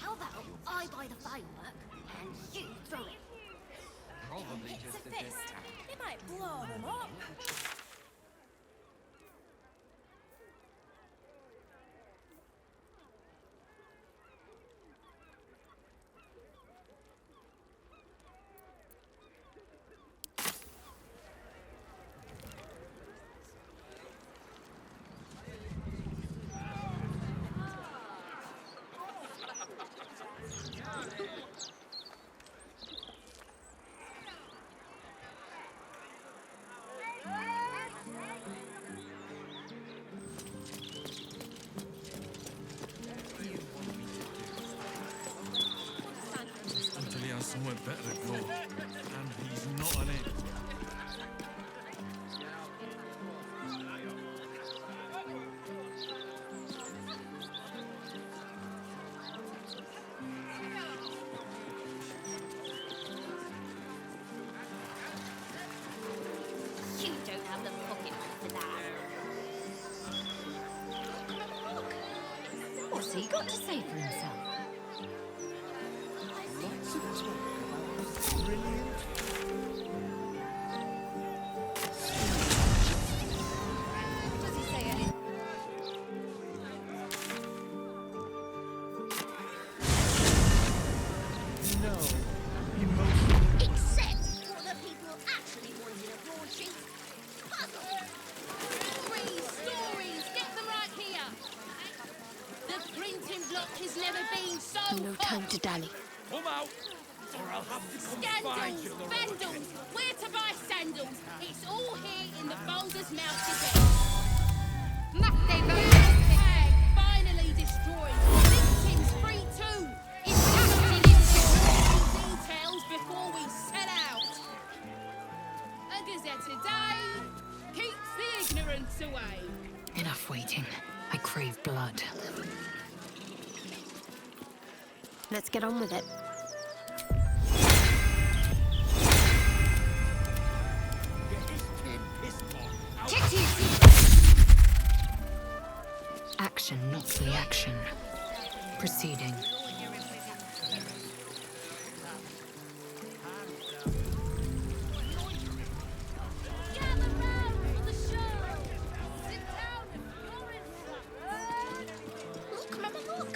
How about I buy the firework and you throw it? Probably It's just a a fist. discount. It might blow them up. Until he has somewhere better to go. And he's not on it. You don't have the pocket for that. What's he got to say for himself? Lots of talk about brilliant. Does he say anything? No, emotional. Except for the people actually wanting a broadsheet. Puzzle. 3 stories, get them right here. The printing block has never been so No hot. time to dally. Come out, or I'll have to come find you. Scandals, vandals, where to buy sandals? It's all here in the Baldur's Mouth Gazette. Tag finally destroyed. Victims free too. Inducted into details before we set out. A Gazette a day keeps the ignorance away. Enough waiting. I crave blood. Let's get on with it. Get this tin piss pot out. Action, not reaction. Proceeding. Gather round for the show. Sit down and you're in front. Look, Mama, look.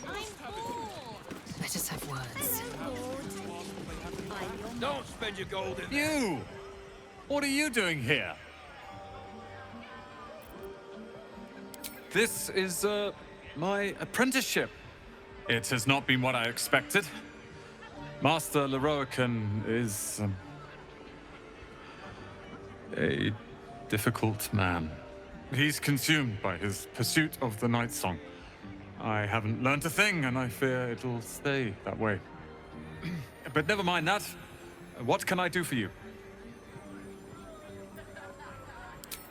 I'm bored. Let us have words. Don't spend your gold in You! What are you doing here? This is, my apprenticeship. It has not been what I expected. Master Leroican is, a difficult man. He's consumed by his pursuit of the Night Song. I haven't learnt a thing, and I fear it'll stay that way. But never mind that. What can I do for you?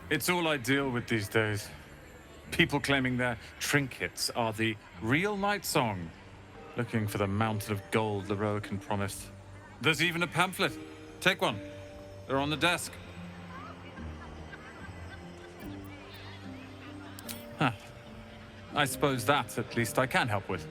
It's all I deal with these days. People claiming their trinkets are the real Night Song, looking for the mountain of gold Leroican promised. There's even a pamphlet. Take one. They're on the desk. Huh. I suppose that, at least, I can help with.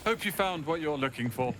Hope you found what you're looking for.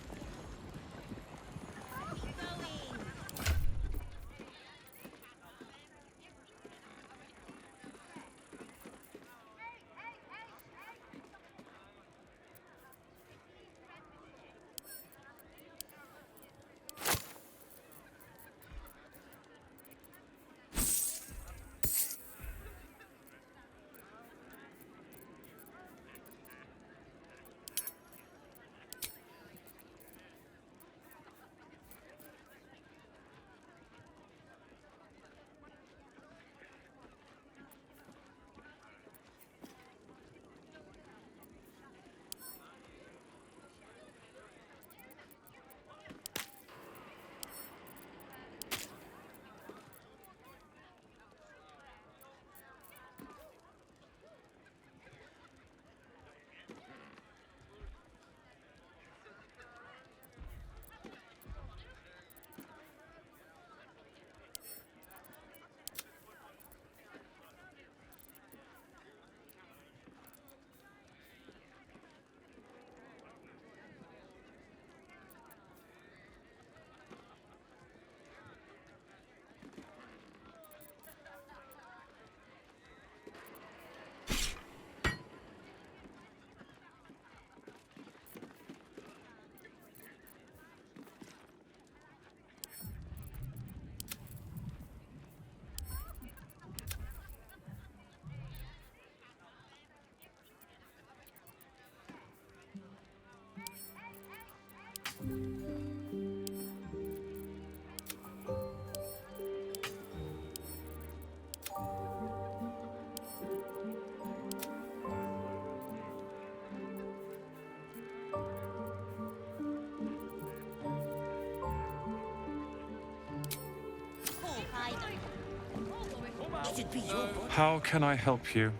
It'd be your body. How can I help you?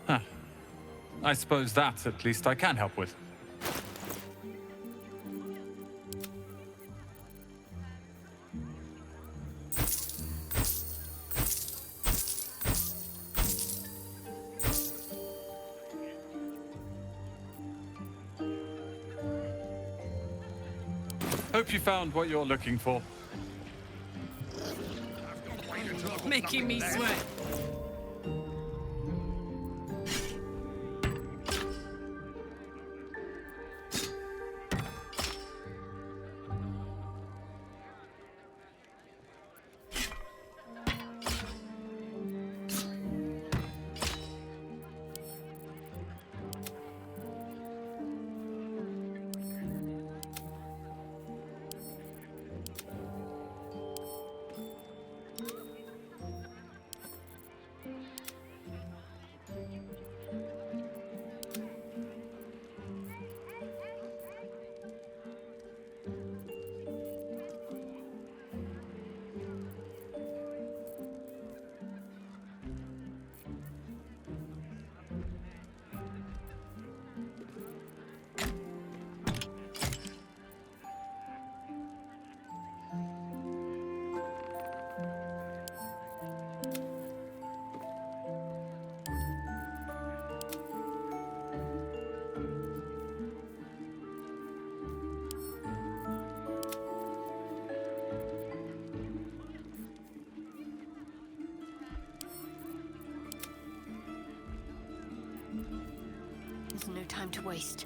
Huh. I suppose that, at least, I can help with. Hope you found what you're looking for. Making me sweat. There's no time to waste.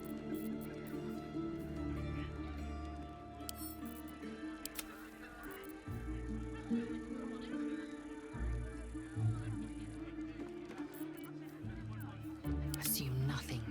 Assume nothing.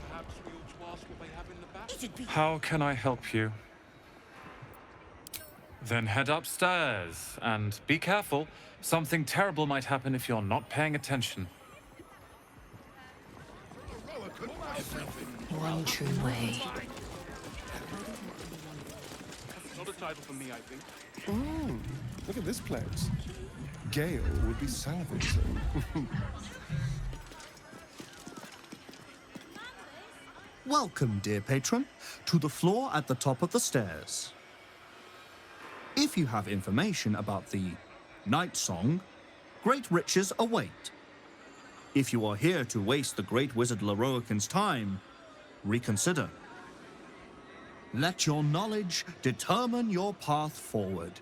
Perhaps we ought to ask what they have in the back. It'd be How can I help you? Then head upstairs and be careful. Something terrible might happen if you're not paying attention. One true way. Not a title for me, I think. Look at this place. Gale would be salivating. Welcome, dear patron, to the floor at the top of the stairs. If you have information about the Night Song, great riches await. If you are here to waste the great wizard Lae'zel's time, reconsider. Let your knowledge determine your path forward.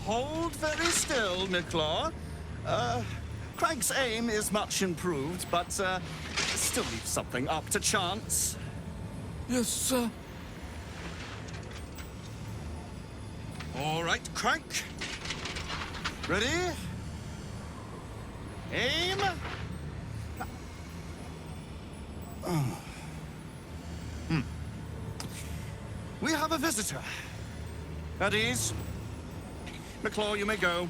Hold very still, Nicklaw. Craig's aim is much improved, but still leaves something up to chance. Yes, sir. All right, Craig. Ready? Aim. We have a visitor. At ease. Nicklaw, you may go.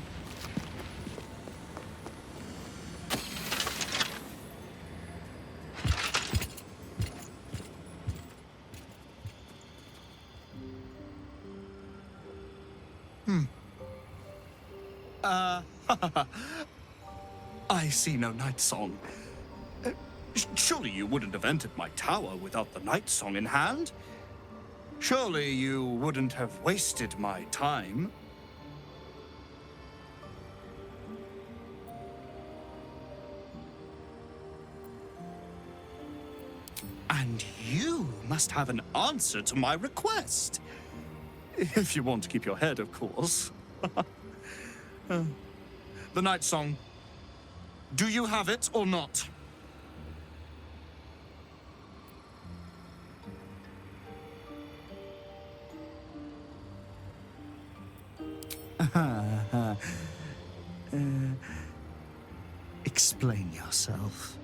I see no night song. Surely you wouldn't have entered my tower without the night song in hand? Surely you wouldn't have wasted my time? And you must have an answer to my request. If you want to keep your head, of course. The night song. Do you have it or not? Explain yourself.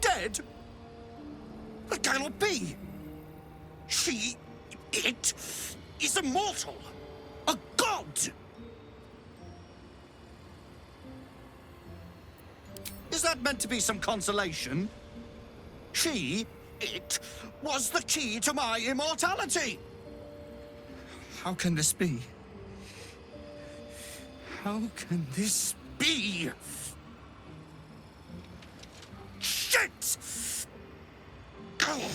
Dead? That cannot be. It is immortal. A god. Is that meant to be some consolation? It was the key to my immortality. How can this be? How can this be? Shit! Oh.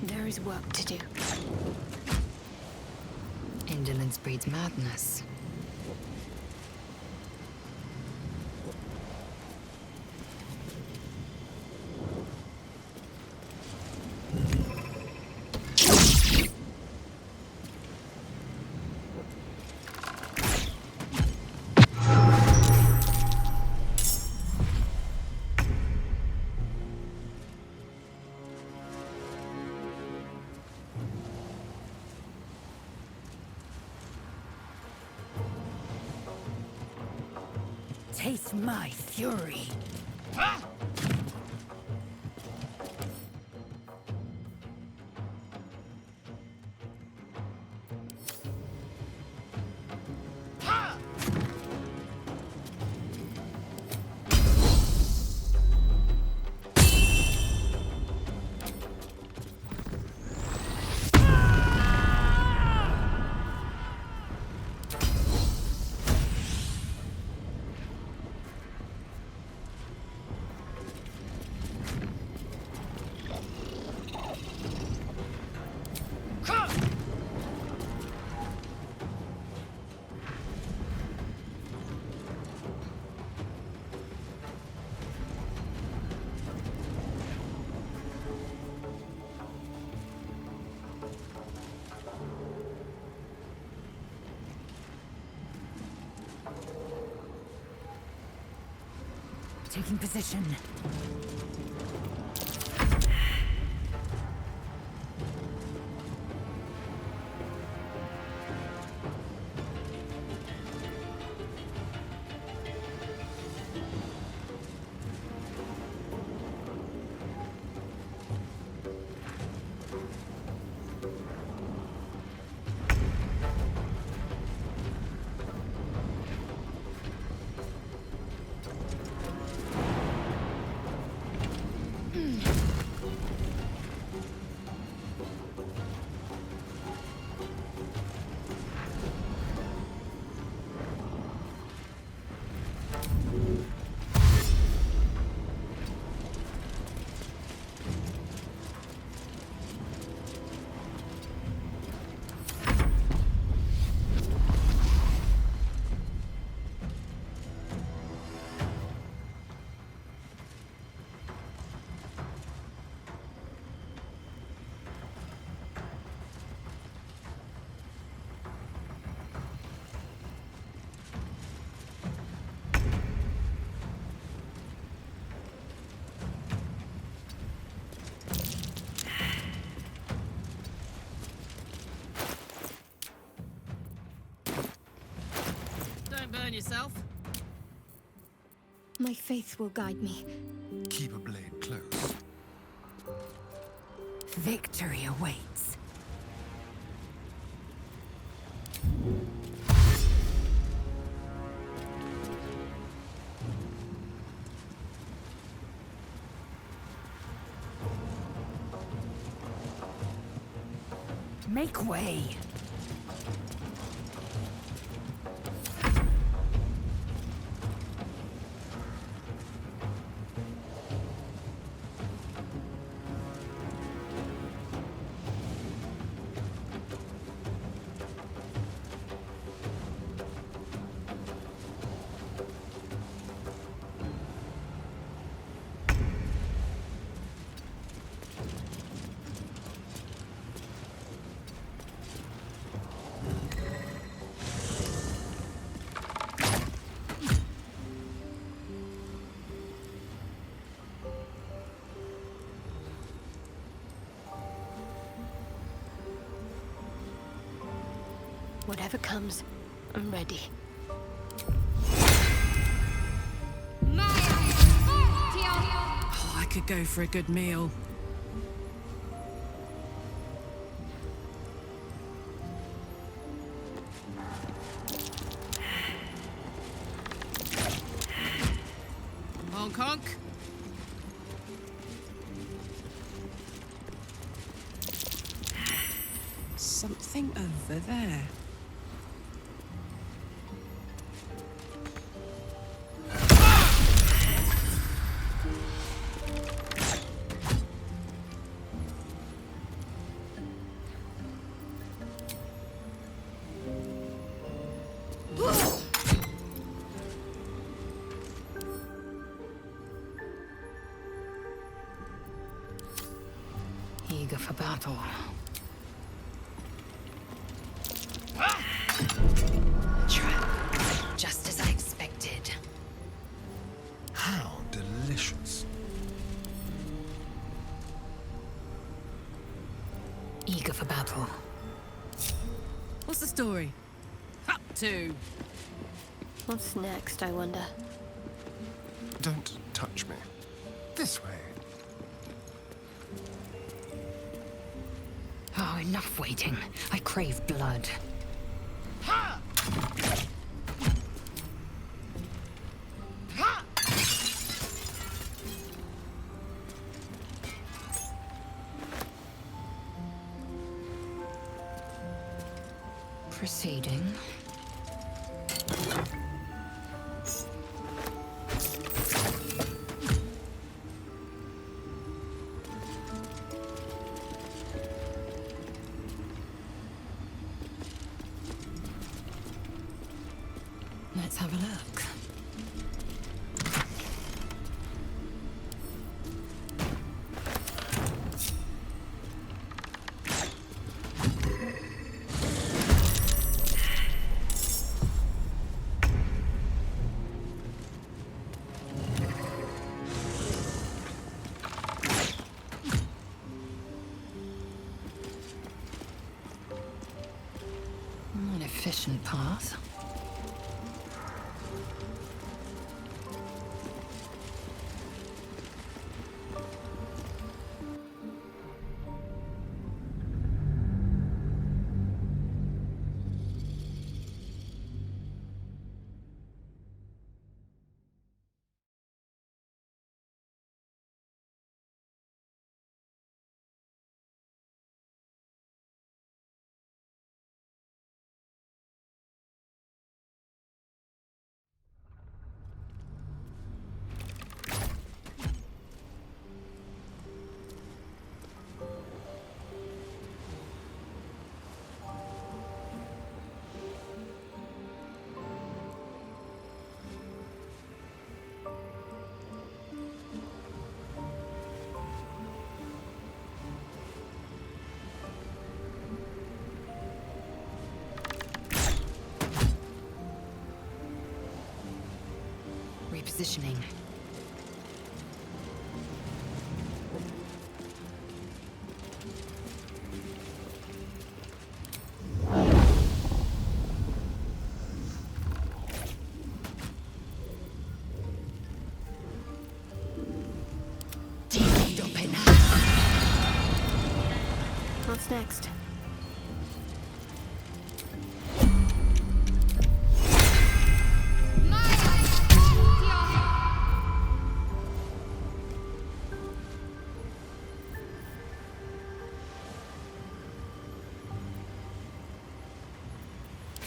There is work to do. Indolence breeds madness. Taste my fury. Taking position. Burn yourself. My faith will guide me. Keep a blade close. Victory awaits. Make way. Whatever comes, I'm ready. Oh, I could go for a good meal. Honk honk. Something over there. Eager for battle. Trap. Just as I expected. How delicious. Eager for battle. What's the story? Up to. What's next, I wonder? Don't touch me. This way. Oh, enough waiting. I crave blood. Proceeding. Let's have a look. An efficient path. Repositioning. What's next?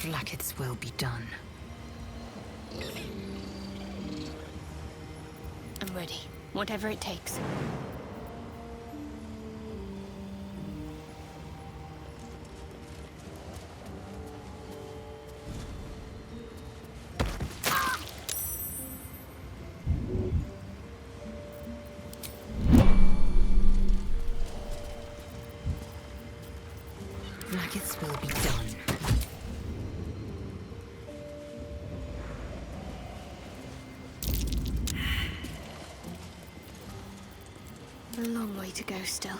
Blacket's will be done. I'm ready. Whatever it takes. Blacket's will be done. A long way to go still.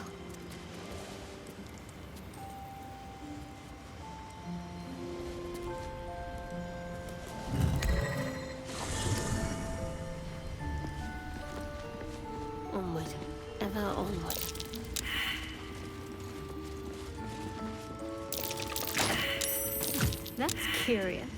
Onward, ever onward. That's curious.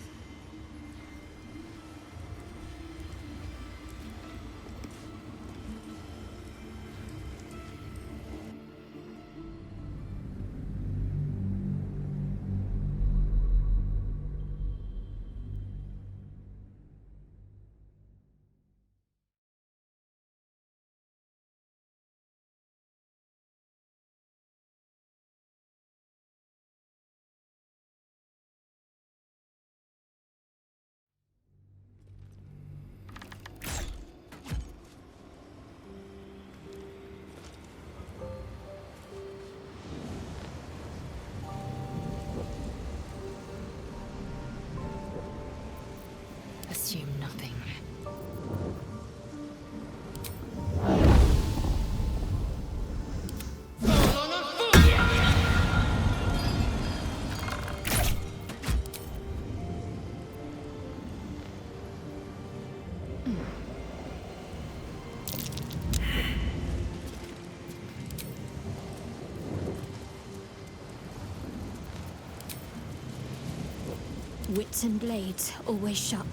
wits and blades always sharp.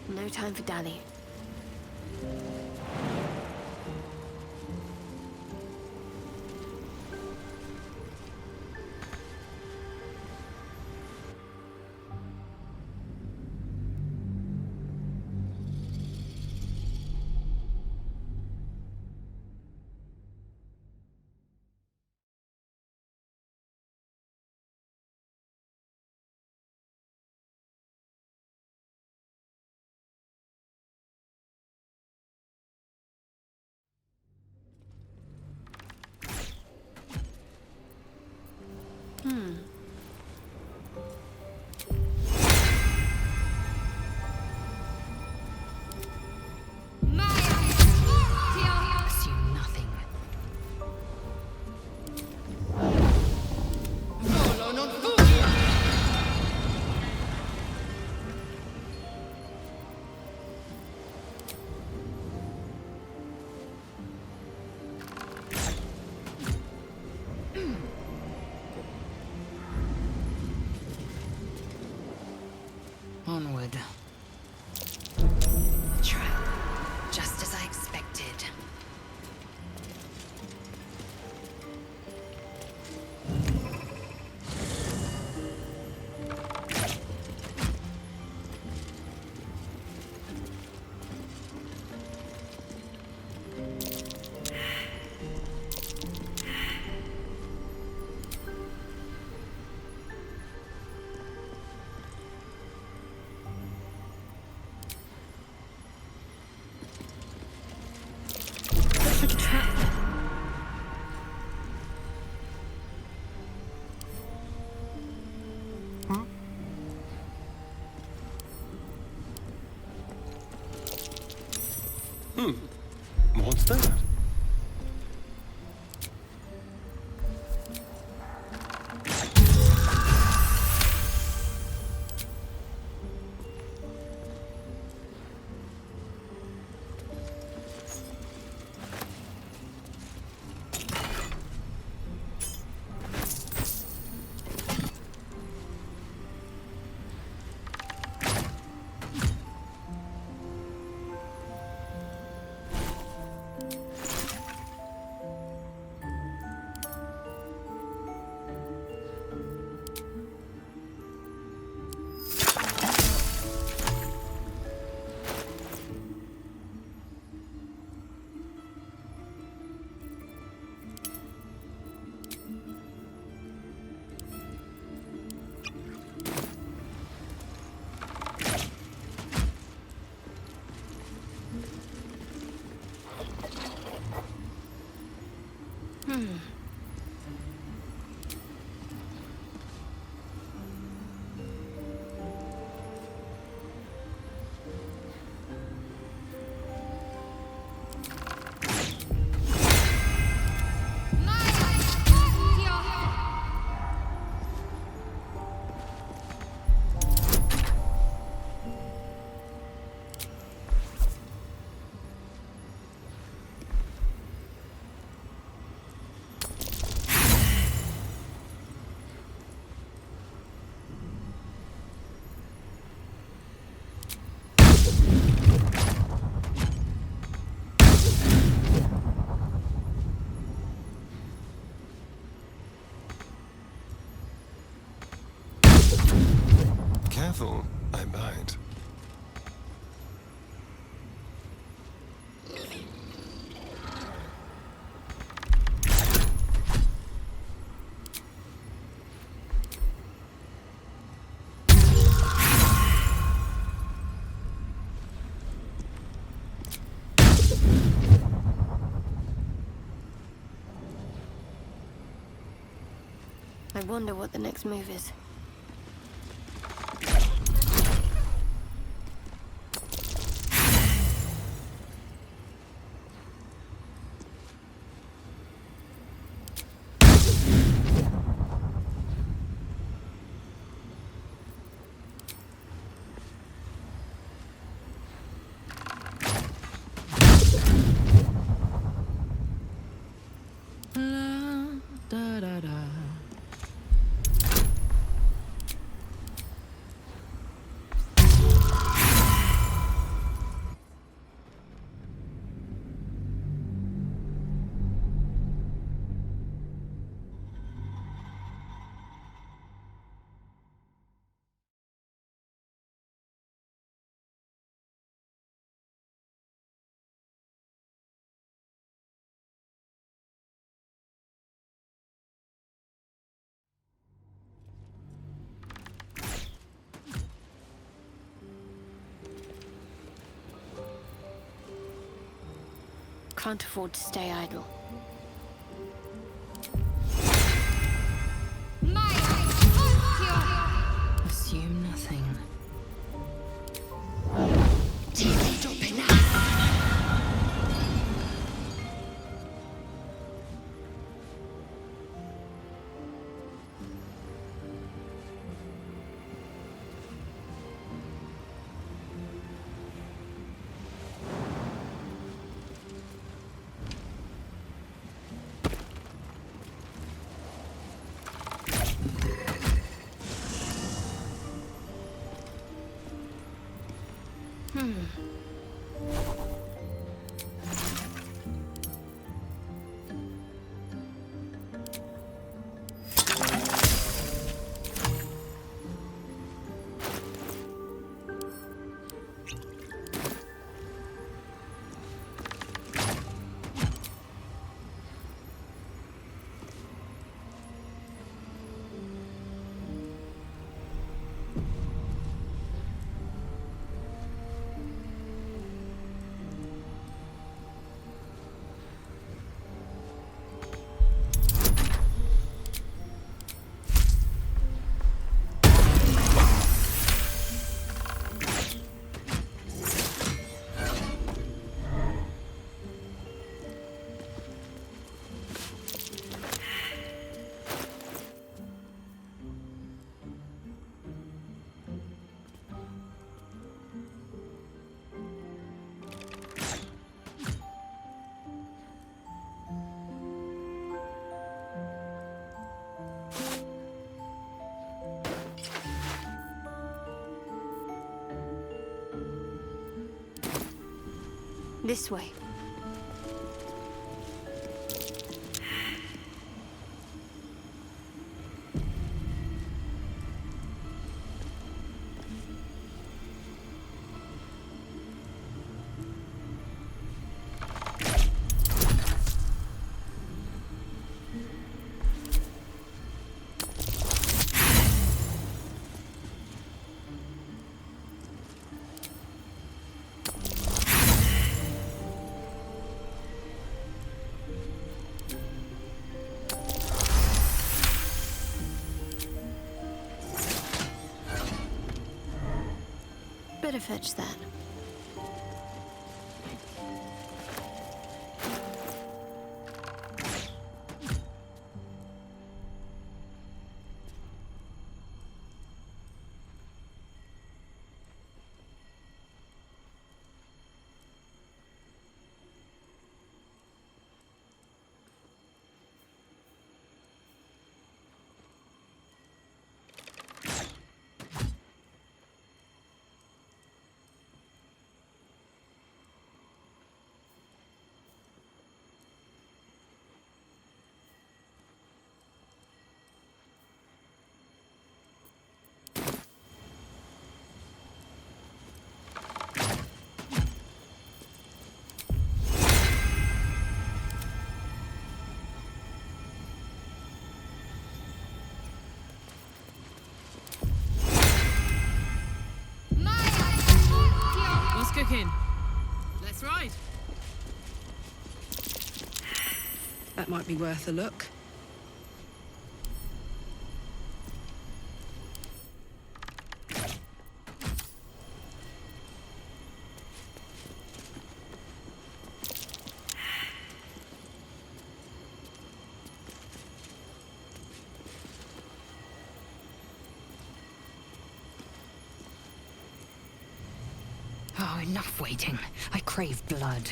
No time for dally. Assume nothing. Onward. A trap, just as I expected. Looks like a trap. What's that? Careful, I bite. I wonder what the next move is. can't afford to stay idle. Assume nothing. This way. Better fetch that. What's cooking? Let's ride. That might be worth a look. Oh, enough waiting. I crave blood.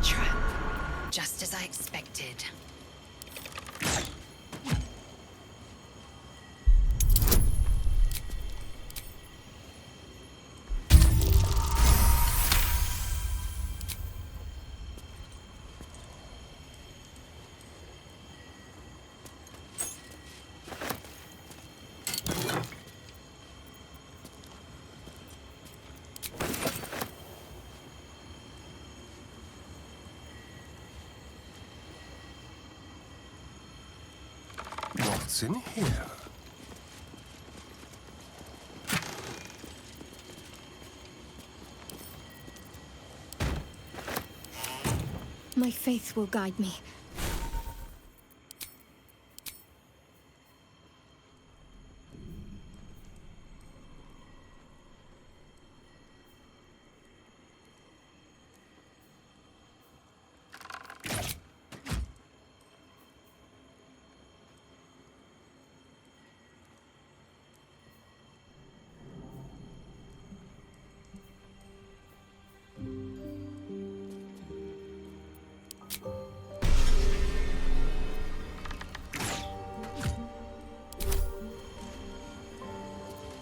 Trap. Just as I expected. What's in here? My faith will guide me.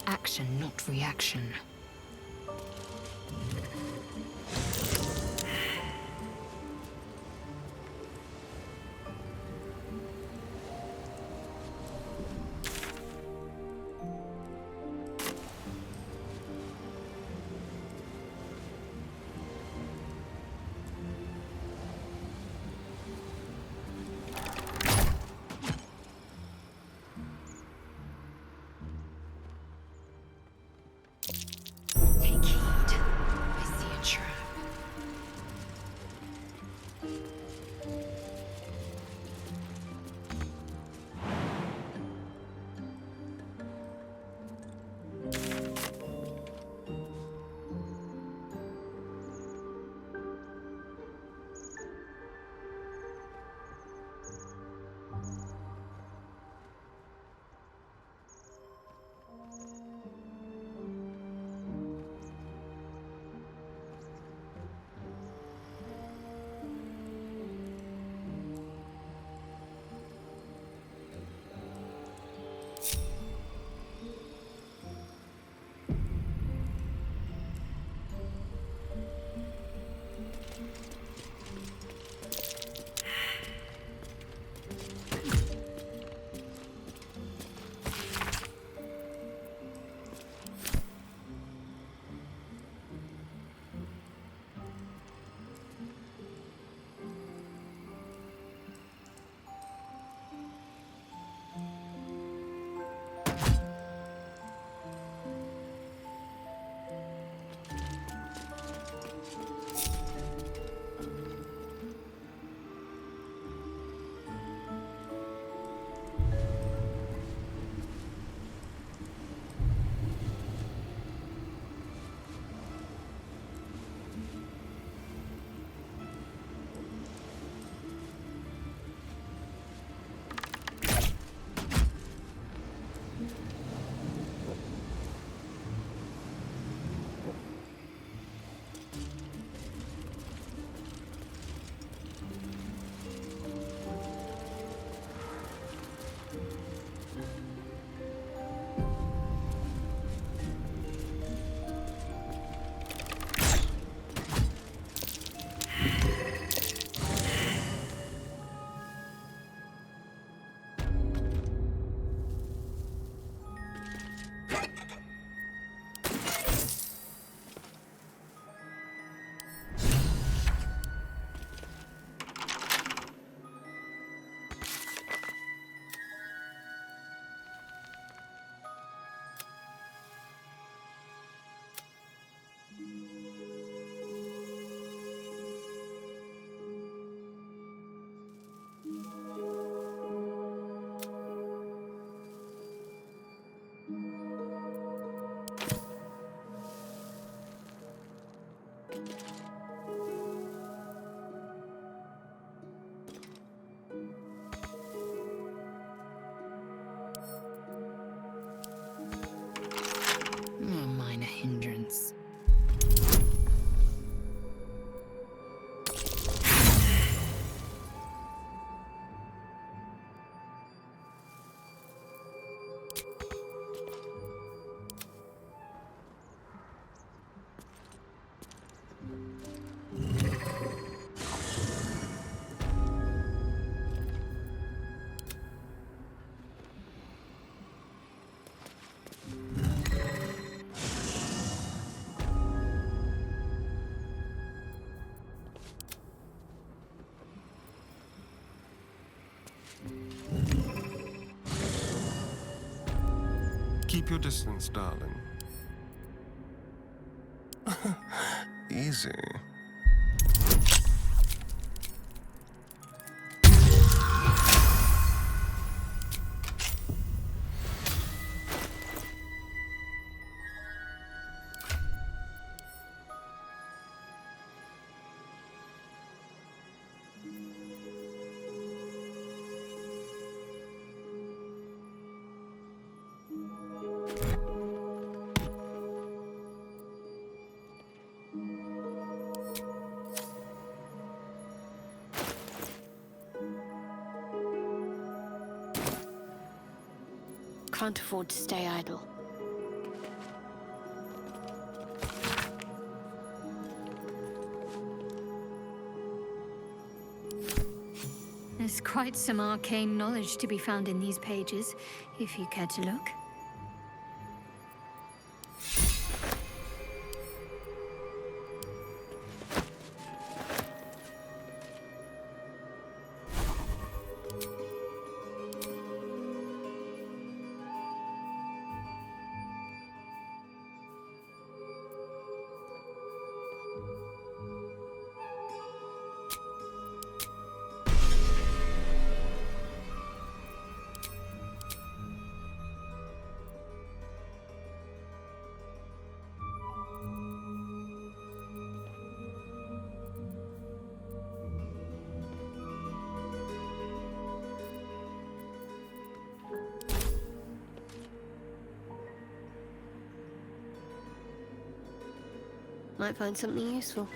Action, not reaction. Take heed. I see a trap. A minor hindrance. Keep your distance, darling. Easy. can't afford to stay idle. There's quite some arcane knowledge to be found in these pages, if you care to look. Might find something useful.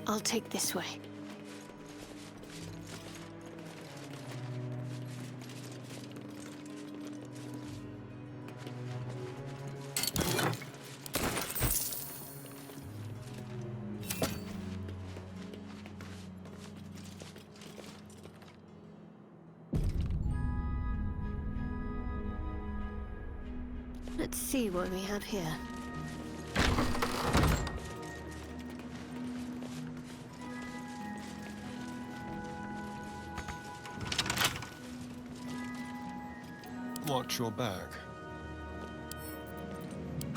I'll take this way. Let's see what we have here. Watch your bag.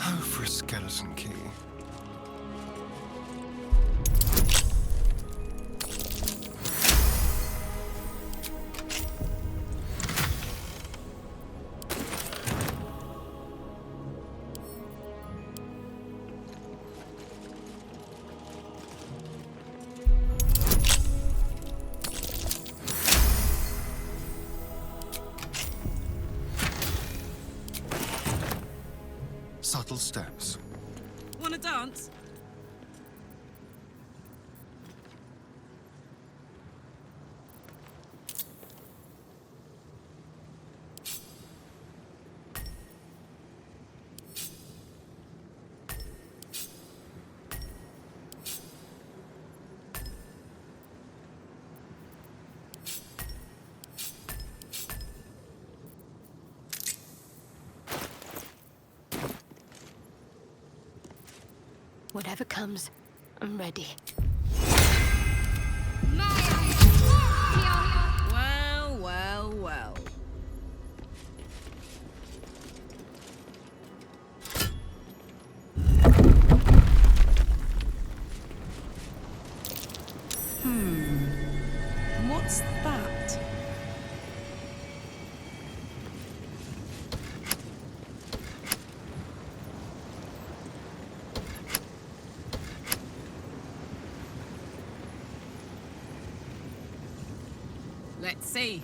Oh, for a skeleton key. Subtle steps. Wanna dance? Whatever comes, I'm ready. Well, well, well. What's that? Let's see.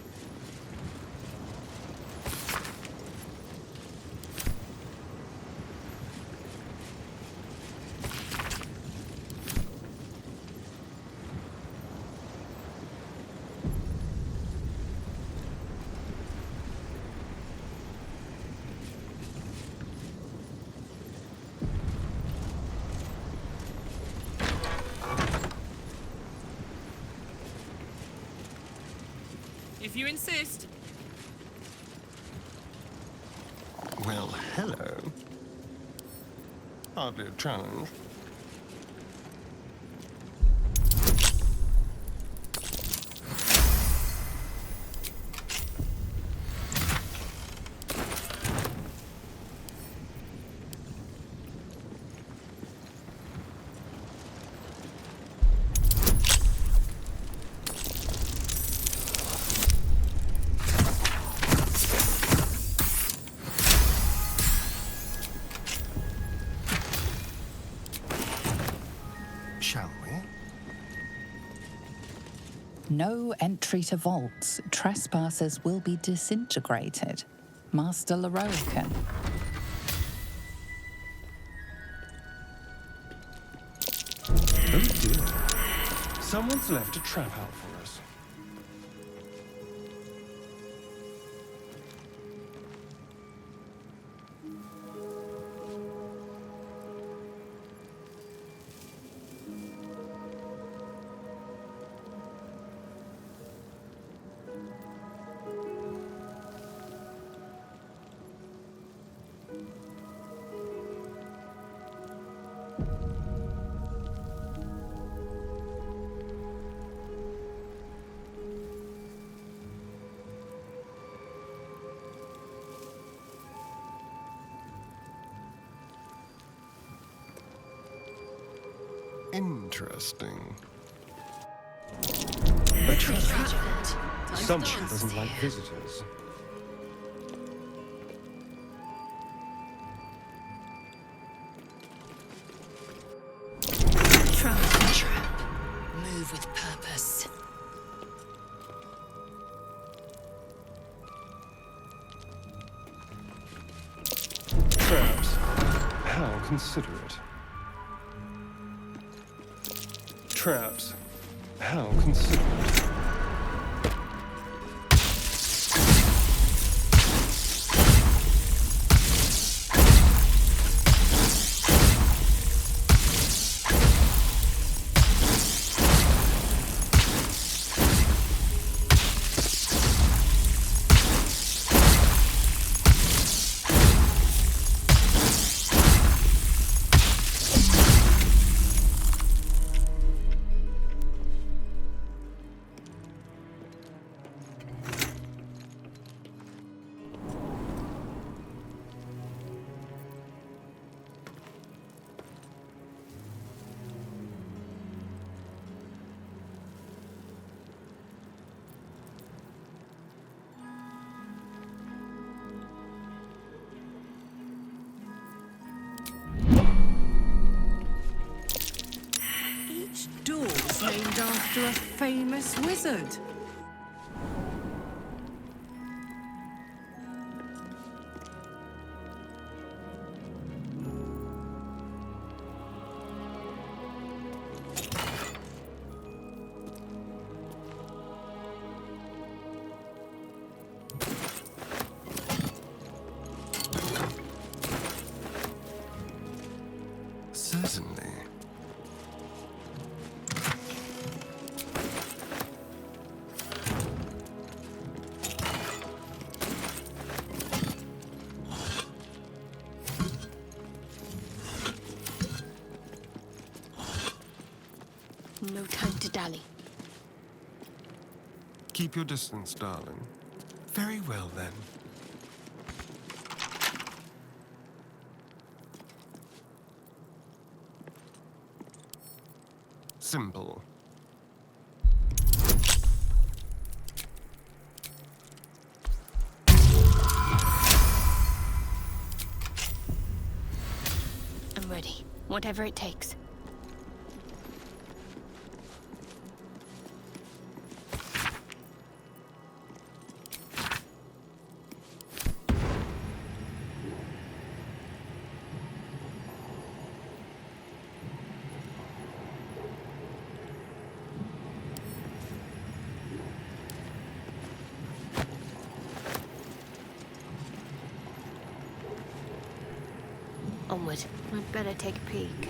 If you insist. Well, hello. Hardly a challenge. Shall we? No entry to vaults. Trespassers will be disintegrated. Master Lae'zel. Someone's left a trap out for us. Interesting. A trap. Someone doesn't like visitors. Trap. Move with purpose. Traps. How considerate. Traps. How considerate. Door's named after a famous wizard. Certainly. No time to dally. Keep your distance, darling. Very well, then. Simple. I'm ready. Whatever it takes. Onward. I'd better take a peek.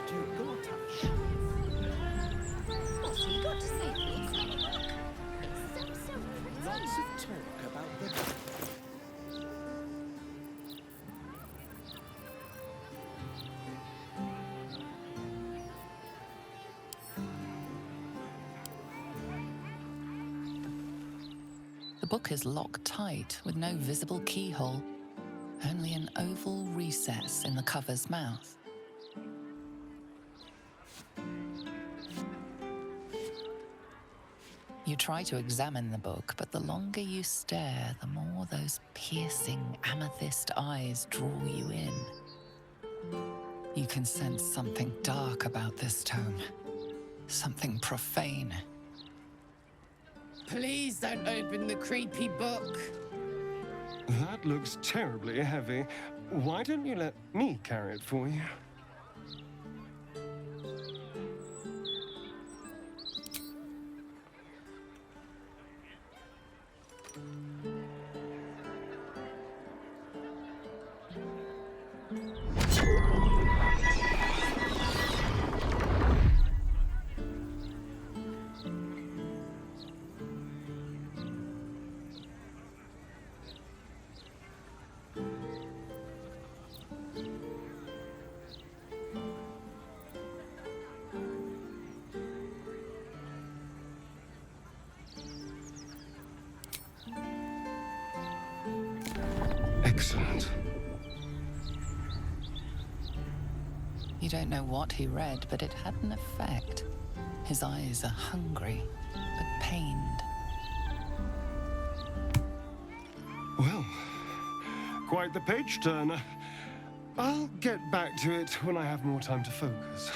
to ZOTAC. What's he got to say? Let's have a look. It's so pretty. Lots of talk about the... The book is locked tight with no visible keyhole, only an oval recess in the cover's mouth. You try to examine the book, but the longer you stare, the more those piercing amethyst eyes draw you in. You can sense something dark about this tome, something profane. Please don't open the creepy book. That looks terribly heavy. Why don't you let me carry it for you? Excellent. You don't know what he read, but it had an effect. His eyes are hungry, but pained. Well, quite the page turner. I'll get back to it when I have more time to focus.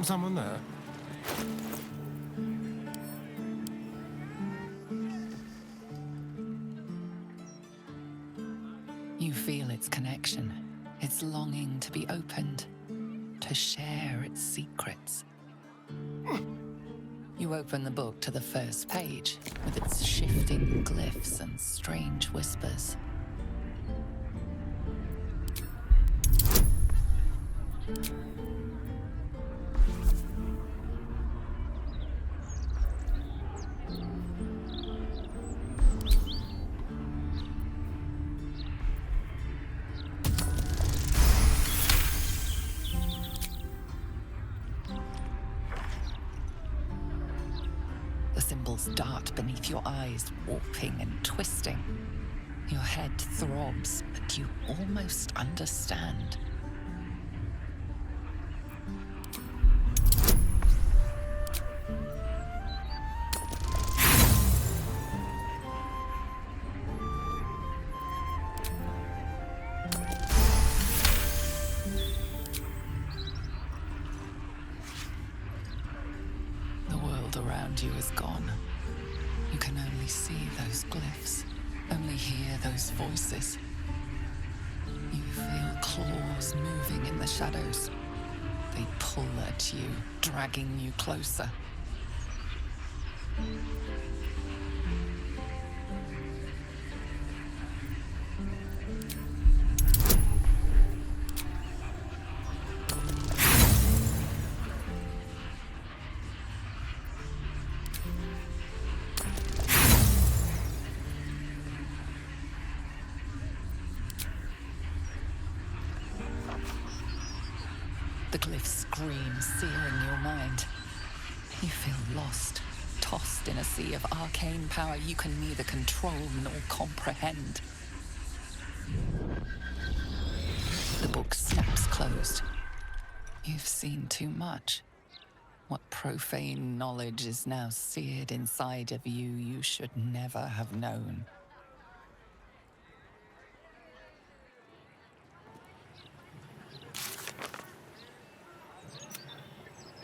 Someone there? You feel its connection, its longing to be opened, to share its secrets. You open the book to the first page, with its shifting glyphs and strange whispers. The symbols dart beneath your eyes, warping and twisting. Your head throbs, but you almost understand. Around you is gone. You can only see those glyphs, only hear those voices. You feel claws moving in the shadows. They pull at you, dragging you closer. The glyphs scream, searing your mind. You feel lost, tossed in a sea of arcane power you can neither control nor comprehend. The book snaps closed. You've seen too much. What profane knowledge is now seared inside of you you should never have known.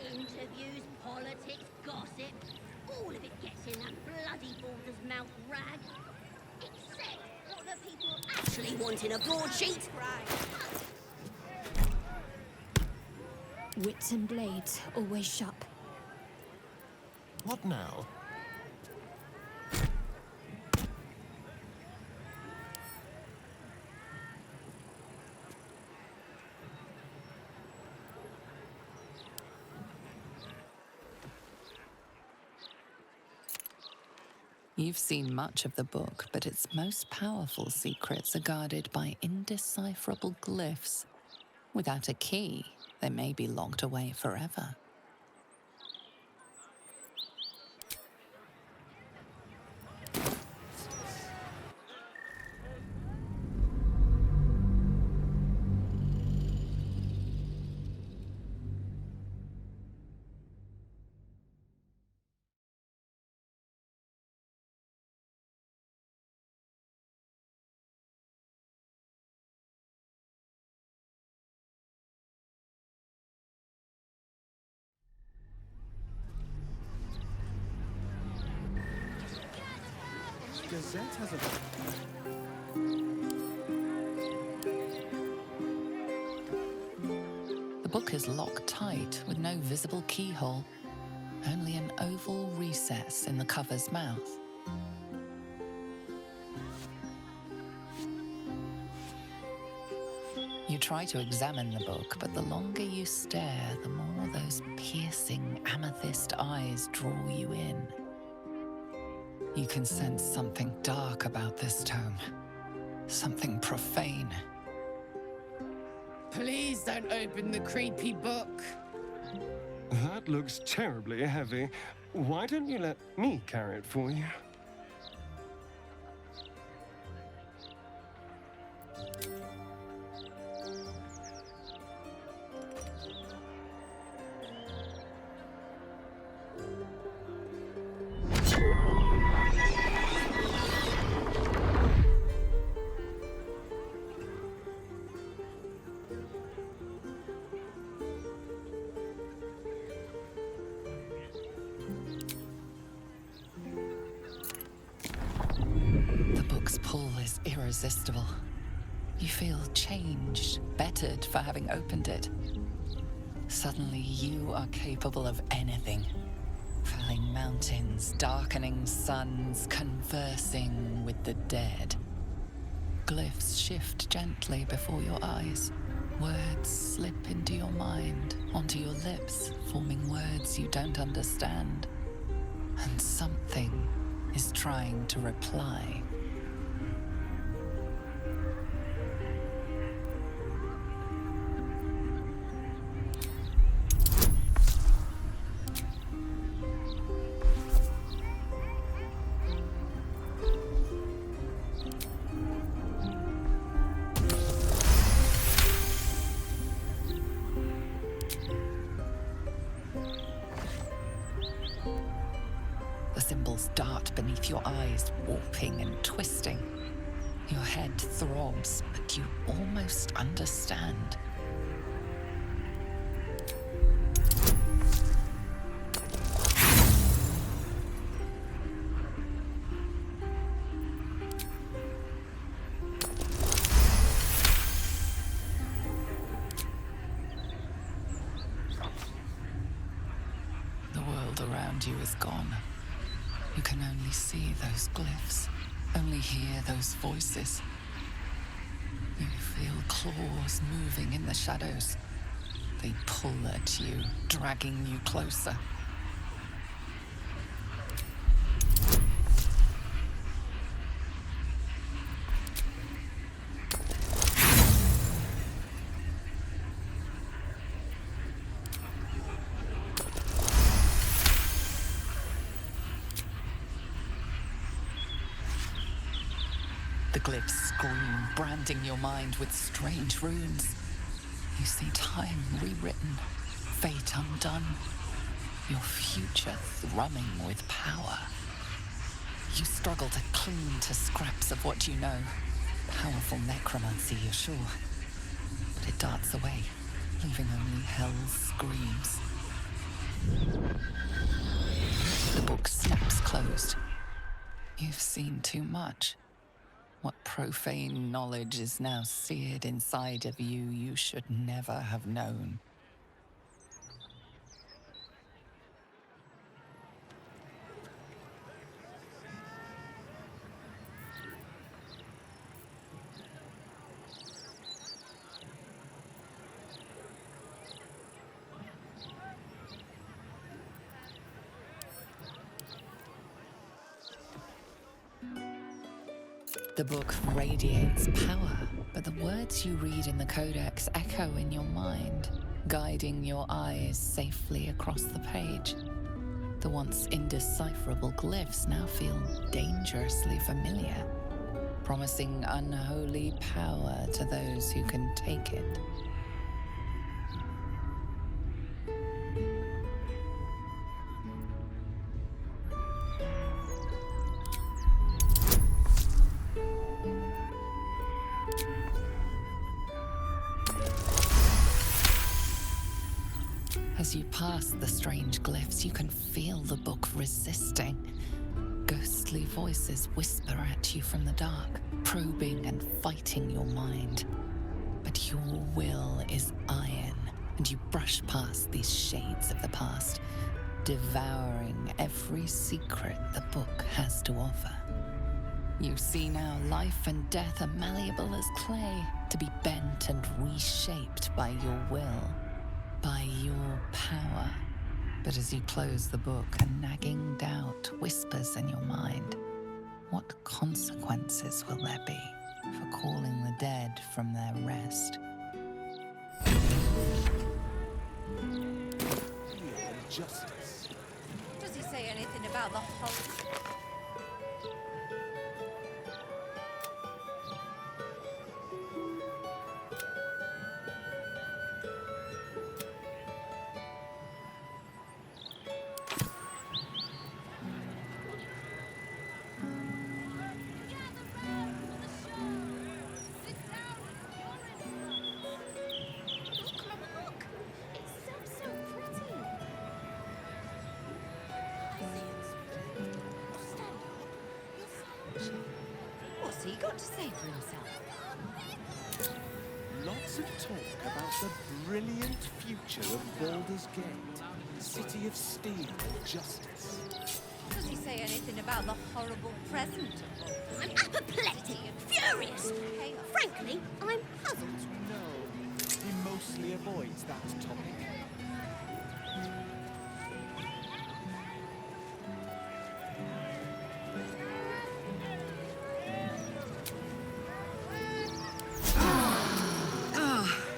Interviews, politics, gossip, all of it gets in that bloody Balder's mouth rag. Except what the people actually want in a broadsheet. Wits and blades, always sharp. What now? You've seen much of the book, but its most powerful secrets are guarded by indecipherable glyphs. Without a key, they may be locked away forever. Gazette has a... The book is locked tight with no visible keyhole, only an oval recess in the cover's mouth. You try to examine the book, but the longer you stare, the more those piercing amethyst eyes draw you in. You can sense something dark about this tome, something profane. Please don't open the creepy book. That looks terribly heavy. Why don't you let me carry it for you? Irresistible. You feel changed, bettered for having opened it. Suddenly you are capable of anything. Felling mountains, darkening suns, conversing with the dead. Glyphs shift gently before your eyes. Words slip into your mind, onto your lips, forming words you don't understand. And something is trying to reply. Symbols dart beneath your eyes, warping and twisting. Your head throbs, but you almost understand. The world around you is gone. You can only see those glyphs, only hear those voices. You feel claws moving in the shadows. They pull at you, dragging you closer. The glyphs scream, branding your mind with strange runes. You see time rewritten, fate undone, your future thrumming with power. You struggle to cling to scraps of what you know. Powerful necromancy, you're sure. But it darts away, leaving only hell's screams. The book snaps closed. You've seen too much. What profane knowledge is now seared inside of you should never have known. The book radiates power, but the words you read in the codex echo in your mind, guiding your eyes safely across the page. The once indecipherable glyphs now feel dangerously familiar, promising unholy power to those who can take it. As you pass the strange glyphs, you can feel the book resisting. Ghostly voices whisper at you from the dark, probing and fighting your mind. But your will is iron, and you brush past these shades of the past, devouring every secret the book has to offer. You see now life and death are malleable as clay, to be bent and reshaped by your will. By your power. But as you close the book, a nagging doubt whispers in your mind. What consequences will there be for calling the dead from their rest? Justice. Does he say anything about the horror? What's he got to say for himself? Lots of talk about the brilliant future of Baldur's Gate, city of steel and justice. Does he say anything about the horrible present of Baldur? I'm apoplectic and furious. Frankly, I'm puzzled. No, he mostly avoids that topic.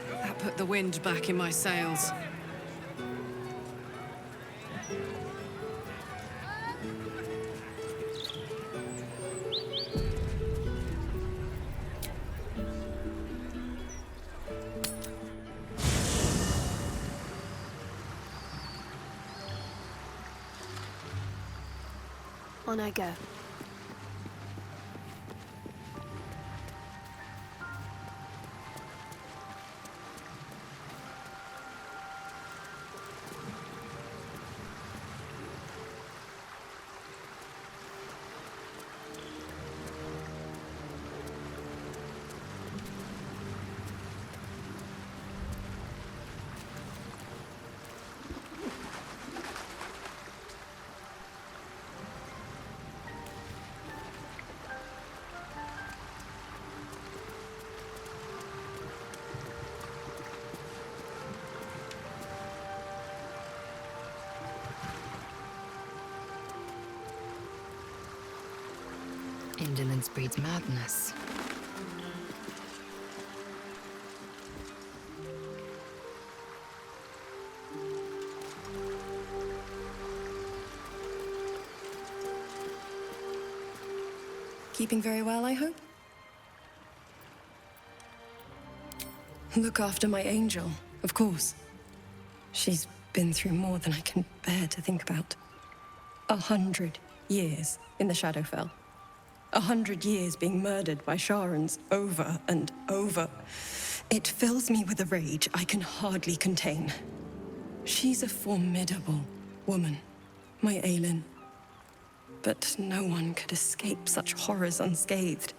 That put the wind back in my sails. On I go. Indolence breeds madness. Keeping very well, I hope? Look after my angel, of course. She's been through more than I can bear to think about. 100 years in the Shadowfell. 100 years being murdered by Sharans over and over. It fills me with a rage I can hardly contain. She's a formidable woman, my Aelin. But no one could escape such horrors unscathed.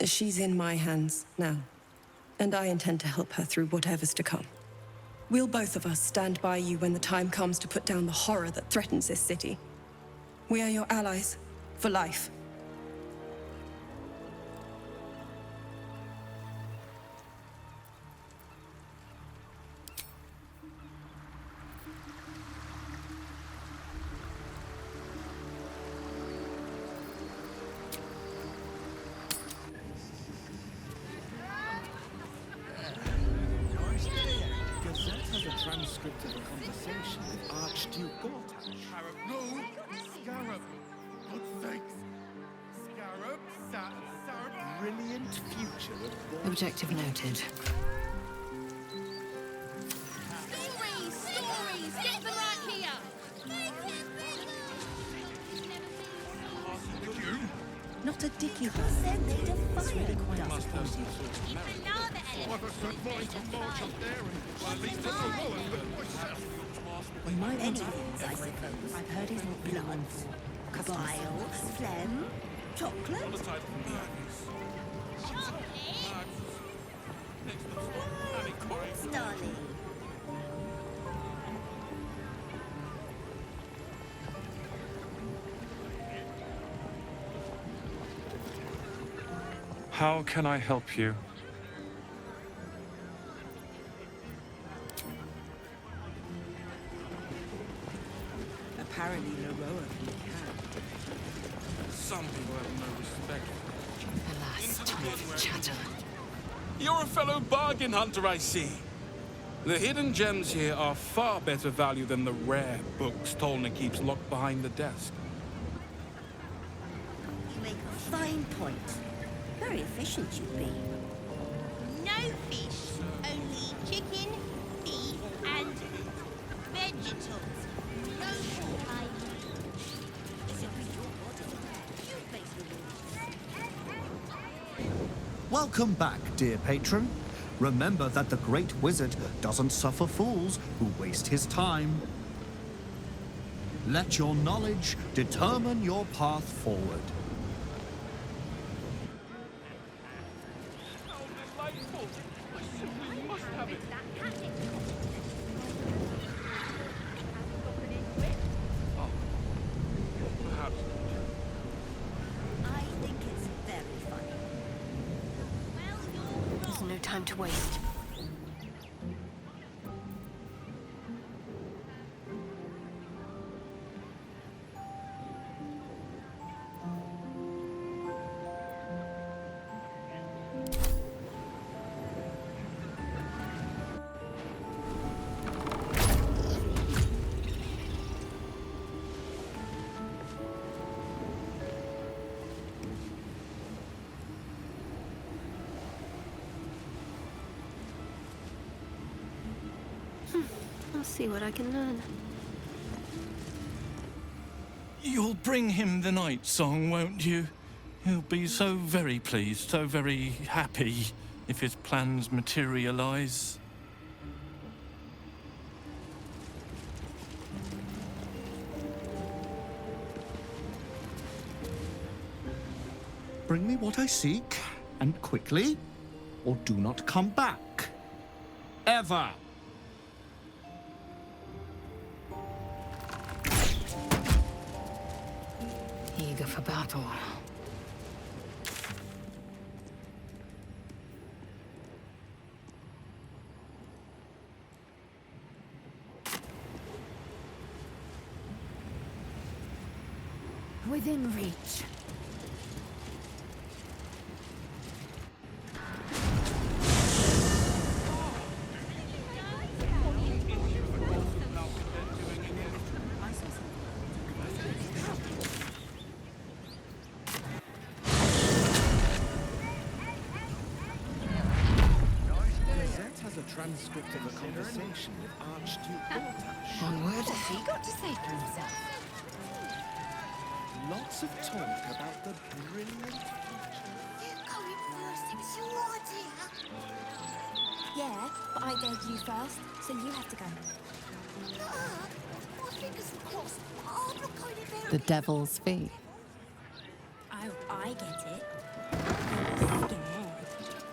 She's in my hands now, and I intend to help her through whatever's to come. We'll both of us stand by you when the time comes to put down the horror that threatens this city. We are your allies, for life. transcript of a conversation with Archduke Gortash. Scarab, no! Scarab! God's sakes! Scarab! Scarab! Brilliant future of Baldur. Objective noted. Stories! Get them right here! Not a dicky horse. They're made of fire. Must have some sort of merit. I've sent mine to march up there and, well, at least that's a lower but Well, my many things, I suppose. I've heard he's not blood, bile, phlegm, chocolate. Why, of course, darling. How can I help you? Apparently heroically can. some people have no respect. Alas, tough chatter. You're a fellow bargain hunter, I see. The hidden gems here are far better value than the rare books Tolna keeps locked behind the desk. You make a fine point. Very efficient you'd be. No fish, only chicken, beef, and vegetables. No pork. Is it with your body? You make the rules. Welcome back, dear patron. Remember that the Great Wizard doesn't suffer fools who waste his time. Let your knowledge determine your path forward. How delightful! I simply must have it. Oh, perhaps. I think it's very funny. Well, you're There's no time to waste. I'll see what I can learn. You'll bring him the night song, won't you? He'll be so very pleased, so very happy if his plans materialize. Bring me what I seek, and quickly, or do not come back. Ever. Eager for battle. Within reach. Gazette has a transcript of a conversation with Archduke Gortash. Onward. What's he got to say for himself? Lots of talk about the brilliant future. You're going first, it's your idea. Yeah, but I gave you first, so you have to go. My fingers are crossed. I'm not going to The devil's fee. Oh, I get it. I was scared.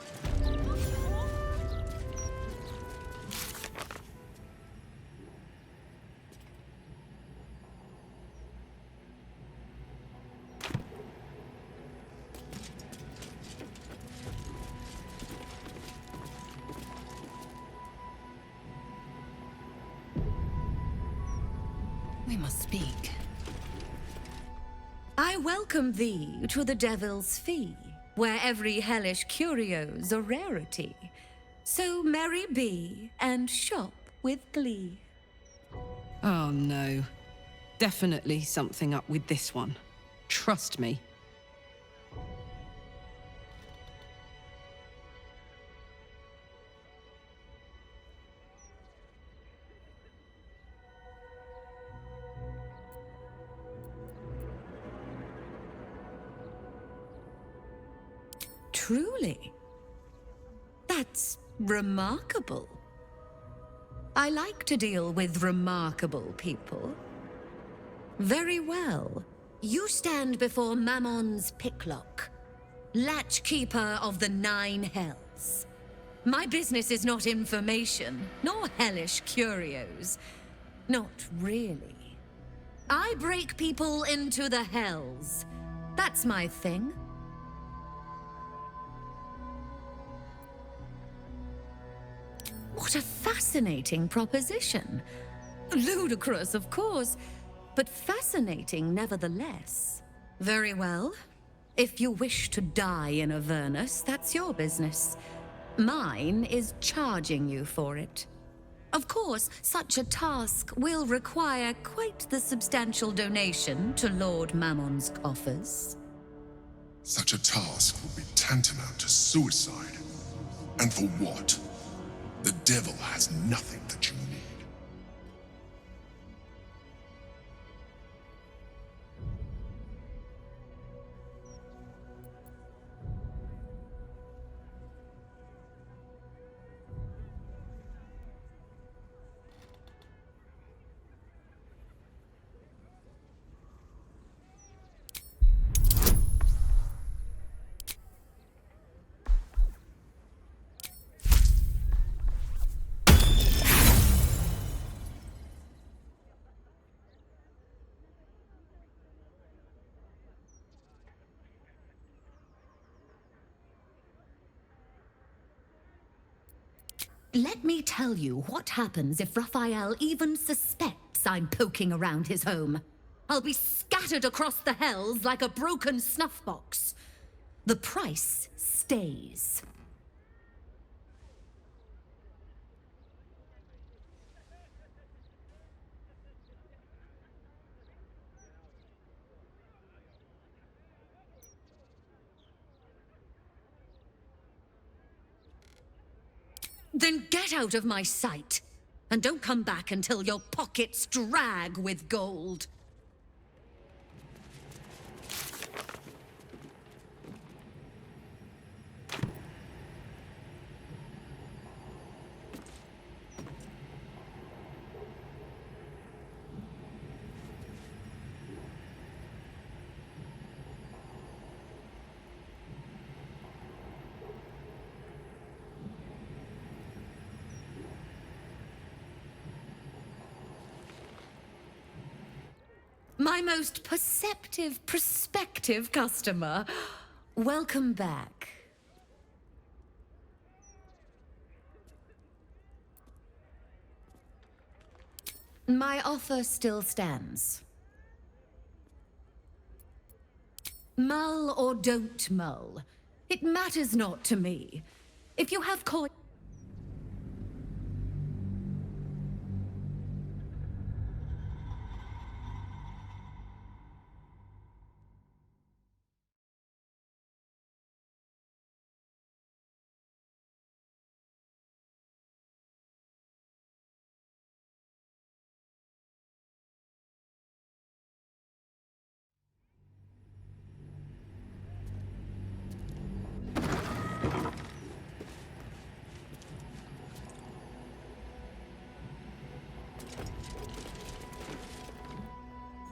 We must speak. I welcome thee to the Devil's Fee, where every hellish curio's a rarity. So merry be and shop with glee. Oh no. Definitely something up with this one. Trust me. Truly. That's remarkable. I like to deal with remarkable people. Very well. You stand before Mammon's picklock, latchkeeper of the 9 hells. My business is not information, nor hellish curios. Not really. I break people into the hells. That's my thing. What a fascinating proposition. Ludicrous, of course, but fascinating nevertheless. Very well. If you wish to die in Avernus, that's your business. Mine is charging you for it. Of course, such a task will require quite the substantial donation to Lord Mammon's coffers. Such a task would be tantamount to suicide. And for what? The devil has nothing that you need. Let me tell you what happens if Raphael even suspects I'm poking around his home. I'll be scattered across the hells like a broken snuff box. The price stays. Then get out of my sight, and don't come back until your pockets drag with gold. My most prospective customer. Welcome back. My offer still stands. Mull or don't mull, it matters not to me. If you have coin...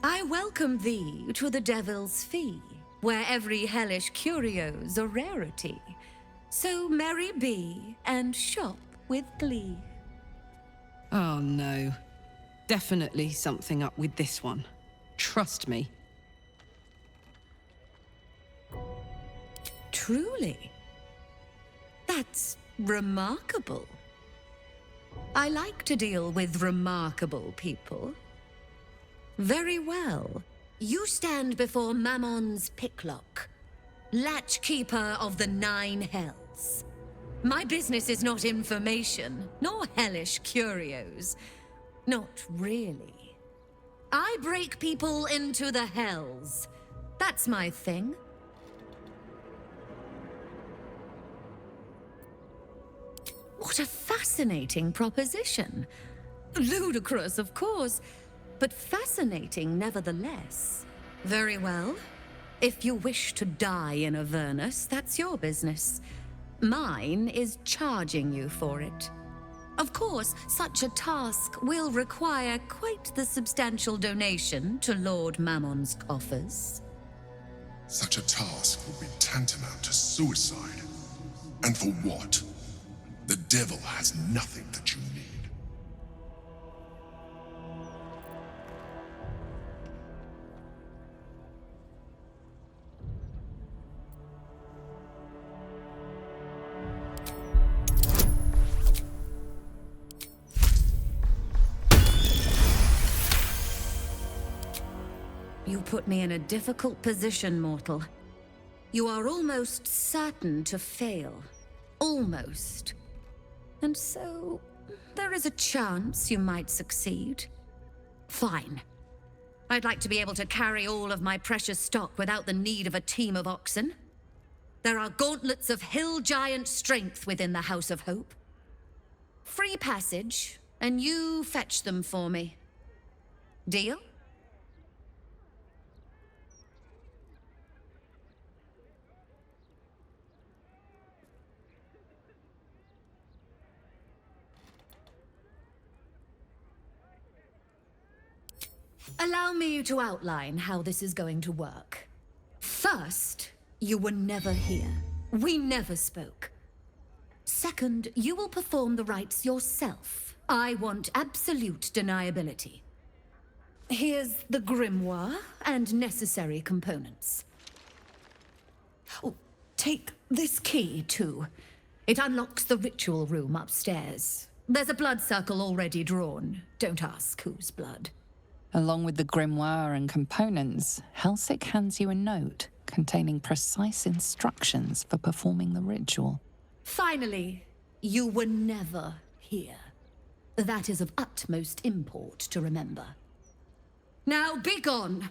I welcome thee to the Devil's Fee, where every hellish curio's a rarity. So merry be, and shop with glee. Oh no. Definitely something up with this one. Trust me. Truly. That's remarkable. I like to deal with remarkable people. Very well. You stand before Mammon's picklock, latchkeeper of the 9 hells. My business is not information, nor hellish curios. Not really. I break people into the hells. That's my thing. What a fascinating proposition. Ludicrous, of course, but fascinating nevertheless. Very well. If you wish to die in Avernus, that's your business. Mine is charging you for it. Of course, such a task will require quite the substantial donation to Lord Mammon's coffers. Such a task would be tantamount to suicide. And for what? The devil has nothing that you need. You put me in a difficult position, mortal. You are almost certain to fail. Almost. And so, there is a chance you might succeed. Fine. I'd like to be able to carry all of my precious stock without the need of a team of oxen. There are gauntlets of hill giant strength within the House of Hope. Free passage, and you fetch them for me. Deal? Allow me to outline how this is going to work. First, you were never here. We never spoke. Second, you will perform the rites yourself. I want absolute deniability. Here's the grimoire and necessary components. Oh, take this key, too. It unlocks the ritual room upstairs. There's a blood circle already drawn. Don't ask whose blood. Along with the grimoire and components, Helsik hands you a note containing precise instructions for performing the ritual. Finally, you were never here. That is of utmost import to remember. Now be gone!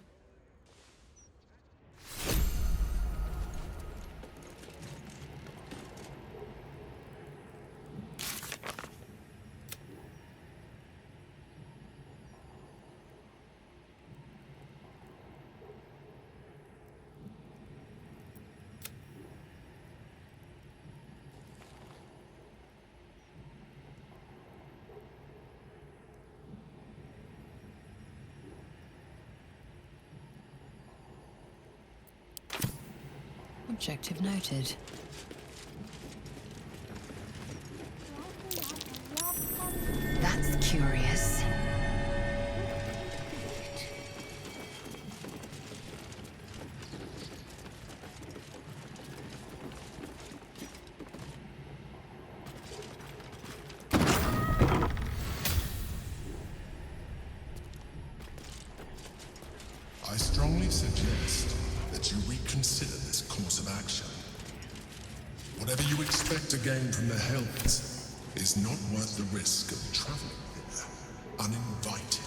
Objective noted. That's curious. I strongly suggest that you reconsider this course of action. Whatever you expect to gain from the Hells is not worth the risk of traveling here uninvited.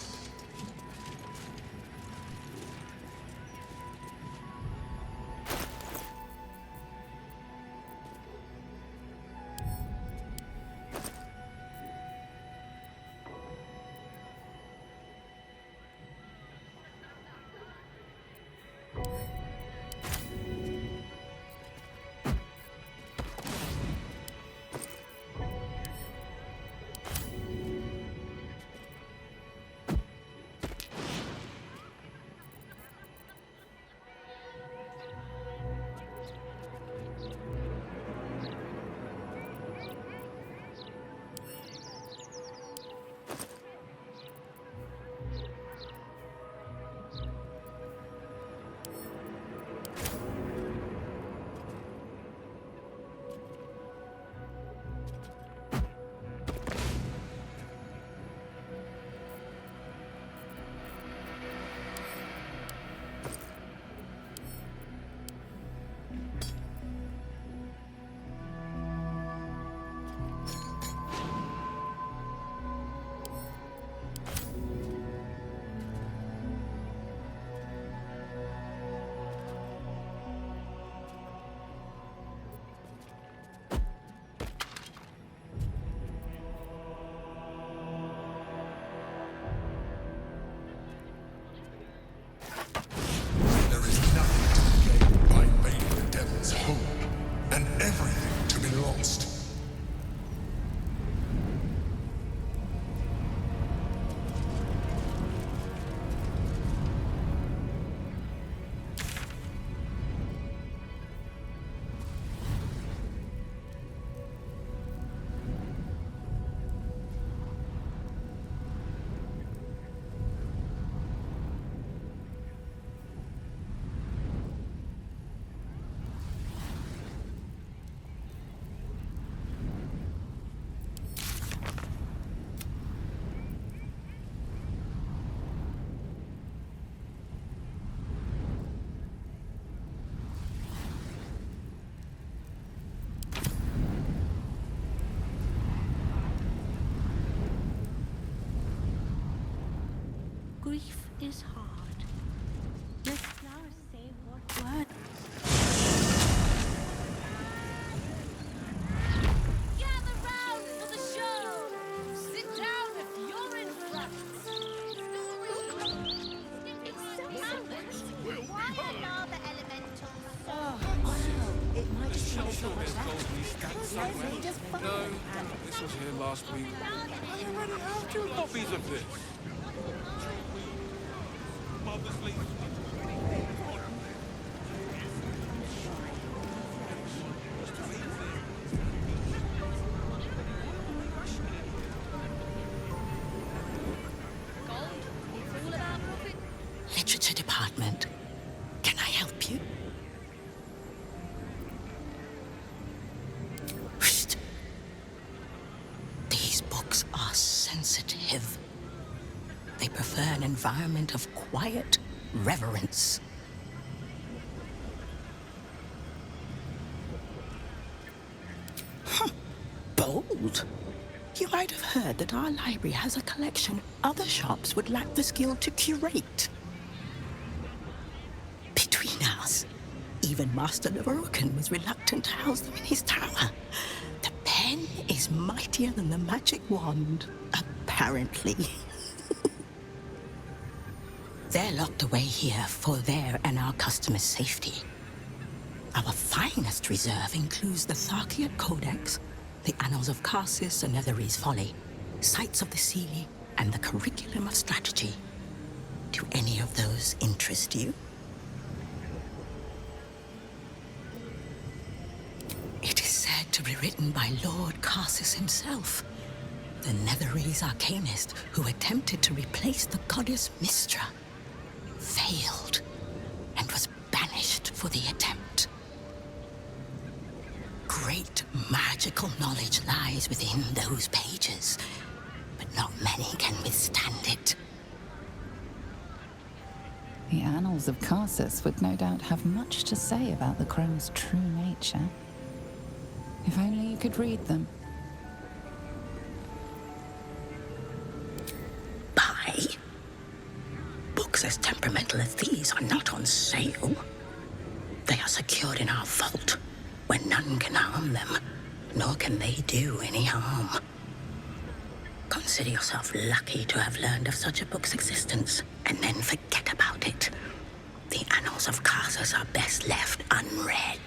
lost. Grief is hard. Let flowers say what word. Gather round for the show. Sit down if you're in front. Why are lava elementals so wow. It might just be so much that. No, this was here last week. I already have 2 copies of this. Literature department. Can I help you? Psst. These books are sensitive. They prefer an environment of quiet reverence. Huh. Bold. You might have heard that our library has a collection other shops would lack the skill to curate. Between us, even Master Lae'zel was reluctant to house them in his tower. The pen is mightier than the magic wand, apparently. They're locked away here for their and our customers' safety. Our finest reserve includes the Tharkiot Codex, the Annals of Karsus and Netherese Folly, Sights of the Sealy, and the Curriculum of Strategy. Do any of those interest you? It is said to be written by Lord Karsus himself, the Netherese arcanist who attempted to replace the goddess Mystra. Failed, and was banished for the attempt. Great magical knowledge lies within those pages, but not many can withstand it. The Annals of Karsus would no doubt have much to say about the Crone's true nature. If only you could read them. Buy? Books as temperamental as these are not on sale. They are secured in our vault, where none can harm them, nor can they do any harm. Consider yourself lucky to have learned of such a book's existence, and then forget about it. The Annals of Karsus are best left unread.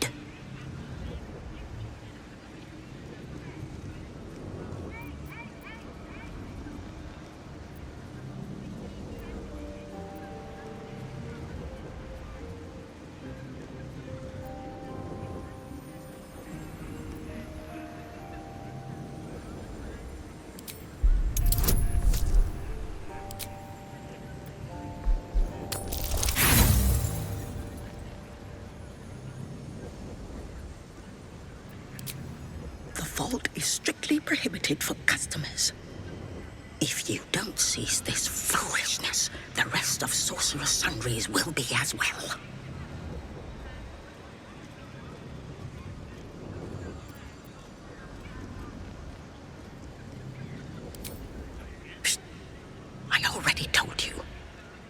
Vault is strictly prohibited for customers. If you don't cease this foolishness, the rest of Sorcerer's Sundries will be as well. Psst. I already told you.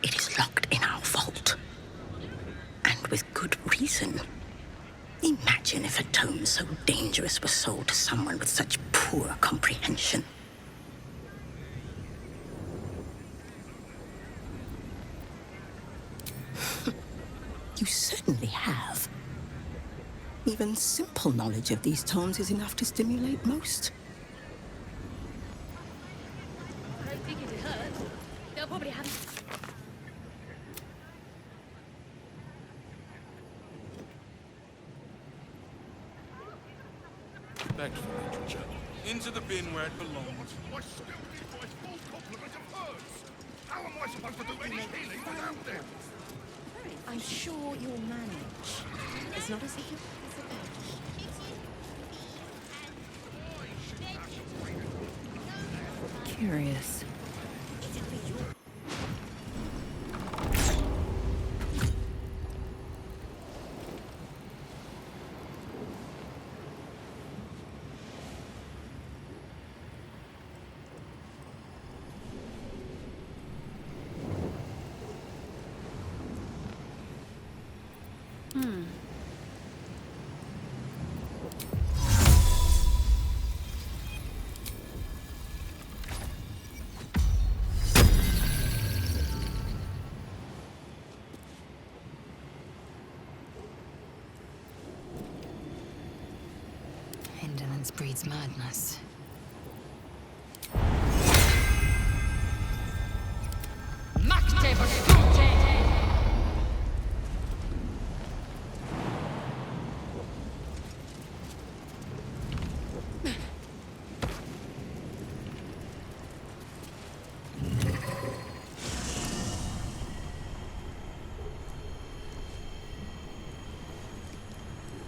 It is locked in our vault. And with good reason. Imagine if a tome so dangerous was sold to someone with such poor comprehension. You certainly have. Even simple knowledge of these tones is enough to stimulate most. I don't think it'd hurt. They'll probably have... Thanks for literature. Into the bin where it belongs. I still give my full complement of herbs. How am I supposed to do any healing without them? I'm sure you'll manage. It's not as if you... Curious. Indolence breeds madness.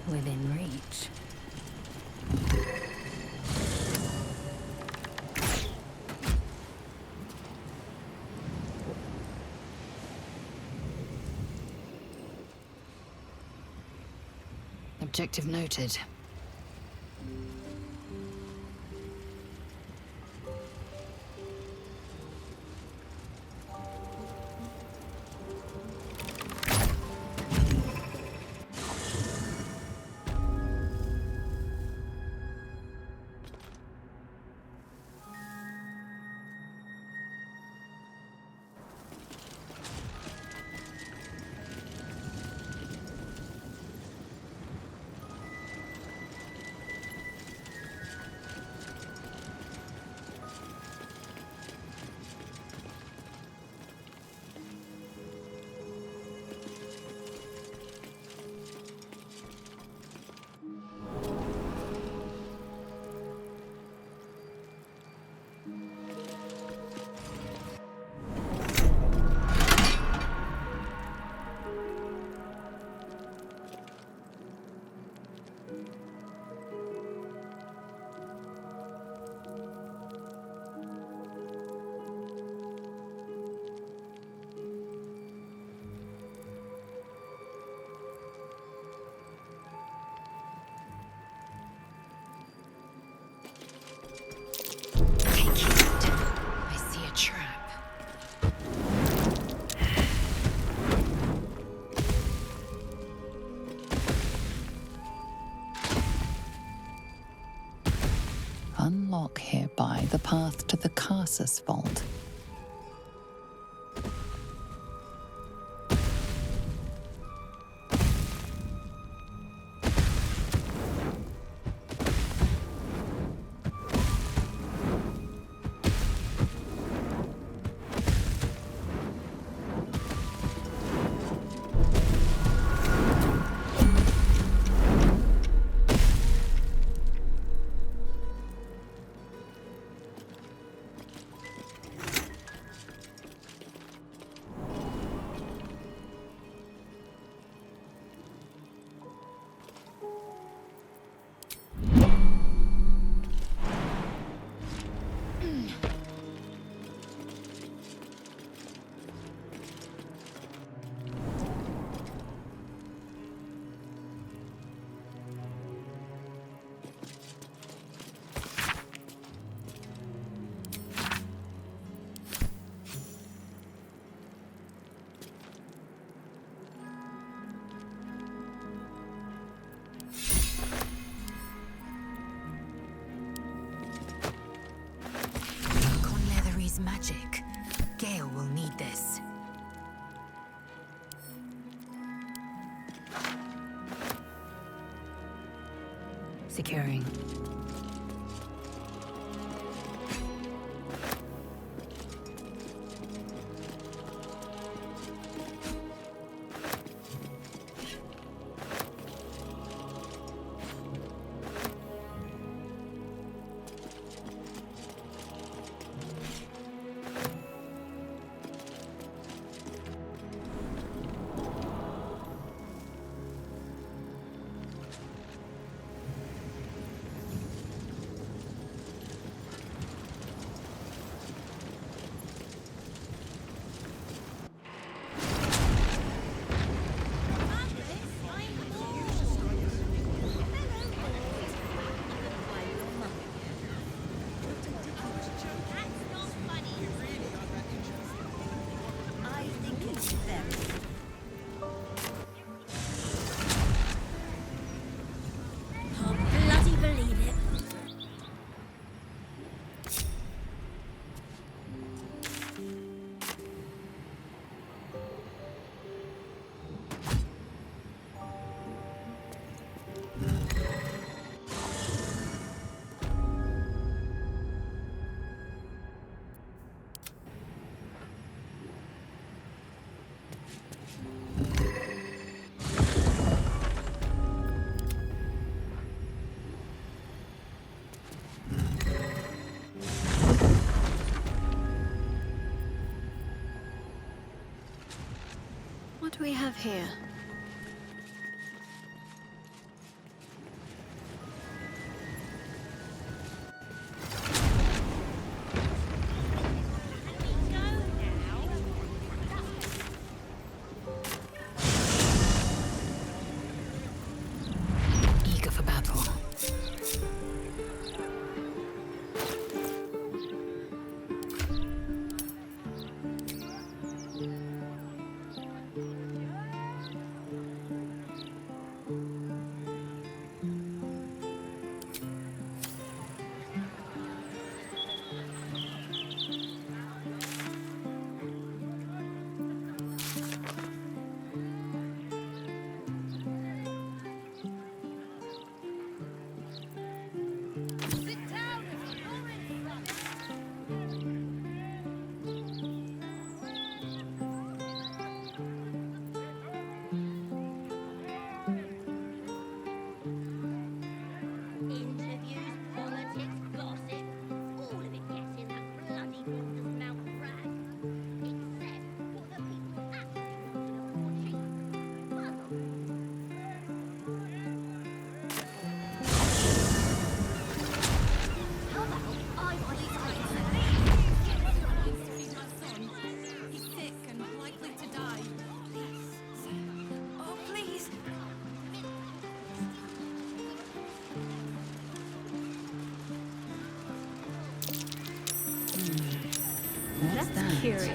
Within reach. Objective noted. Unlock hereby the path to the Karsus vault. Securing. What do we have here? Eager for battle. That's curious.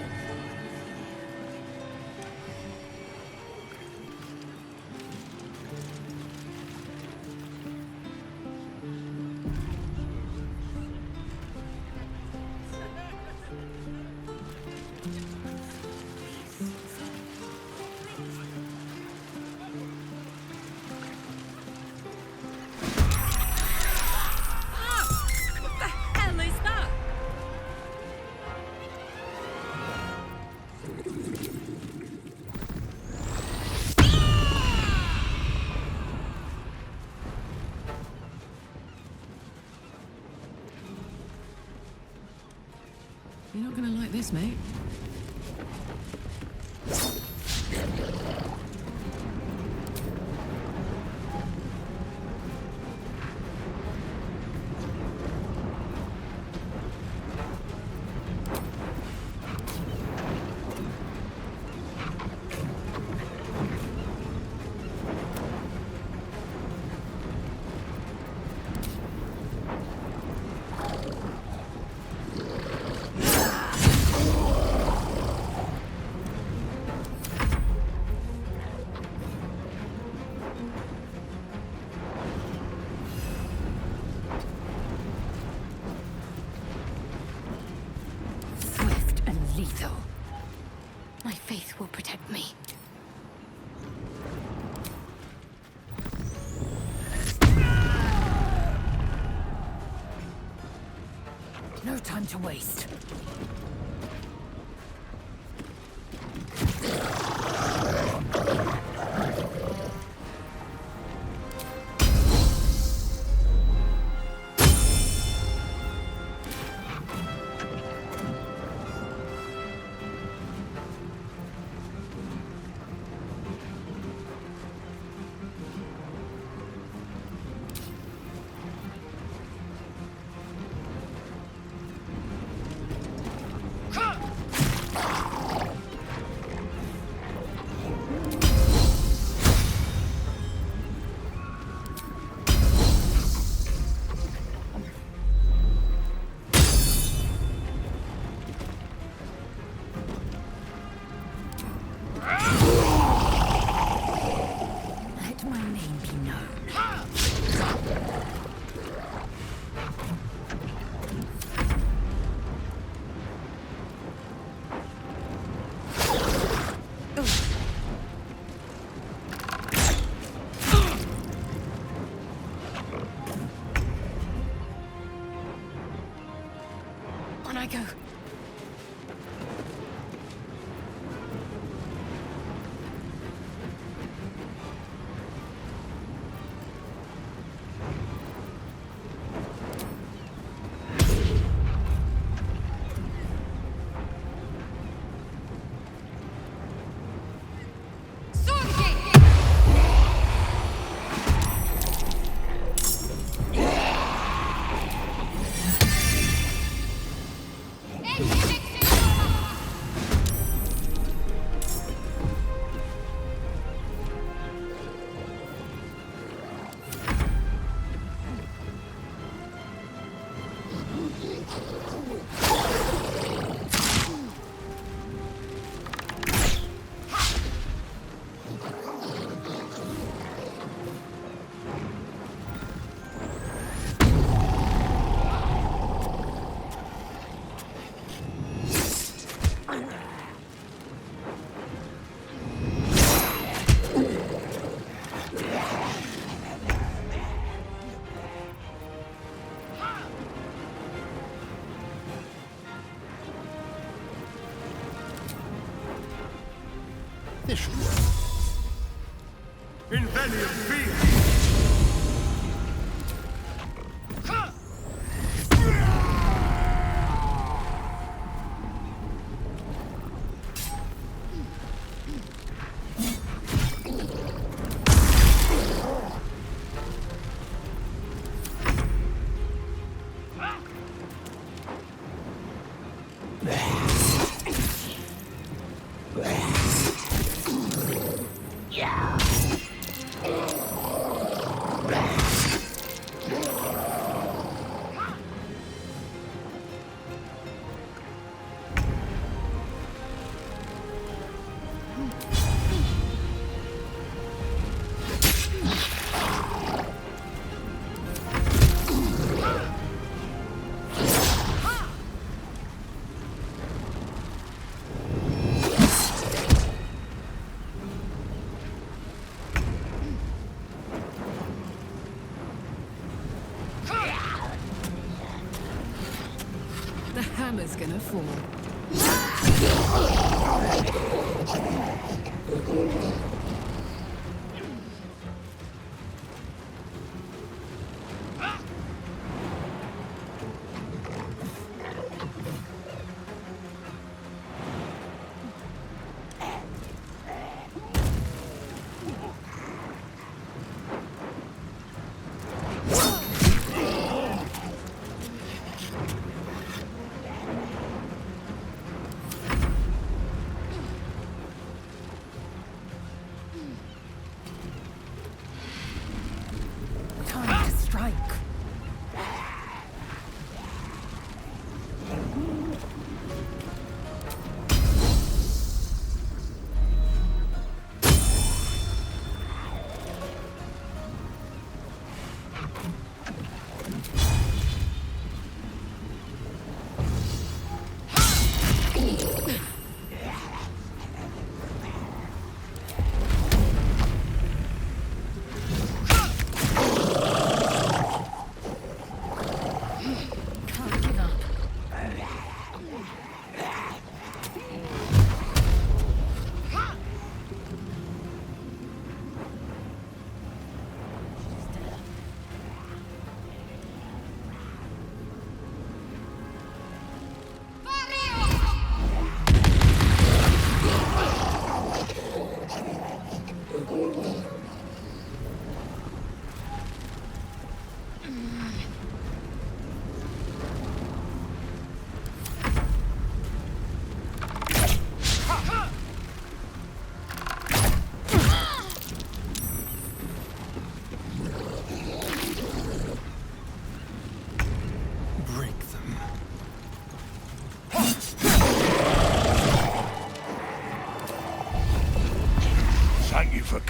You're not gonna like this, mate. Lethal. My faith will protect me. No time to waste. On I go. This should work. Invenium Field! The hammer's gonna fall.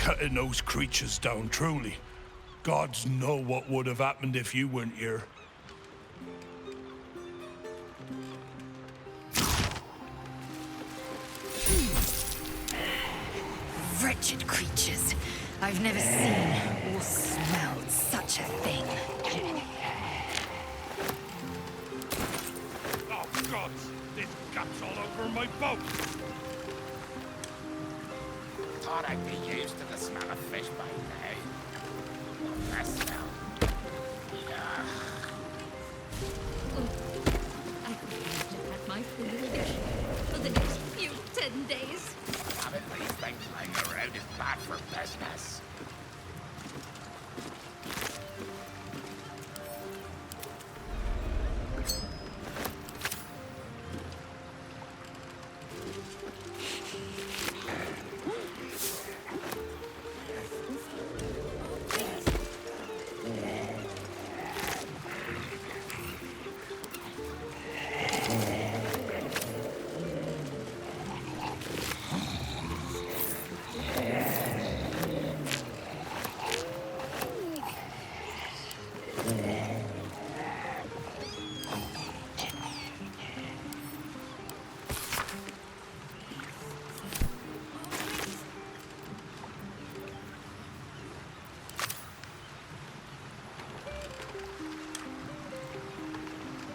cutting those creatures down, truly. Gods know what would have happened if you weren't here. Wretched creatures. I've never seen or smelled such a thing. Oh, gods! This gut's all over my boat! Thought I'd be used to the smell of fish by now. That smell. Ugh. I could use to have my food again for the next few 10 days. Having these things lying around is bad for business.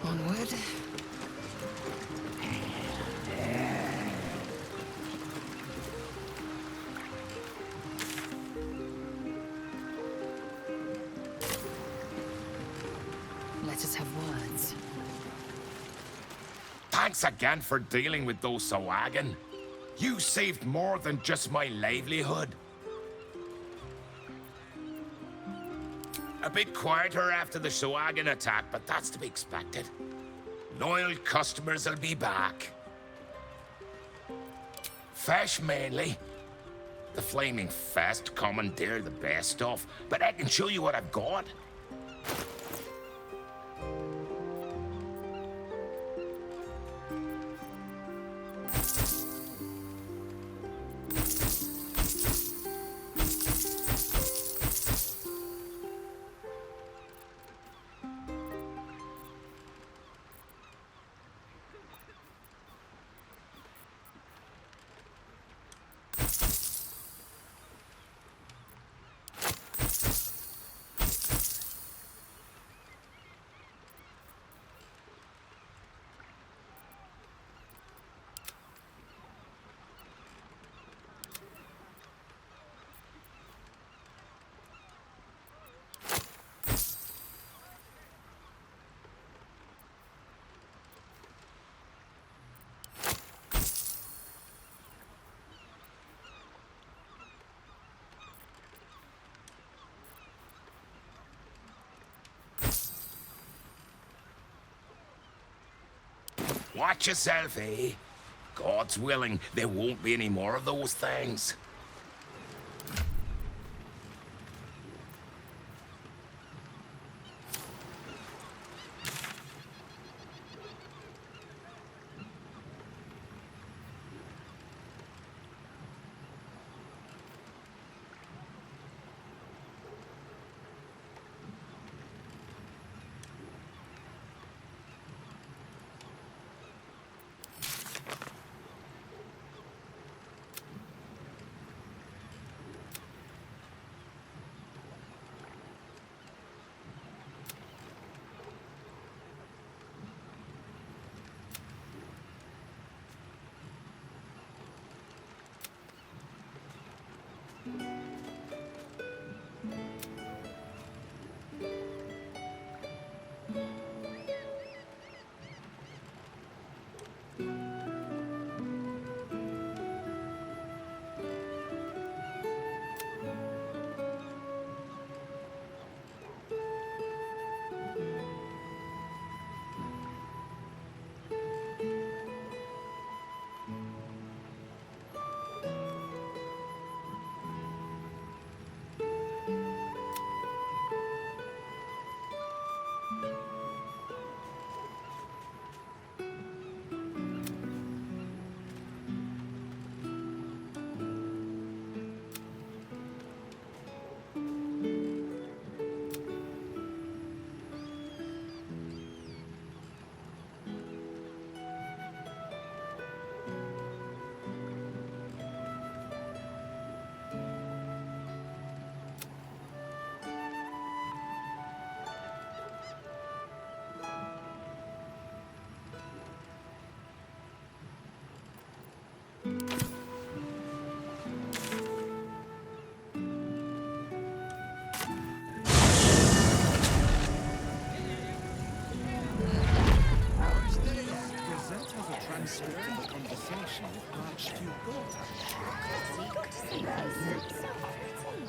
Onward. Let us have words. Thanks again for dealing with those Sawagan. You saved more than just my livelihood. A bit quieter after the Sawagan attack, but that's to be expected. Loyal customers will be back. Fish mainly. The Flaming Fest commandeer the best stuff, but I can show you what I've got. Watch yourself, eh? God's willing, there won't be any more of those things. conversation with Archduke ZOTAC. You got to see this. So pretty.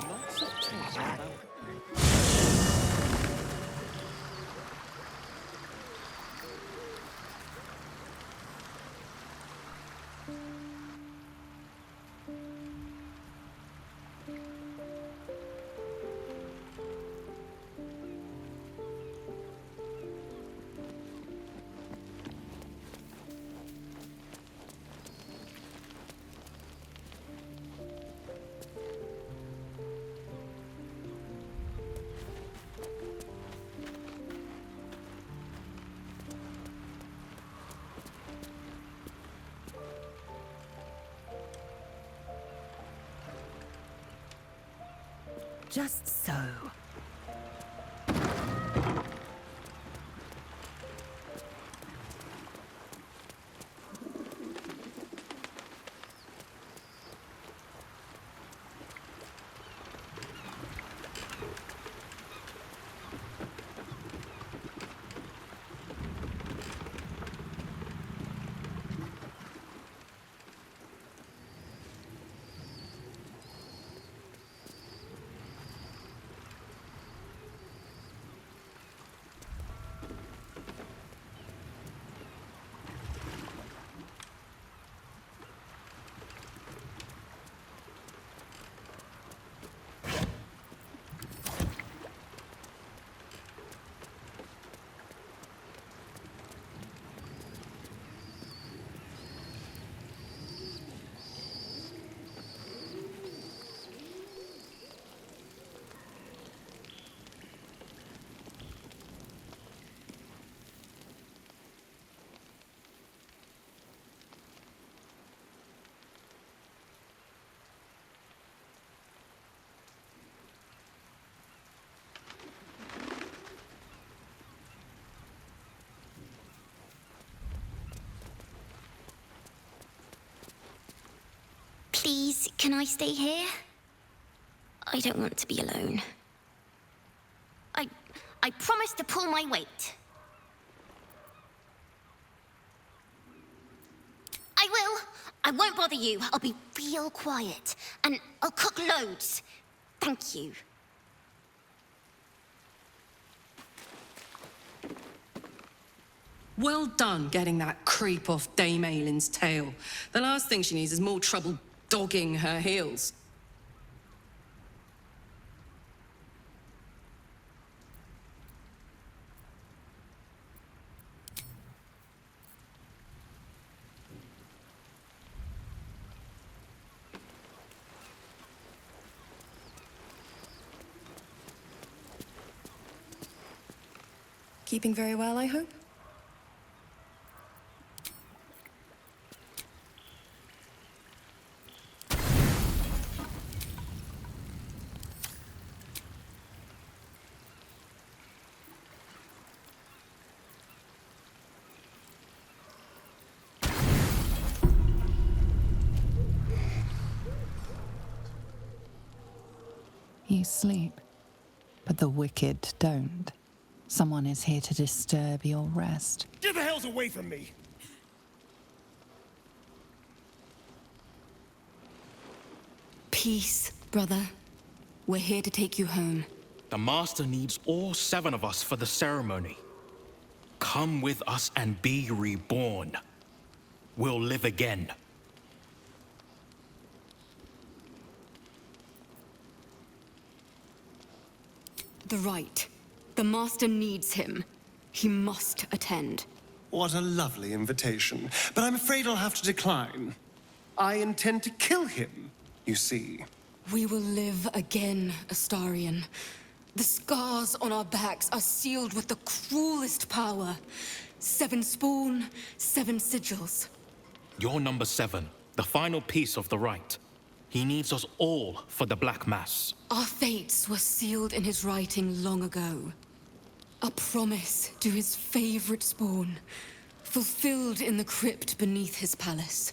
Lots of talk about Just so. Please, can I stay here? I don't want to be alone. I promise to pull my weight. I will. I won't bother you. I'll be real quiet. And I'll cook loads. Thank you. Well done getting that creep off Dame Aylin's tail. The last thing she needs is more trouble dogging her heels. Keeping very well, I hope? You sleep, but the wicked don't. Someone is here to disturb your rest. Get the hells away from me! Peace, brother. We're here to take you home. The Master needs all 7 of us for the ceremony. Come with us and be reborn. We'll live again. The right. The Master needs him. He must attend. What a lovely invitation. But I'm afraid I'll have to decline. I intend to kill him, you see. We will live again, Astarion. The scars on our backs are sealed with the cruelest power. 7 spawn, 7 sigils. You're number 7, the final piece of the rite. He needs us all for the Black Mass. Our fates were sealed in his writing long ago. A promise to his favorite spawn, fulfilled in the crypt beneath his palace.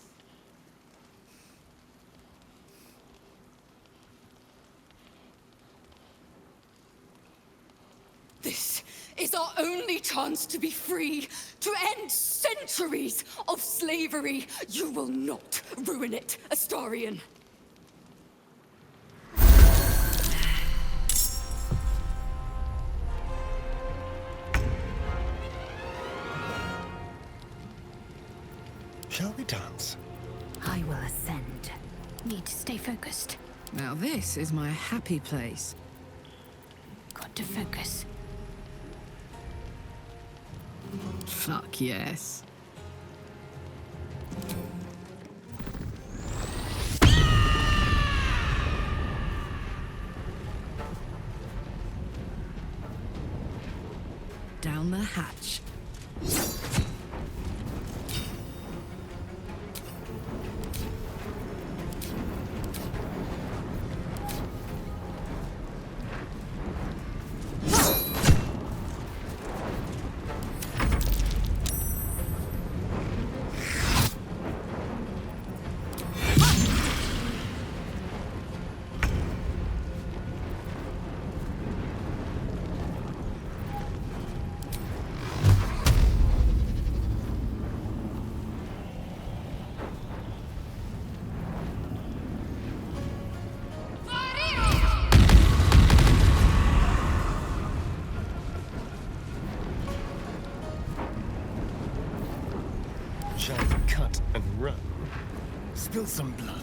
This is our only chance to be free, to end centuries of slavery. You will not ruin it, Astarion. Shall we dance? I will ascend. Need to stay focused. Now this is my happy place. Got to focus. Fuck yes. Down the hatch. Shall we cut and run? Spill some blood.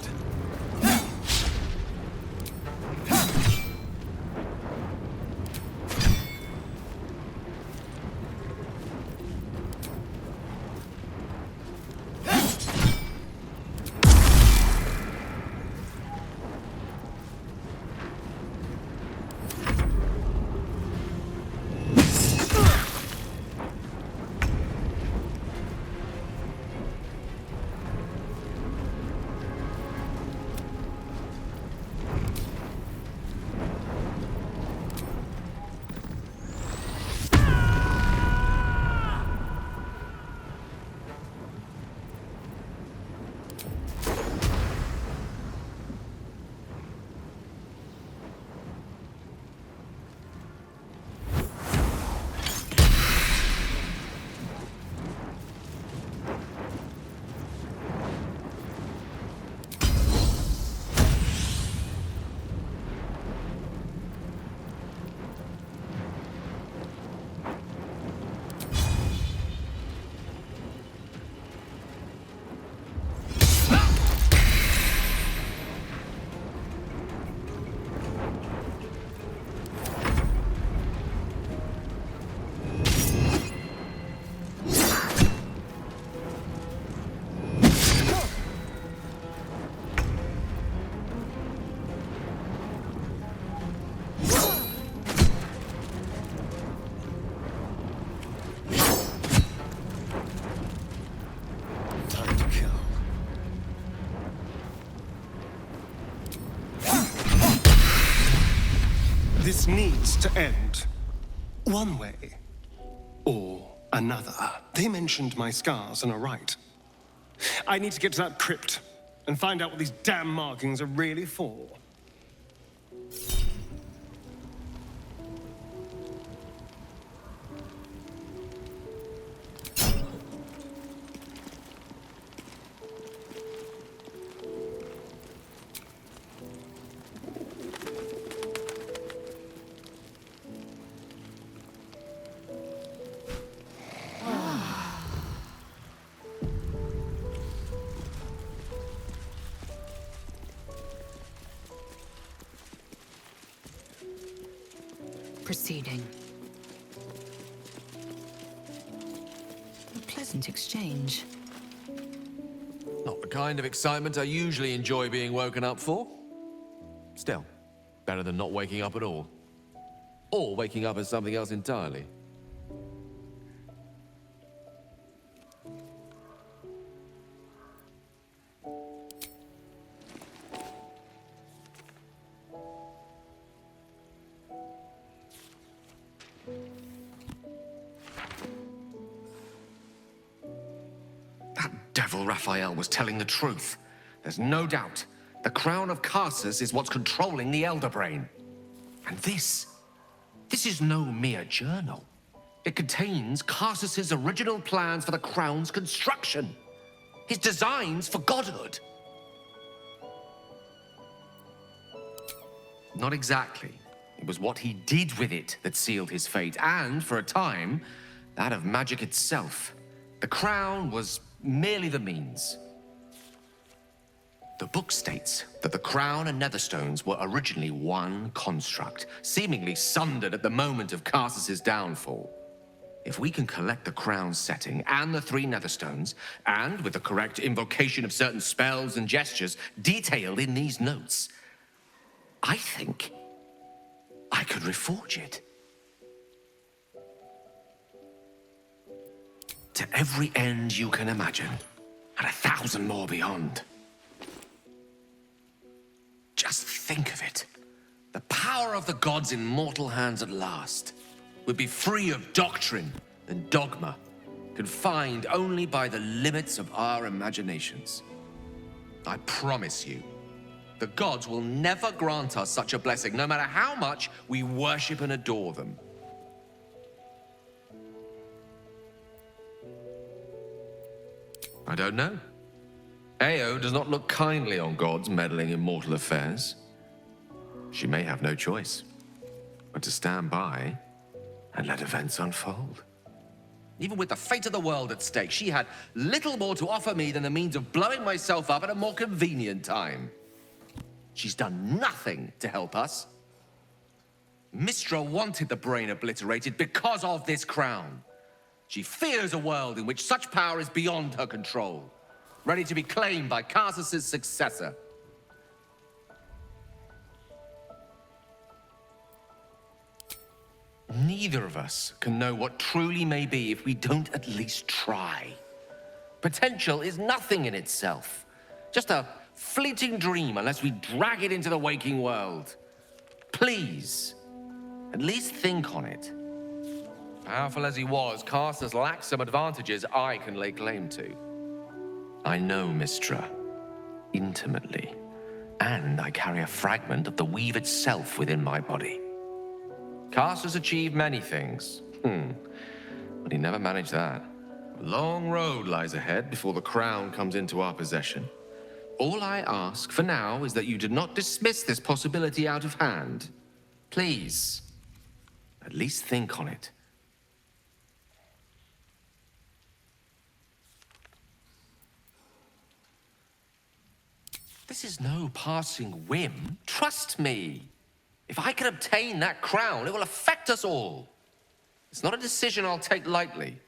This needs to end. One way or another. They mentioned my scars and are right. I need to get to that crypt and find out what these damn markings are really for. Proceeding. A pleasant exchange. Not the kind of excitement I usually enjoy being woken up for. Still, better than not waking up at all. Or waking up as something else entirely. Devil Raphael was telling the truth. There's no doubt. The crown of Karsus is what's controlling the Elder Brain. And this is no mere journal. It contains Karsus's original plans for the crown's construction. His designs for godhood. Not exactly. It was what he did with it that sealed his fate, and, for a time, that of magic itself. The crown was merely the means. The book states that the crown and netherstones were originally one construct, seemingly sundered at the moment of Karsus's downfall. If we can collect the crown's setting and the 3 netherstones, and with the correct invocation of certain spells and gestures detailed in these notes, I think I could reforge it. To every end you can imagine, and 1,000 more beyond. Just think of it. The power of the gods in mortal hands at last would be free of doctrine and dogma, confined only by the limits of our imaginations. I promise you, the gods will never grant us such a blessing, no matter how much we worship and adore them. I don't know. Ao does not look kindly on gods meddling in mortal affairs. She may have no choice but to stand by and let events unfold. Even with the fate of the world at stake, she had little more to offer me than the means of blowing myself up at a more convenient time. She's done nothing to help us. Mistra wanted the brain obliterated because of this crown. She fears a world in which such power is beyond her control, ready to be claimed by Karsus's successor. Neither of us can know what truly may be if we don't at least try. Potential is nothing in itself, just a fleeting dream unless we drag it into the waking world. Please, at least think on it. Powerful as he was, Karsus lacks some advantages I can lay claim to. I know Mistra intimately, and I carry a fragment of the weave itself within my body. Karsus achieved many things, but he never managed that. A long road lies ahead before the crown comes into our possession. All I ask for now is that you do not dismiss this possibility out of hand. Please, at least think on it. This is no passing whim. Trust me. If I can obtain that crown, it will affect us all. It's not a decision I'll take lightly.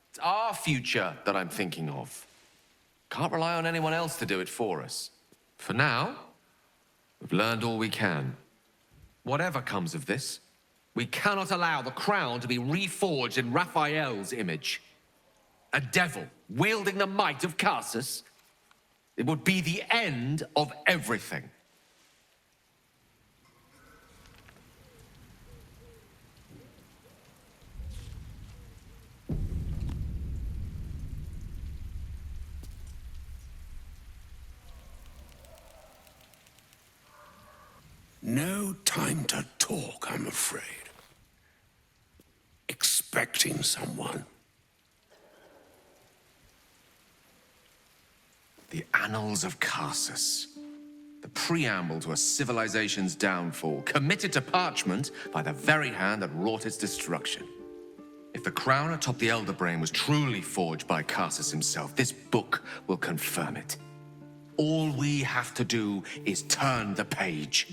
It's our future that I'm thinking of. Can't rely on anyone else to do it for us. For now, we've learned all we can. Whatever comes of this, we cannot allow the crown to be reforged in Raphael's image. A devil wielding the might of Karsus. It would be the end of everything. No time to talk, I'm afraid. Expecting someone. The Annals of Karsus. The preamble to a civilization's downfall, committed to parchment by the very hand that wrought its destruction. If the crown atop the Elder Brain was truly forged by Karsus himself, this book will confirm it. All we have to do is turn the page.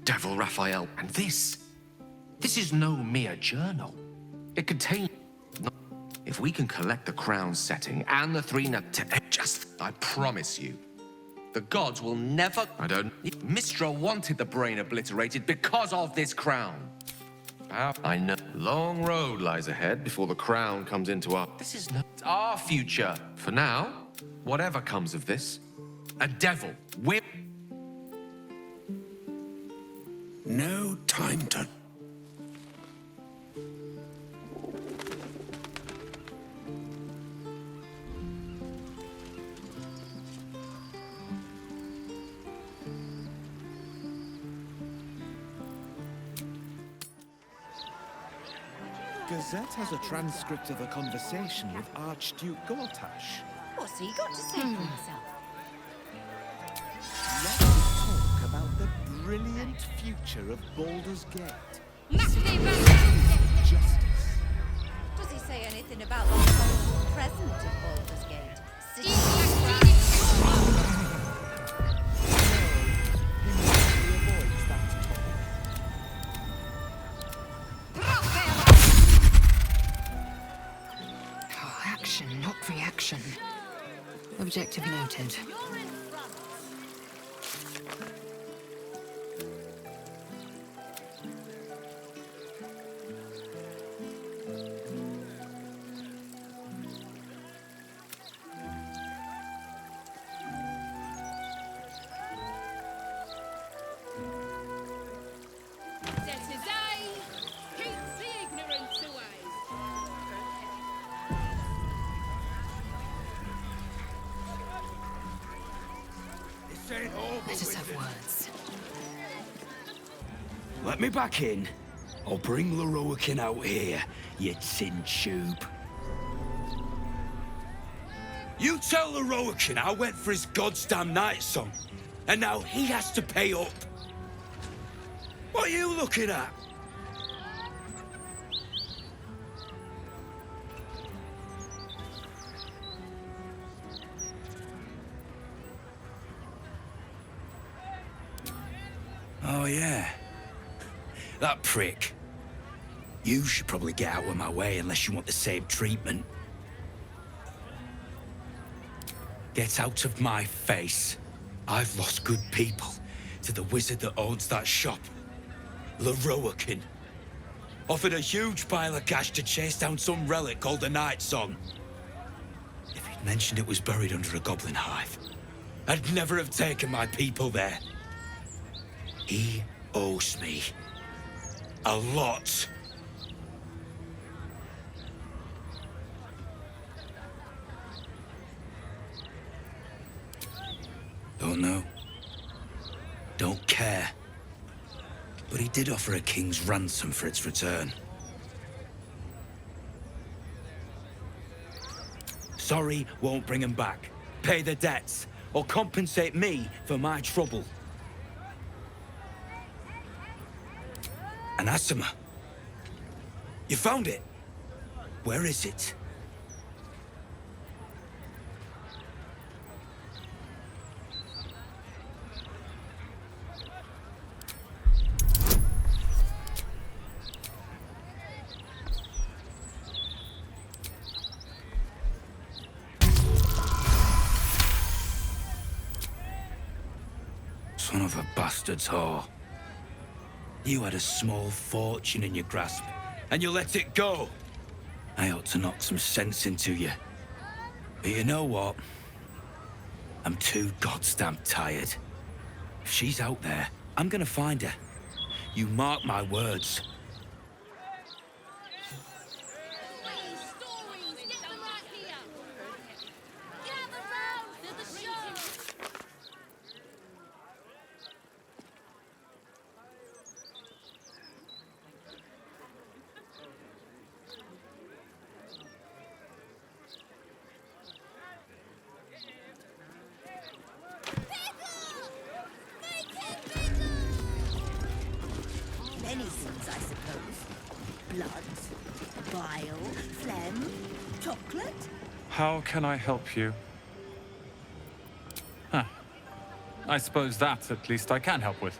Devil Raphael, and this is no mere journal. It contains... If we can collect the crown setting and the 3 I promise you, the gods will never... Mistra wanted the brain obliterated because of this crown. I know. Long road lies ahead before the crown comes into our... This is not our future. For now, whatever comes of this, a devil will... No time to Gazette has a transcript of a conversation with Archduke Gortash. What's he got to say for himself? Let's talk about the brilliant future of Baldur's Gate. Justice. Does he say anything about the whole present of Baldur's Gate? City Action, not reaction. Objective noted. Let us have words. Let me back in. I'll bring Laroakin out here, you tin tube. You tell Laroakin I went for his goddamn night song, and now he has to pay up. What are you looking at? Oh, yeah. That prick. You should probably get out of my way unless you want the same treatment. Get out of my face. I've lost good people to the wizard that owns that shop. Laroakin. Offered a huge pile of cash to chase down some relic called the Night Song. If he'd mentioned it was buried under a goblin hive, I'd never have taken my people there. He owes me a lot. Don't know. Don't care. But he did offer a king's ransom for its return. Sorry won't bring him back. Pay the debts, or compensate me for my trouble. Anathema. You found it? Where is it? Son of a bastard's whore. You had a small fortune in your grasp, and you let it go. I ought to knock some sense into you. But you know what? I'm too goddamn tired. If she's out there, I'm gonna find her. You mark my words. Many things, I suppose. Blood, bile, phlegm, chocolate. How can I help you? Huh. I suppose that, at least, I can help with.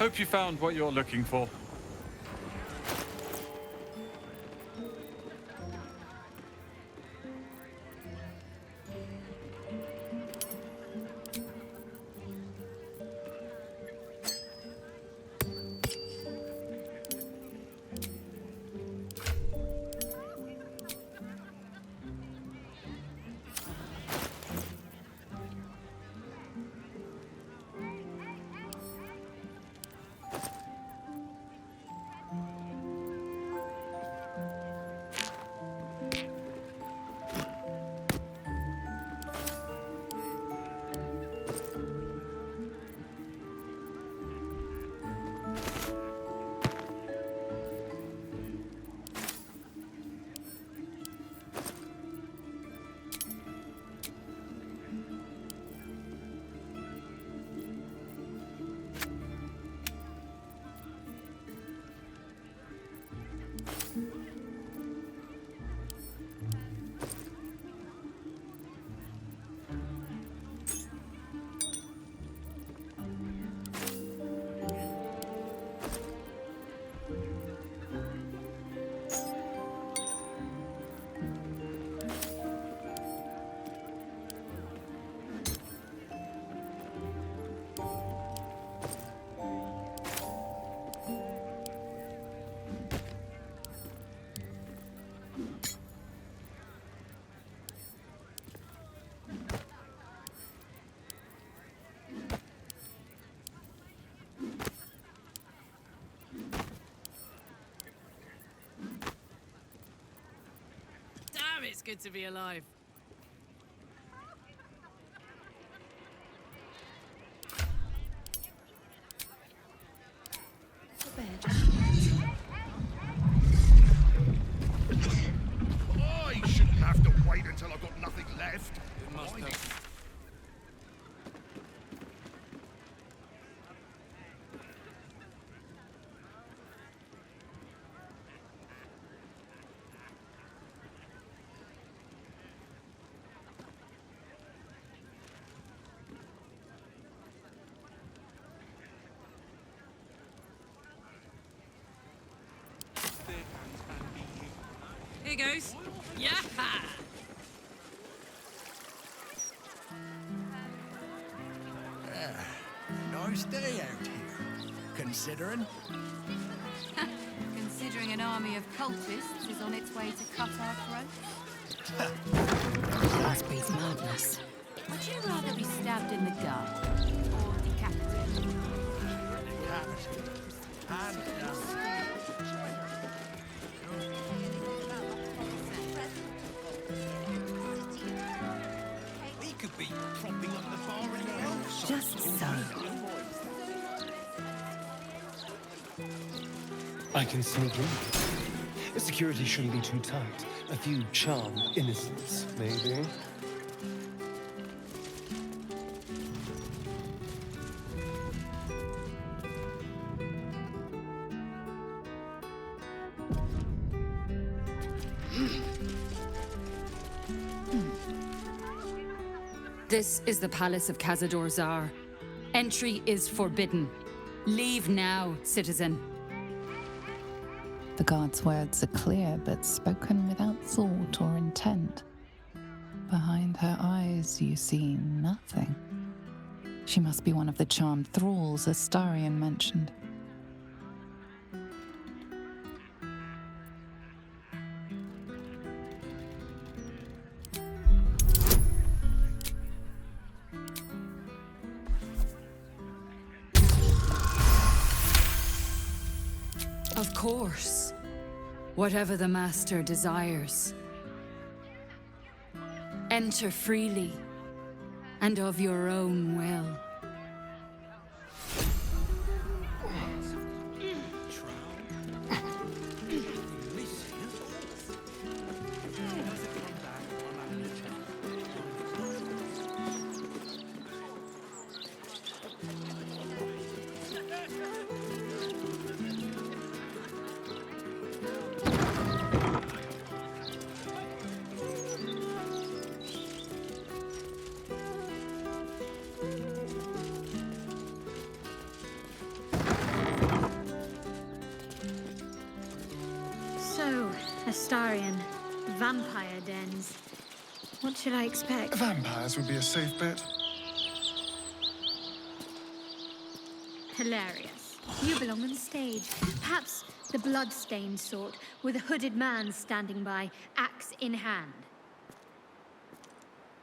Hope you found what you're looking for. Damn, it's good to be alive. I shouldn't have to wait until I've got nothing left. It must have. Here goes. Yeah. Nice day out here. Considering? Considering an army of cultists is on its way to cut our throats? That breeds madness. Would you rather be stabbed in the gut or decapitated? He could be propping up the fire in the house. Just so. I can sneak in. Security shouldn't be too tight. A few charmed innocents, maybe. This is the Palace of Cazador Zar. Entry is forbidden. Leave now, citizen. The guard's words are clear, but spoken without thought or intent. Behind her eyes, you see nothing. She must be one of the charmed thralls Astarion mentioned. Of course. Whatever the master desires. Enter freely, and of your own will. Astarion. Vampire dens. What should I expect? Vampires would be a safe bet. Hilarious. You belong on stage. Perhaps the blood-stained sort, with a hooded man standing by, axe in hand.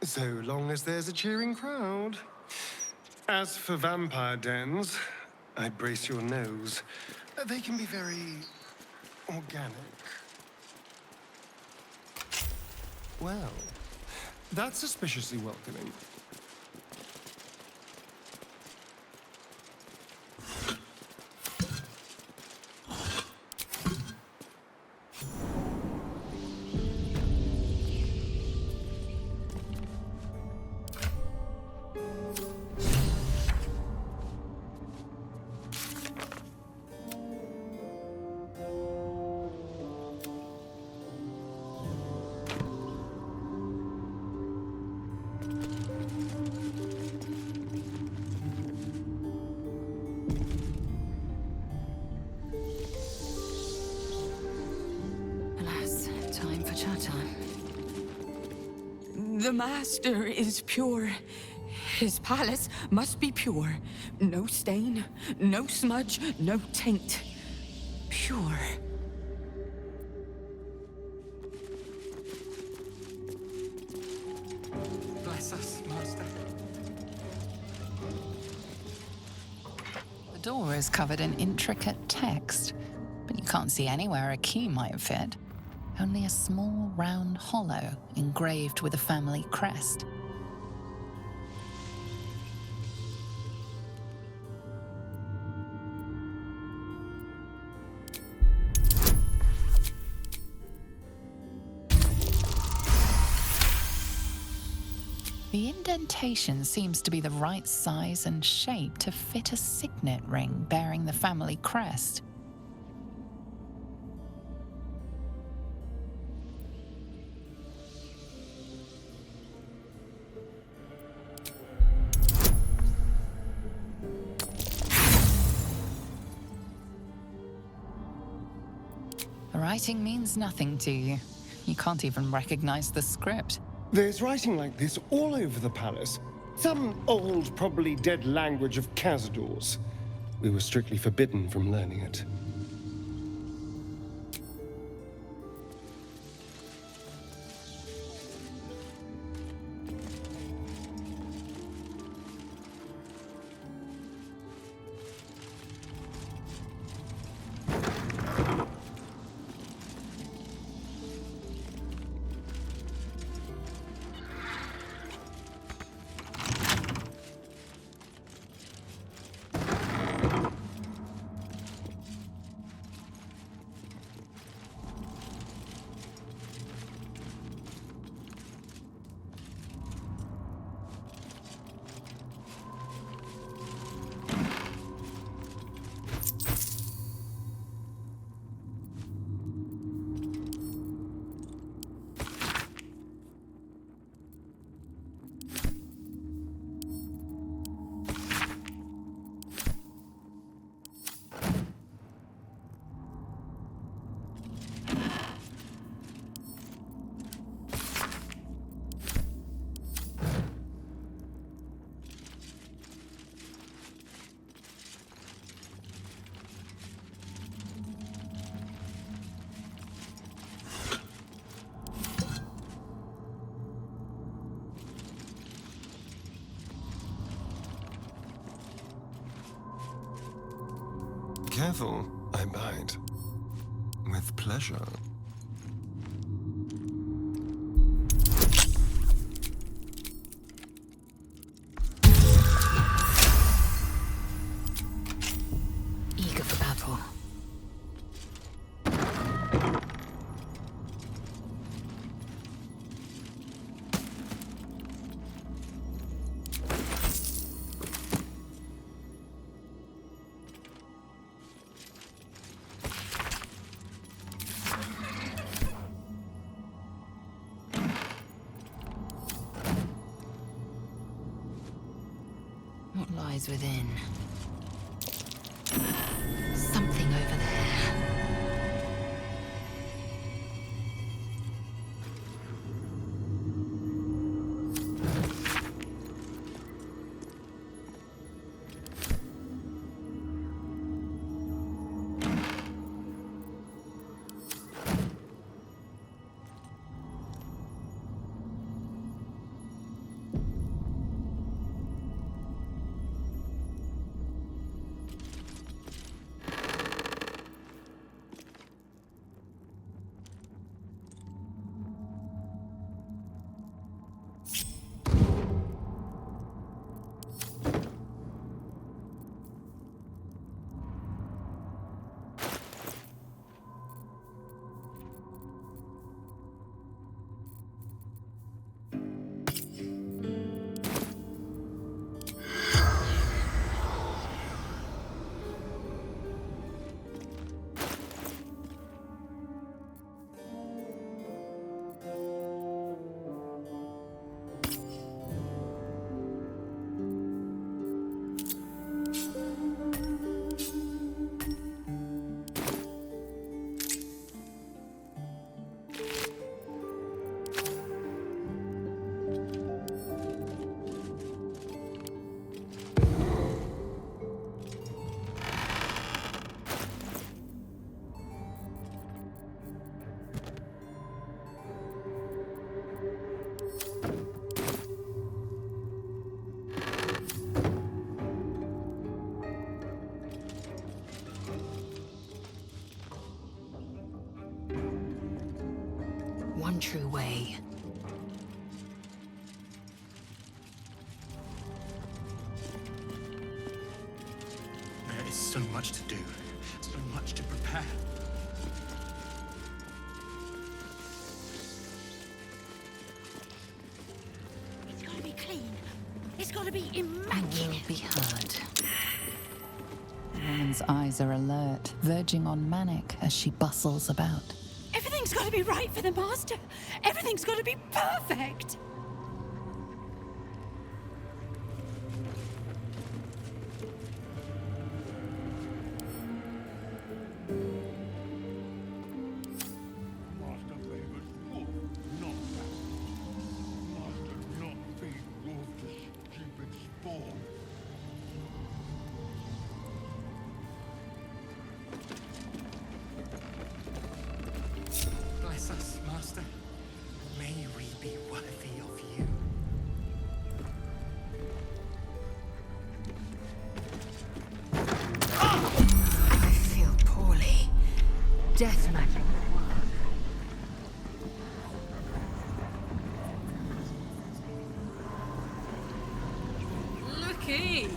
So long as there's a cheering crowd. As for vampire dens, I'd brace your nose. They can be very organic. Well, that's suspiciously welcoming. The Master is pure. His palace must be pure. No stain, no smudge, no taint. Pure. Bless us, Master. The door is covered in intricate text, but you can't see anywhere a key might fit. Only a small round hollow engraved with a family crest. The indentation seems to be the right size and shape to fit a signet ring bearing the family crest. Writing means nothing to you. You can't even recognize the script. There's writing like this all over the palace. Some old, probably dead language of Cazador's. We were strictly forbidden from learning it. Careful, I bite. With pleasure. Eager for battle. What lies within? Something over there. So much to do, so much to prepare. It's gotta be clean. It's gotta be You immaculate. will be heard. The woman's eyes are alert, verging on manic as she bustles about. Everything's gotta be right for the master. Everything's gotta be perfect. Master favors wolf, not rat. Master not feed wolf to stupid spawn. Bless us, Master. May we be worthy of you. I feel poorly. Death magic. Looky!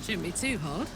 Shouldn't be too hard.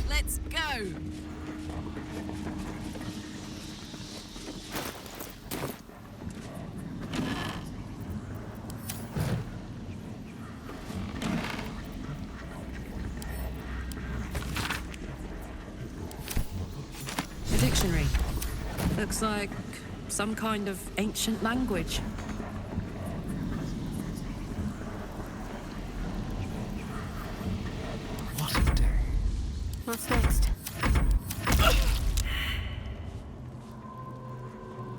Let's go! A dictionary. Looks like some kind of ancient language. What's next?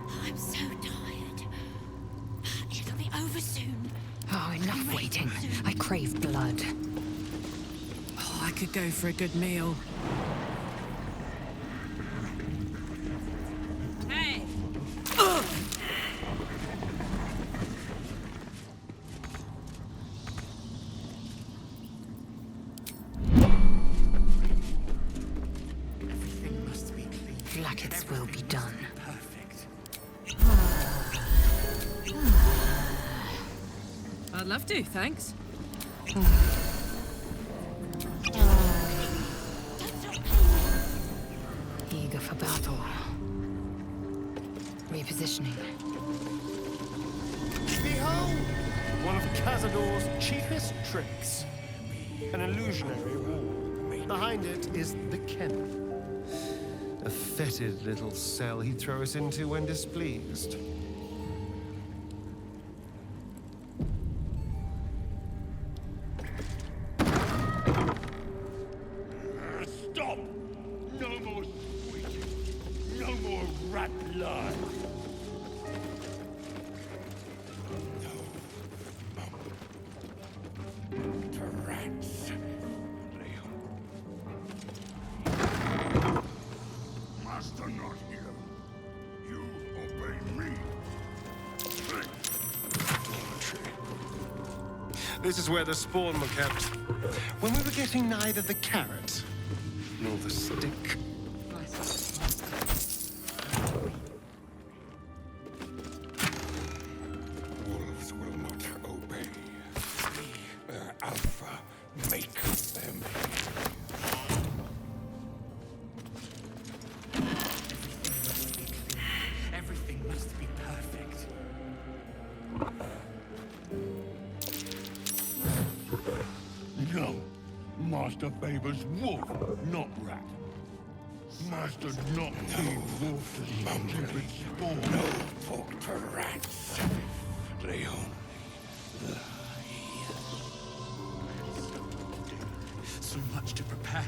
I'm so tired. It'll be over soon. Oh, enough waiting. I crave blood. Oh, I could go for a good meal. Hey! Everything must be clean. Blackets will be done. Perfect. I'd love to, thanks. Eager for battle. Repositioning. Behold! One of Cazador's chiefest tricks. An illusionary wall. Behind it is the kennel. A fetid little cell he'd throw us into when displeased. Stop! No more squeaking. No more rat blood. To rats. Master not here. This is where the spawn were kept. When we were getting neither the carrot nor the stick. Wolves will not obey. Their alpha makes them. Everything must be perfect. No. Master favors wolf, not rat. Master not feed wolf to stupid spawn. No pork to rats. They only lie. So much to prepare.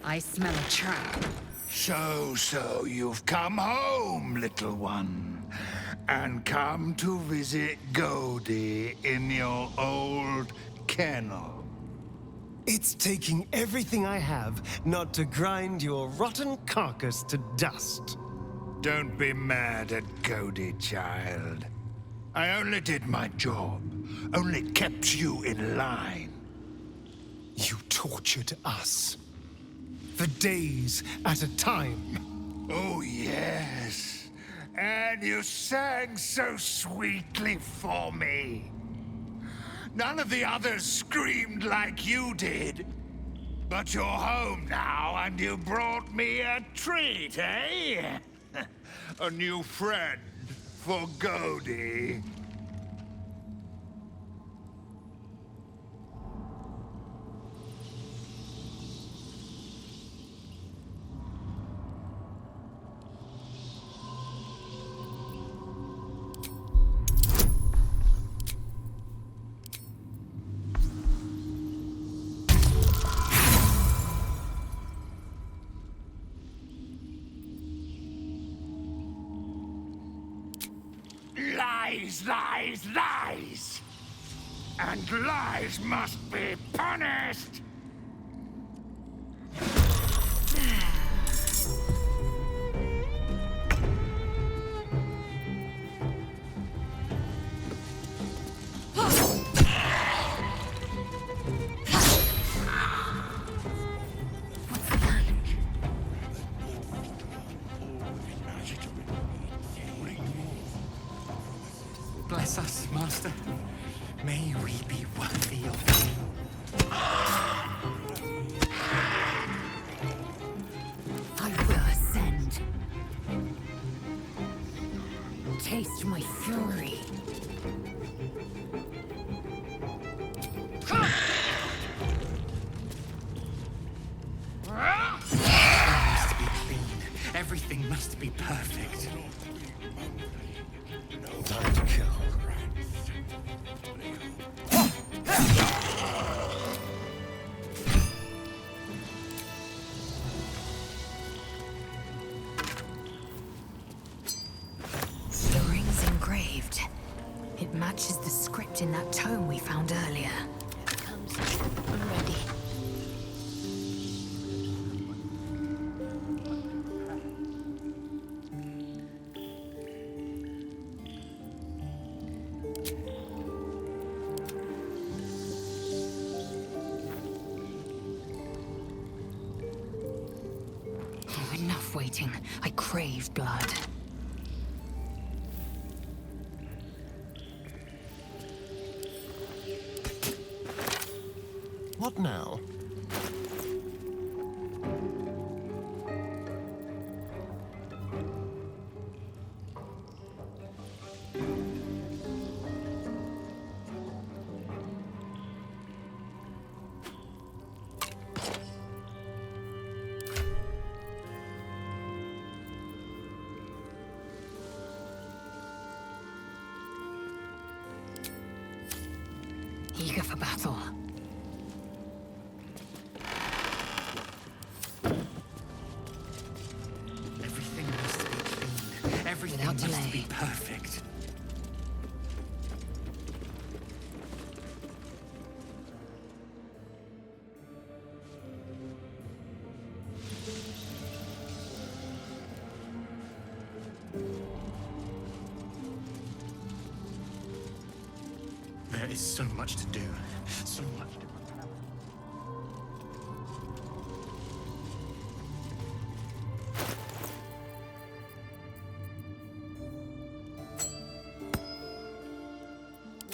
I smell a trap. So you've come home, little one. And come to visit Godie in your old kennel. It's taking everything I have not to grind your rotten carcass to dust. Don't be mad at Godie, child. I only did my job. Only kept you in line. You tortured us. For days at a time. Oh, yes. And you sang so sweetly for me. None of the others screamed like you did. But you're home now, and you brought me a treat, eh? A new friend for Godie. Lies, lies, lies! And lies must be punished! Bless us, Master. May we be worthy of you. I will ascend. Taste my fury. Must be clean. Everything must be perfect. Time to kill. The ring's engraved. It matches the script in that tome we found earlier. I'm ready. Enough waiting. I crave blood. What now? Eager for battle. Everything without must delay. be perfect. There is so much to do. So much to do.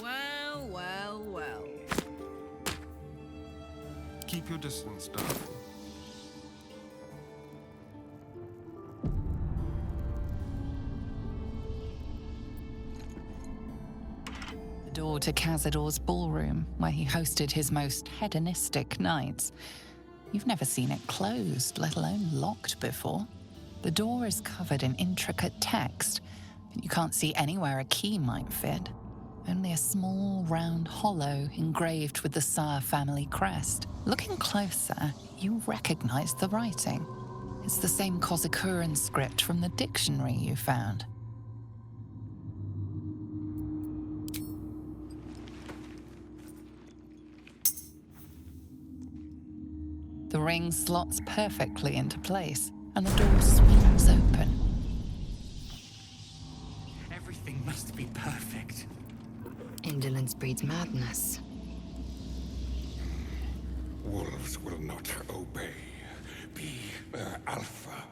Well, well, well. Keep your distance, darling. The door to Cazador's ballroom, where he hosted his most hedonistic nights. You've never seen it closed, let alone locked before. The door is covered in intricate text, but you can't see anywhere a key might fit. Only a small, round hollow engraved with the Saar family crest. Looking closer, you recognize the writing. It's the same Kozakuran script from the dictionary you found. The ring slots perfectly into place, and the door swings open. Everything must be perfect. Indolence breeds madness. Wolves will not obey. Be their alpha.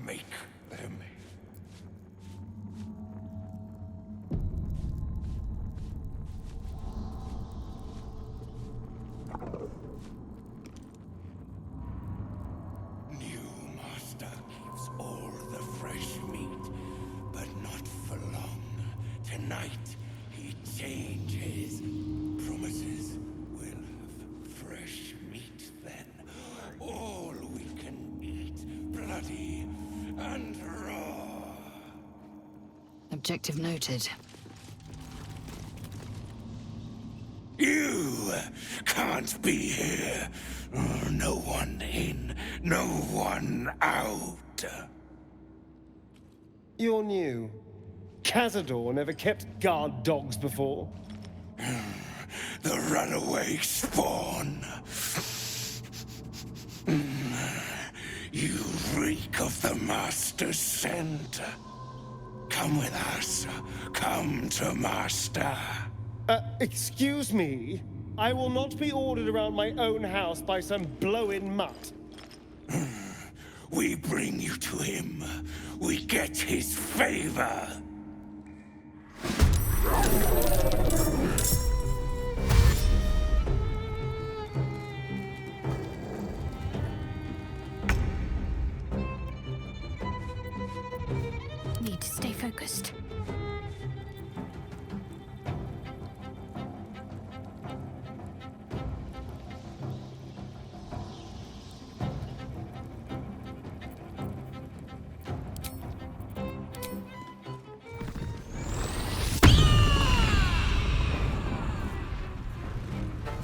Make them. New master keeps all the fresh meat, but not for long. Tonight, he changes. Promises we'll have fresh meat then. All we can eat, bloody and raw. Objective noted. You can't be here. No one in, no one out. You're new. Cazador never kept guard dogs before. The runaway spawn. You reek of the Master's scent. Come with us. Come to Master. Excuse me? I will not be ordered around my own house by some blow-in mutt. We bring you to him. We get his favor. Need to stay focused.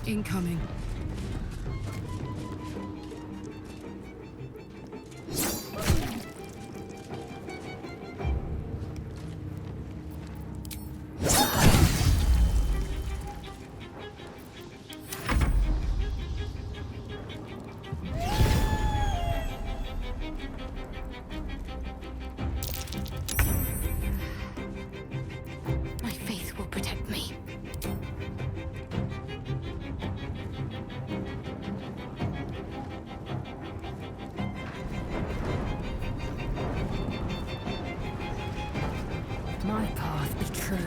Incoming. My faith will protect me. My path be true.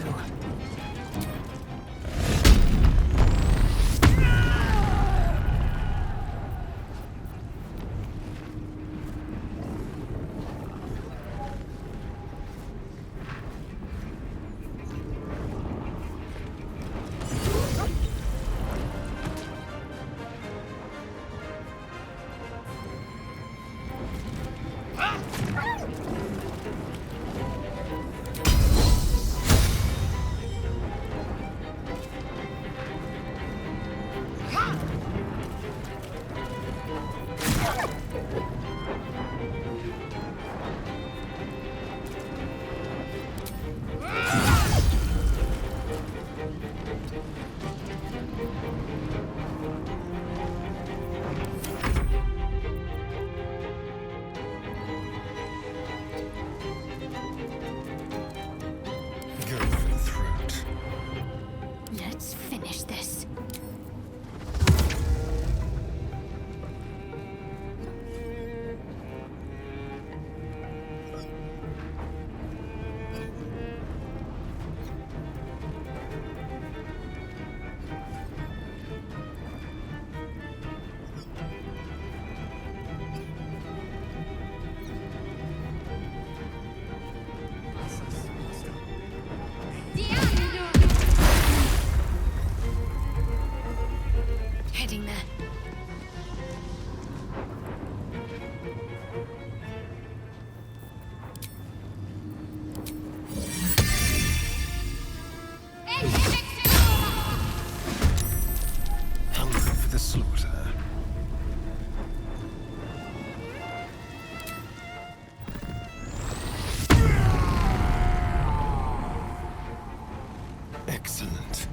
Excellent.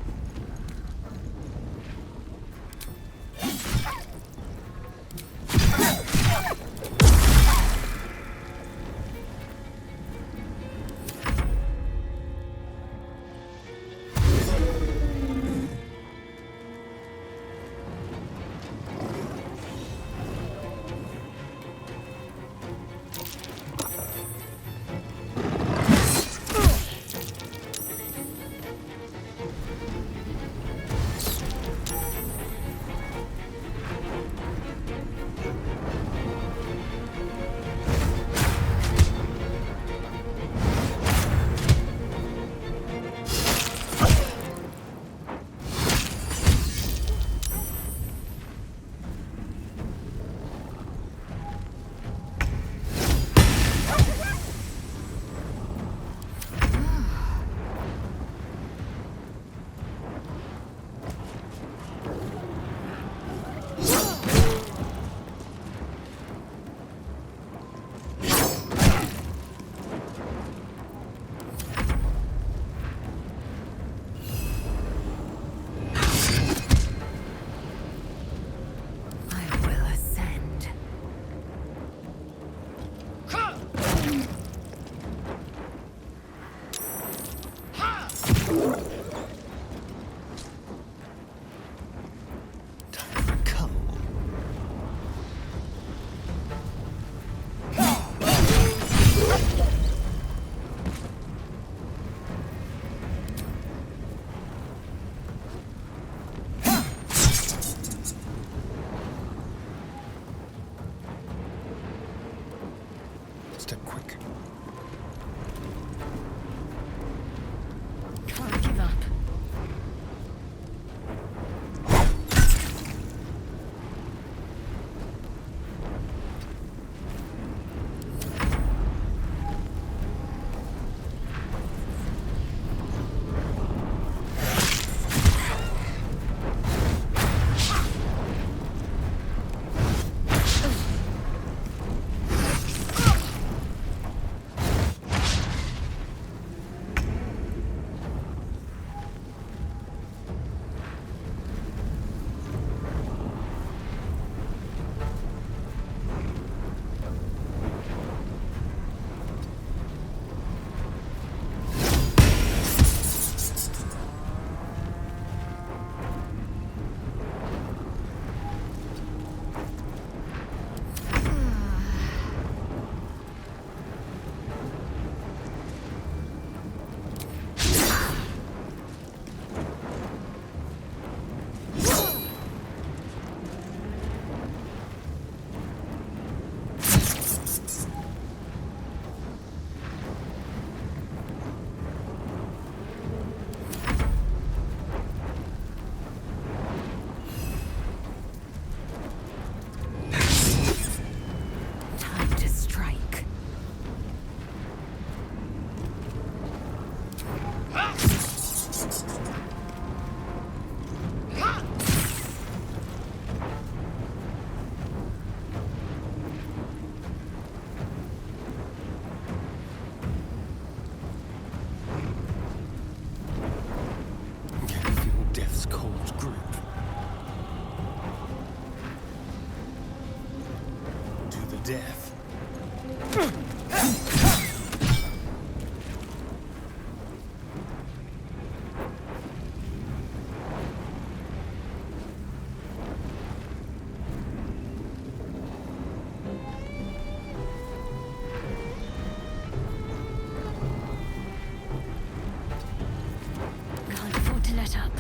Step quick. Can't give up. Death. Can't afford to let up.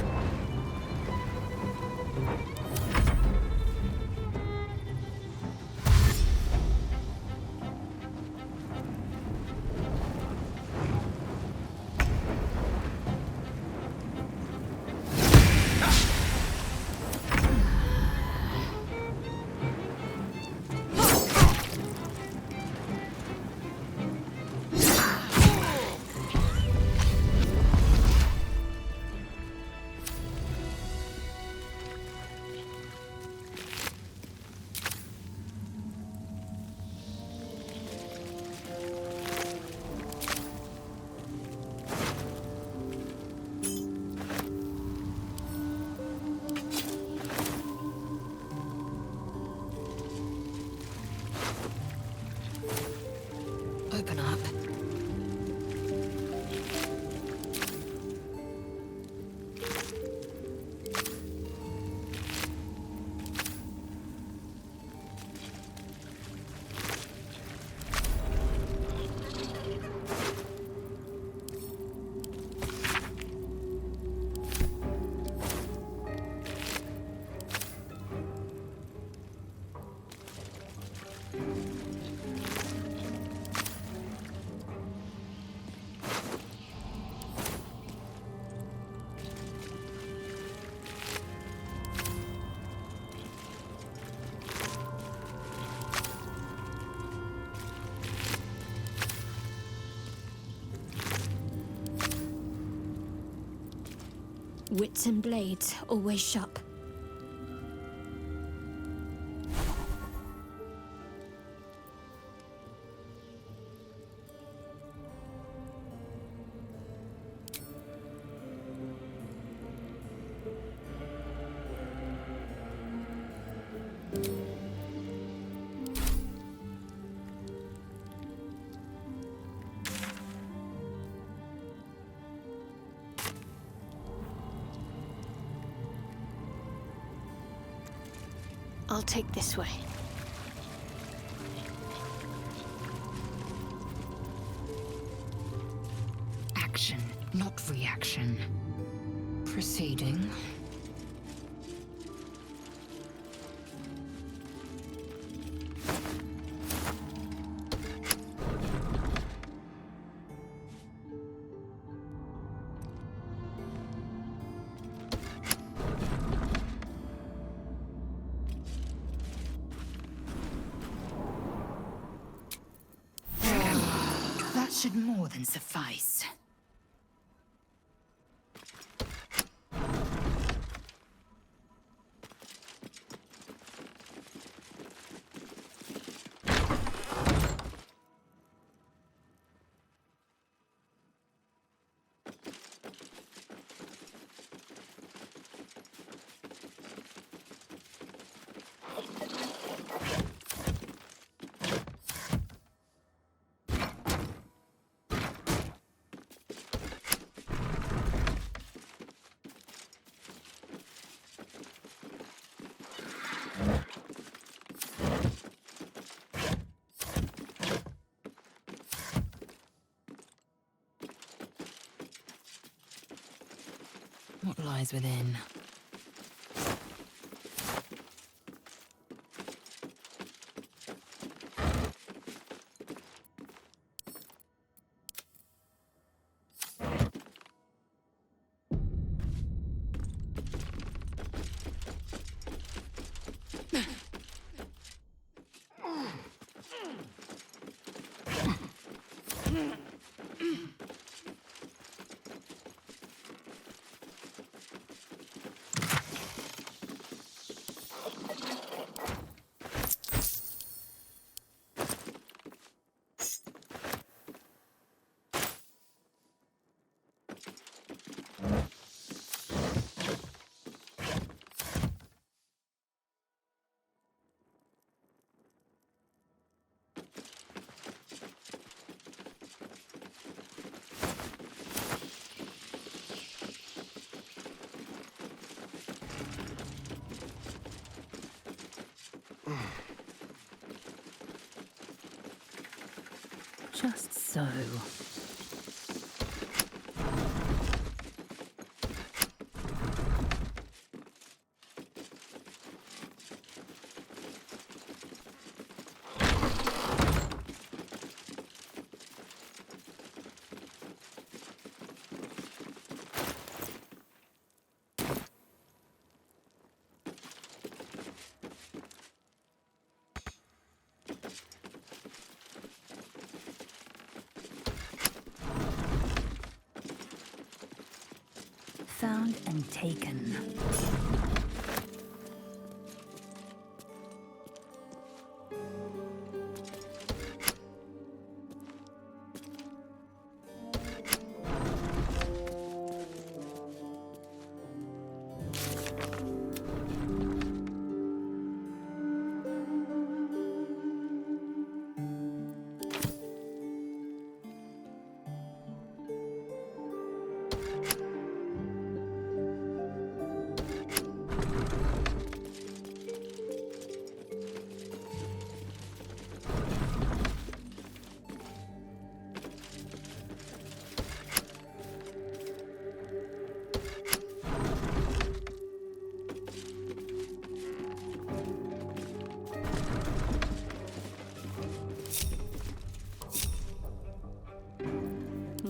Wits and blades always sharp. I'll take this way. Action, not reaction. Proceeding. That should more than suffice. What lies within? Just so. Found and taken.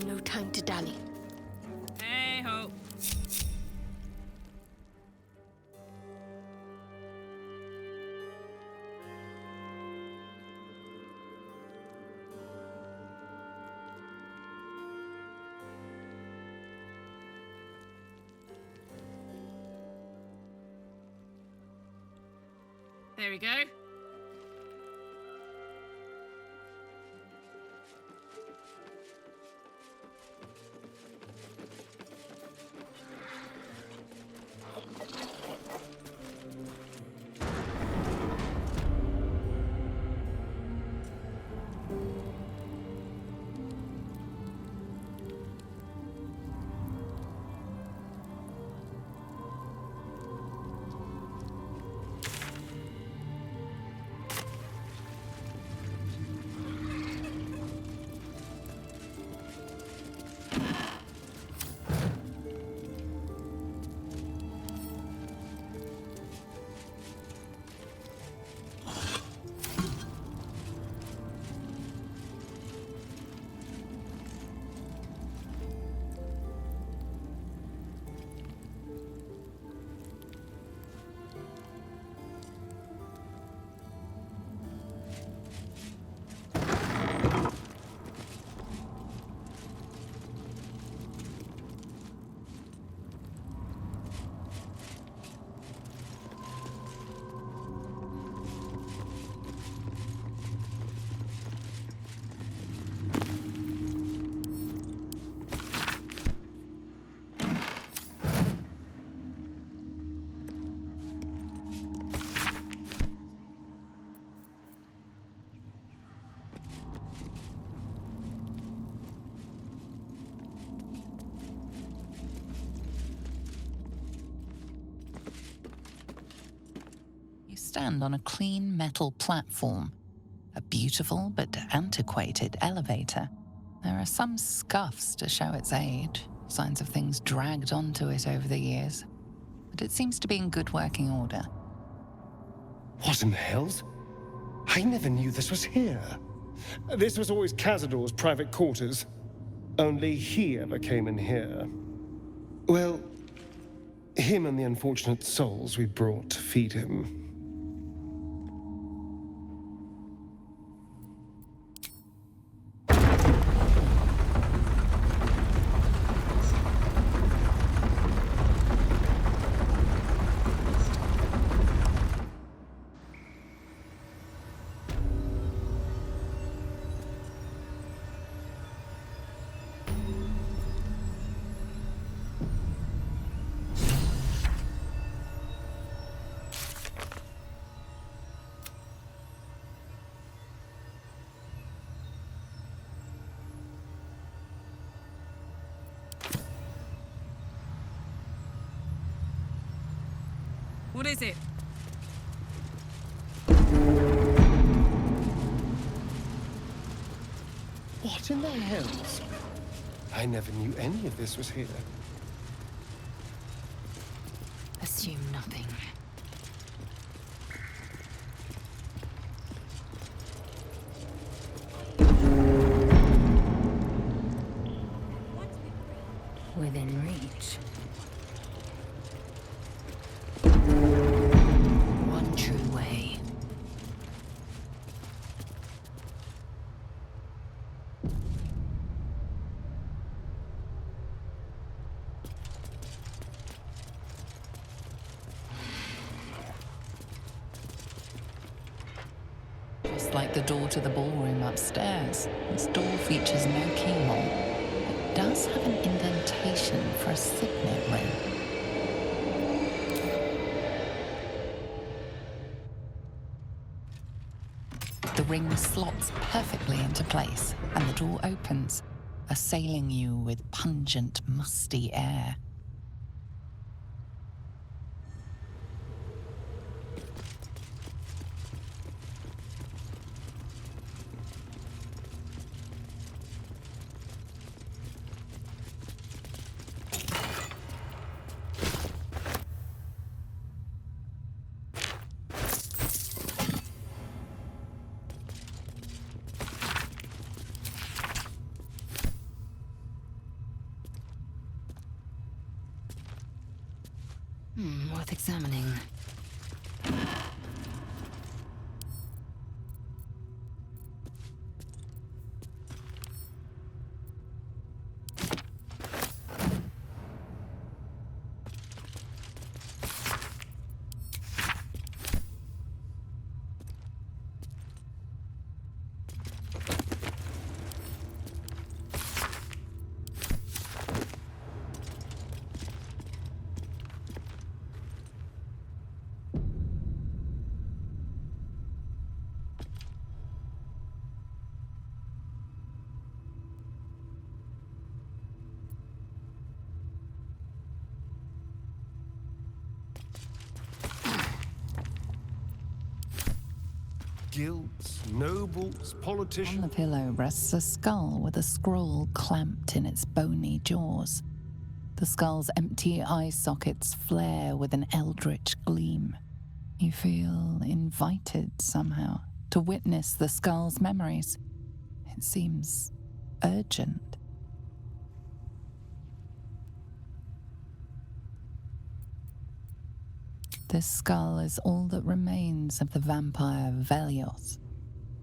No time to dally. Hey ho. There we go. Stand on a clean metal platform, a beautiful but antiquated elevator. There are some scuffs to show its age, signs of things dragged onto it over the years, but it seems to be in good working order. What in the hells? I never knew this was here. This was always Cazador's private quarters. Only he ever came in here. Well, him and the unfortunate souls we brought to feed him. What is it? What in the hells? I never knew any of this was here. Assume nothing. Within reach. One true way. Just like the door to the ballroom upstairs, this door features no keyhole, but does have an indentation for a signet ring. The ring slots perfectly into place, and the door opens, assailing you with pungent, musty air. Worth examining. guilds, nobles, politicians. On the pillow rests a skull with a scroll clamped in its bony jaws. The skull's empty eye sockets flare with an eldritch gleam. You feel invited somehow to witness the skull's memories. It seems urgent. This skull is all that remains of the vampire Velioth.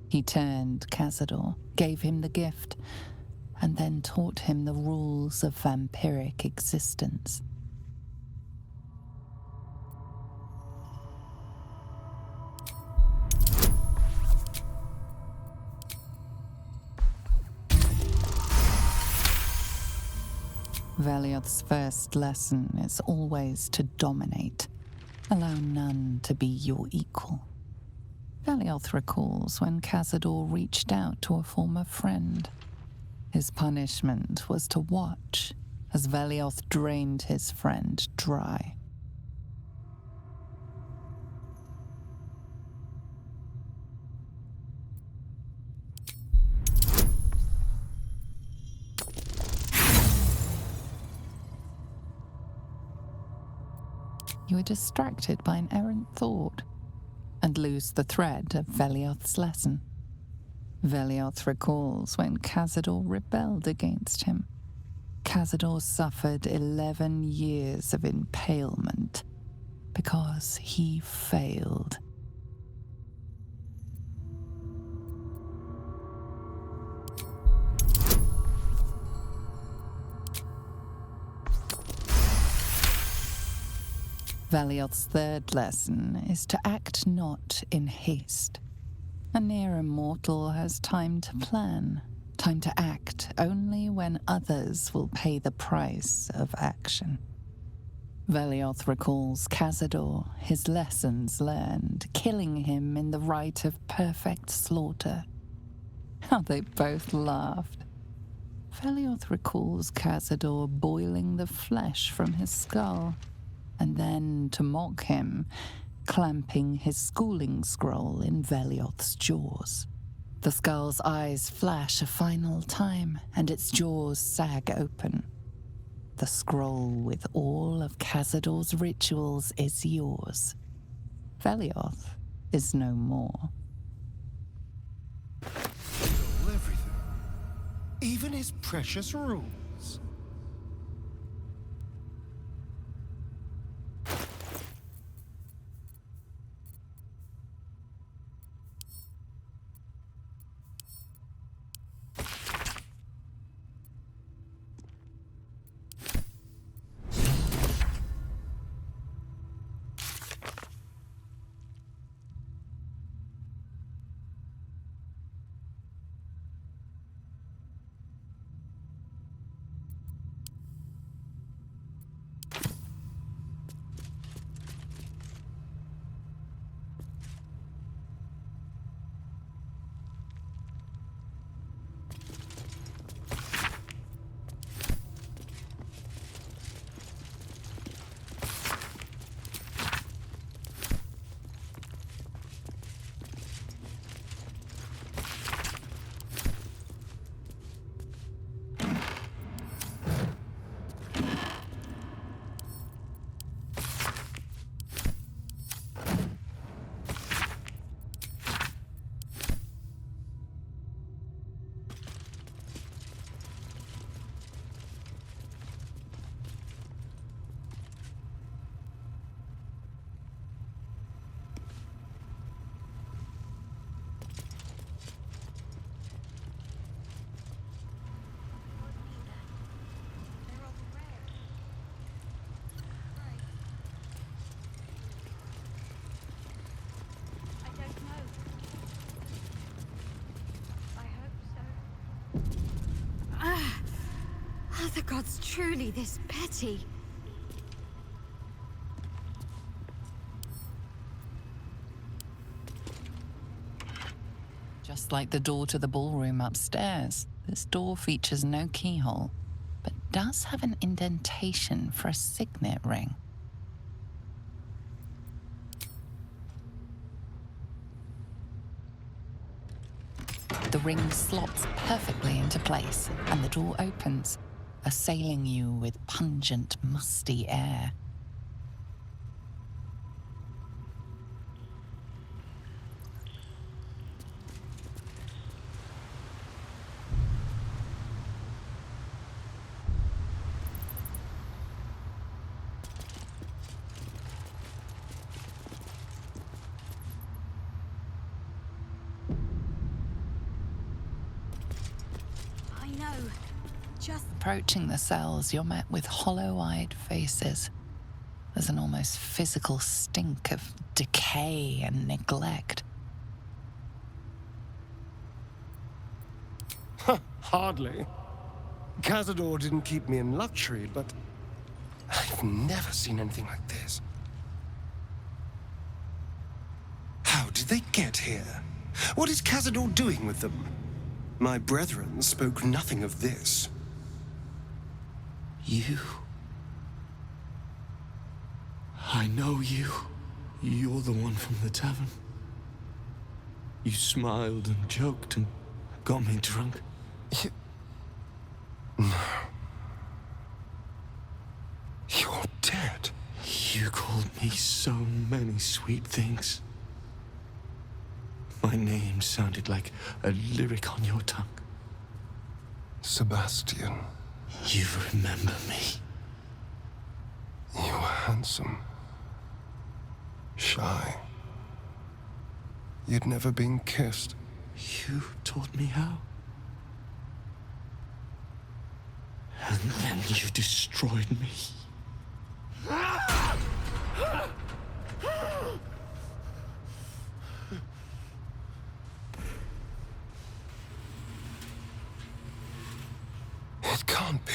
He turned Cazador, gave him the gift, and then taught him the rules of vampiric existence. Velioth's first lesson is always to dominate. Allow none to be your equal. Velioth recalls when Cazador reached out to a former friend. His punishment was to watch as Velioth drained his friend dry. You are distracted by an errant thought and lose the thread of Velioth's lesson. Velioth recalls when Cazador rebelled against him. Cazador suffered 11 years of impalement because he failed. Velioth's third lesson is to act not in haste. A near immortal has time to plan, time to act only when others will pay the price of action. Velioth recalls Cazador, his lessons learned, killing him in the rite of perfect slaughter. How they both laughed. Velioth recalls Cazador boiling the flesh from his skull, and then, to mock him, clamping his schooling scroll in Velioth's jaws. The skull's eyes flash a final time, and its jaws sag open. The scroll with all of Cazador's rituals is yours. Velioth is no more. Stole everything. Even his precious rules. Are the gods truly this petty? Just like the door to the ballroom upstairs, this door features no keyhole, but does have an indentation for a signet ring. The ring slots perfectly into place, and the door opens, assailing you with pungent, musty air. I know. Just Approaching the cells, you're met with hollow-eyed faces. There's an almost physical stink of decay and neglect. Hardly. Cazador didn't keep me in luxury, but I've never seen anything like this. How did they get here? What is Cazador doing with them? My brethren spoke nothing of this. You. I know you. You're the one from the tavern. You smiled and joked and got me drunk. No. You're dead. You called me so many sweet things. My name sounded like a lyric on your tongue. Sebastian. You remember me. You were handsome. Shy. You'd never been kissed. You taught me how. And then you destroyed me. It can't be.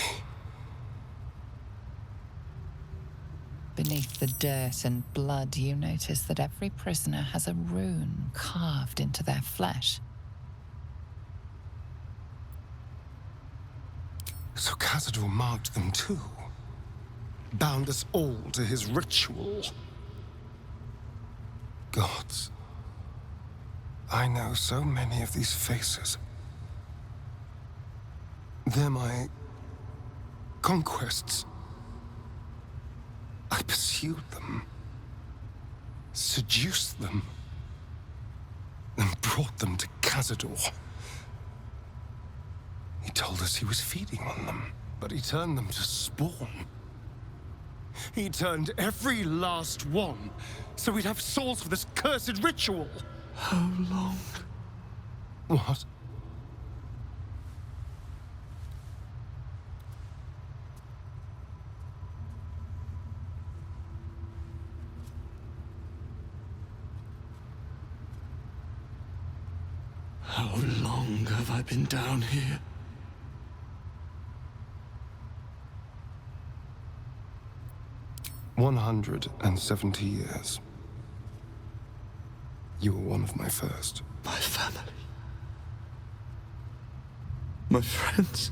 Beneath the dirt and blood, you notice that every prisoner has a rune carved into their flesh. So Cazador marked them too. Bound us all to his ritual. Gods. I know so many of these faces. They're my conquests. I pursued them, seduced them, and brought them to Cazador. He told us he was feeding on them, but he turned them to spawn. He turned every last one, so we'd have souls for this cursed ritual. How long? What? How long have I been down here? "170 years. You were one of my first. My family. My friends.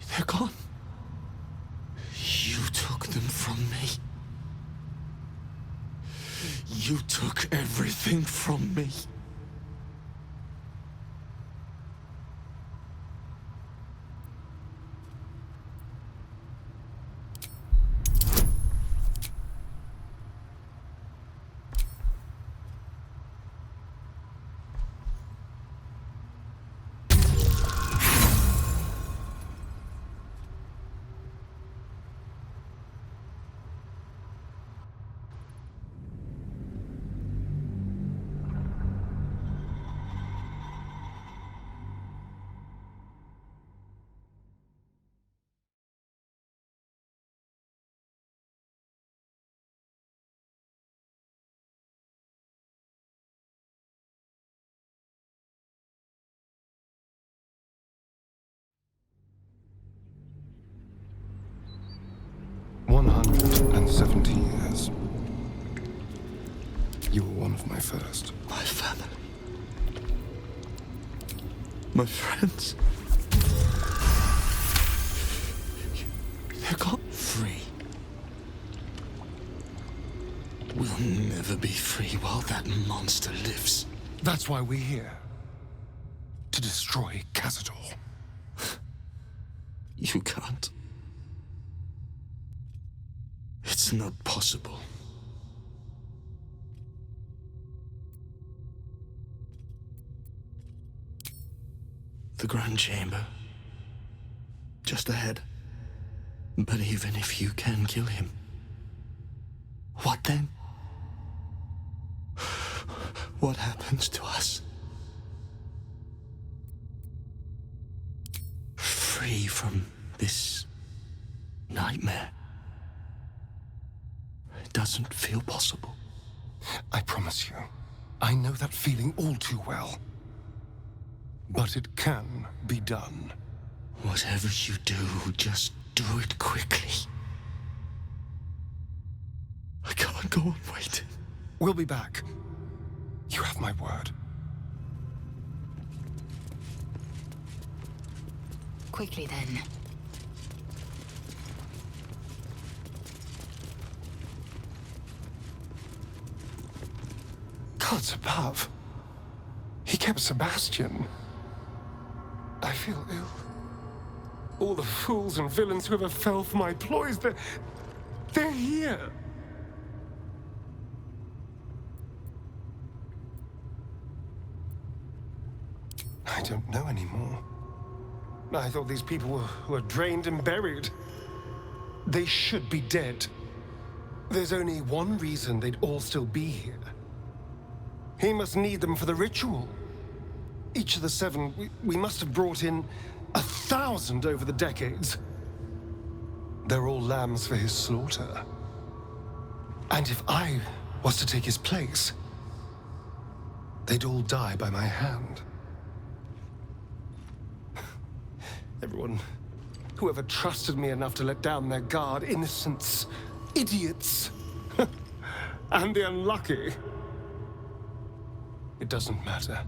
They're gone. You took them from me. You took everything from me. Years. You were one of my first. My family. My friends. They're gone. Free. We'll never be free while that monster lives. That's why we're here. To destroy Cazador. You can't. It's not possible. The Grand Chamber. Just ahead. But even if you can kill him, what then? What happens to us? Free from this nightmare. It doesn't feel possible. I promise you, I know that feeling all too well. But it can be done. Whatever you do, just do it quickly. I can't go on waiting. We'll be back. You have my word. Quickly then. Gods above. He kept Sebastian. I feel ill. All the fools and villains who ever fell for my ploys, they're here. I don't know anymore. I thought these people were drained and buried. They should be dead. There's only one reason they'd all still be here. He must need them for the ritual. Each of the 7, we must have brought in 1,000 over the decades. They're all lambs for his slaughter. And if I was to take his place, they'd all die by my hand. Everyone, whoever trusted me enough to let down their guard, innocents, idiots, and the unlucky. It doesn't matter.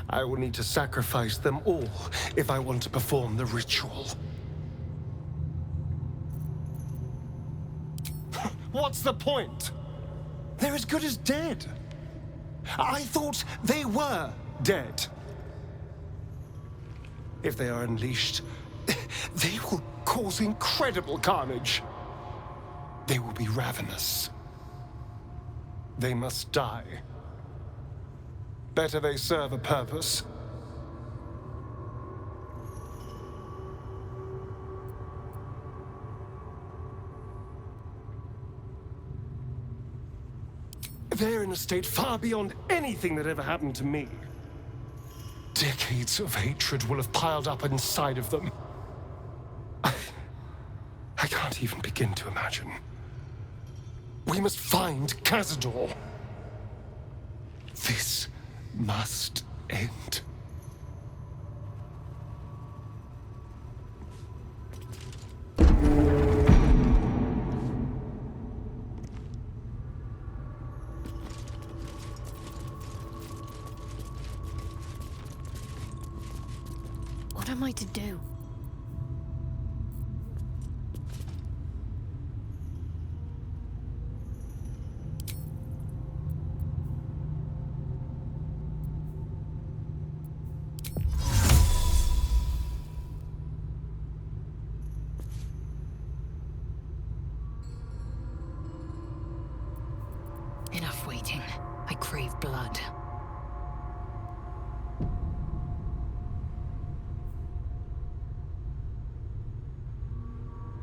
I will need to sacrifice them all if I want to perform the ritual. What's the point? They're as good as dead. I thought they were dead. If they are unleashed, they will cause incredible carnage. They will be ravenous. They must die. Better they serve a purpose. They're in a state far beyond anything that ever happened to me. Decades of hatred will have piled up inside of them. I can't even begin to imagine. We must find Cazador. This must end. What am I to do? Enough waiting. I crave blood.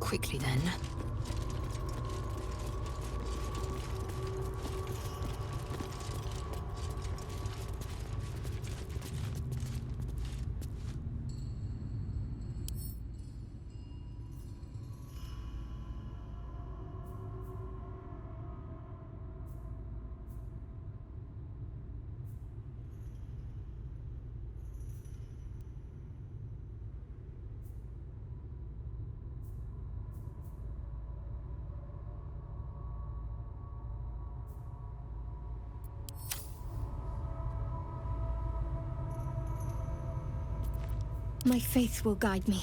Quickly then. My faith will guide me.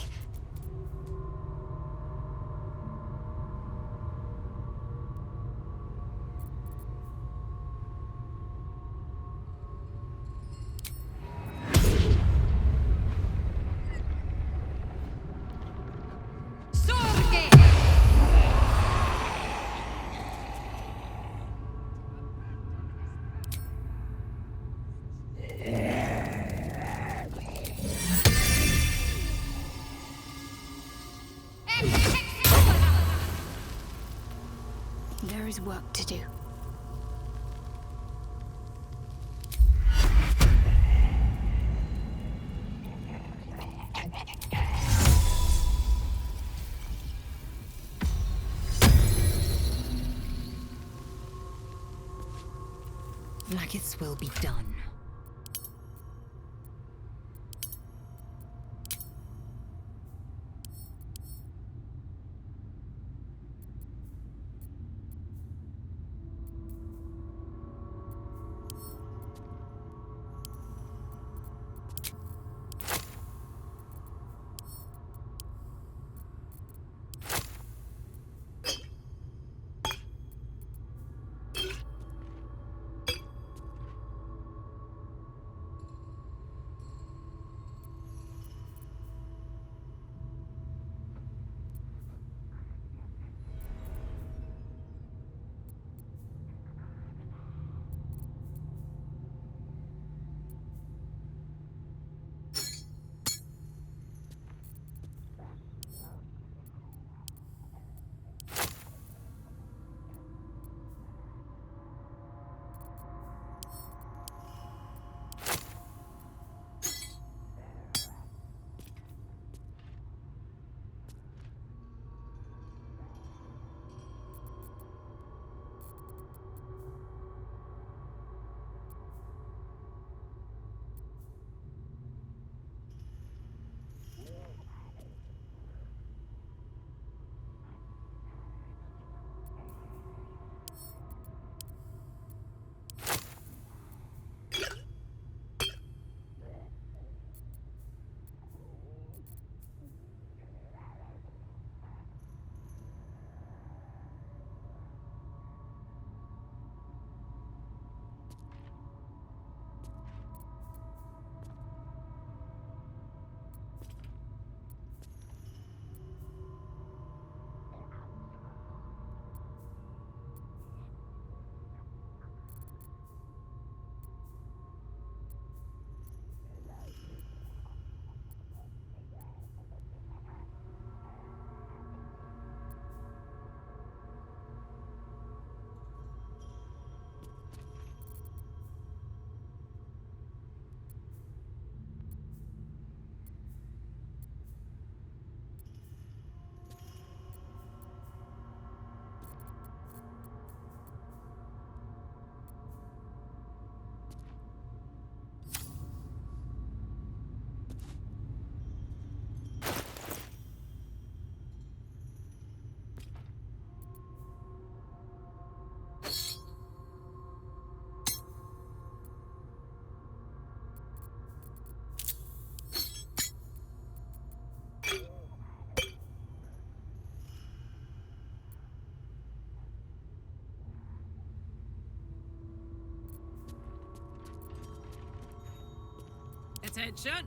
is work to do. Vlaakith's will be done. Attention!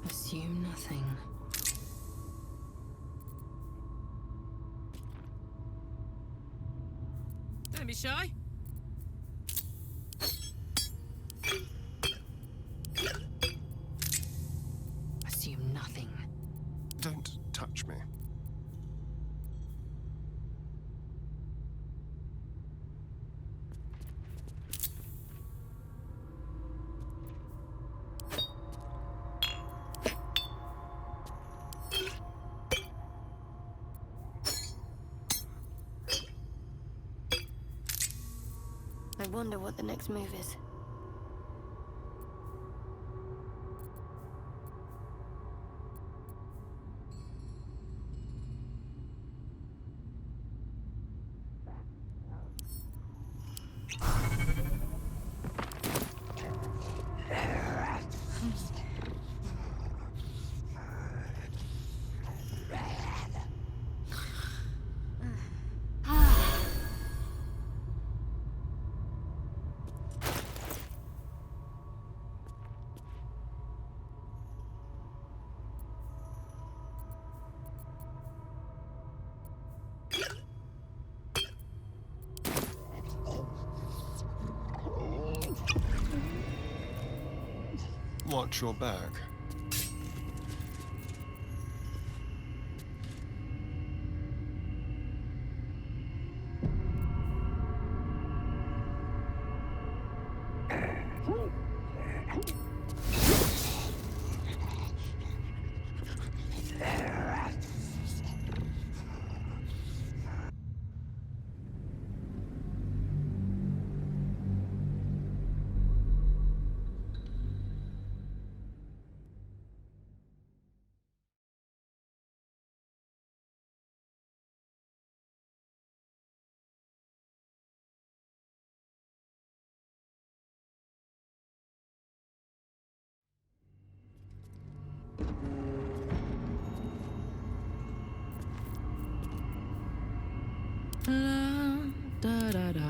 Assume nothing. Don't be shy. Assume nothing. Don't touch me. I wonder what the next move is. Watch your back. Da, da, da.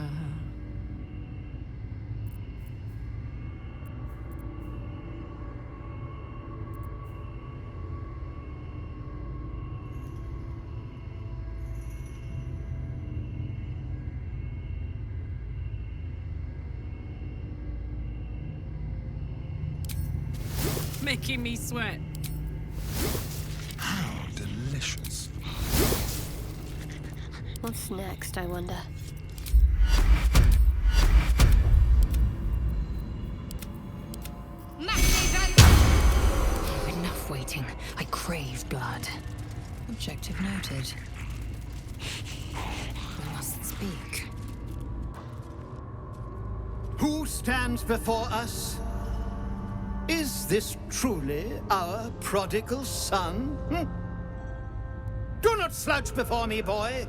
Making me sweat. How delicious. What's next, I wonder? Enough waiting. I crave blood. Objective noted. We must speak. Who stands before us? Is this truly our prodigal son? Do not slouch before me, boy.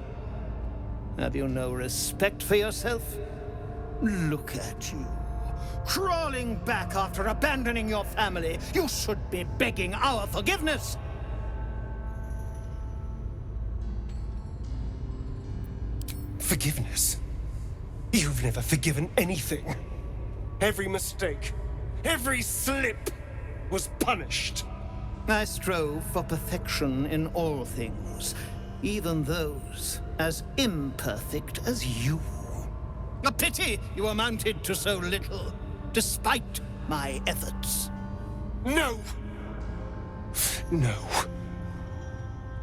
Have you no respect for yourself? Look at you, crawling back after abandoning your family. You should be begging our forgiveness. Forgiveness? You've never forgiven anything. Every mistake, every slip was punished. I strove for perfection in all things, even those as imperfect as you. A pity you amounted to so little, despite my efforts. No! No.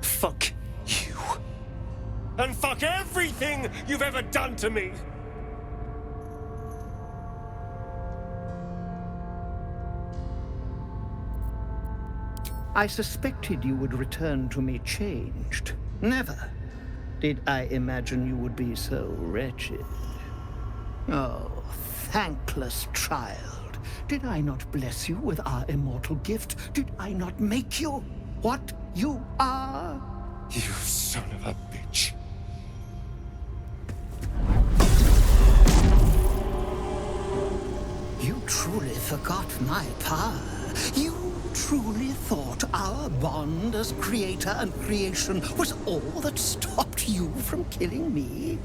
Fuck you. And fuck everything you've ever done to me! I suspected you would return to me changed. Never did I imagine you would be so wretched. Oh, thankless child. Did I not bless you with our immortal gift? Did I not make you what you are? You son of a bitch. You truly forgot my power. You truly thought our bond as creator and creation was all that stopped you from killing me?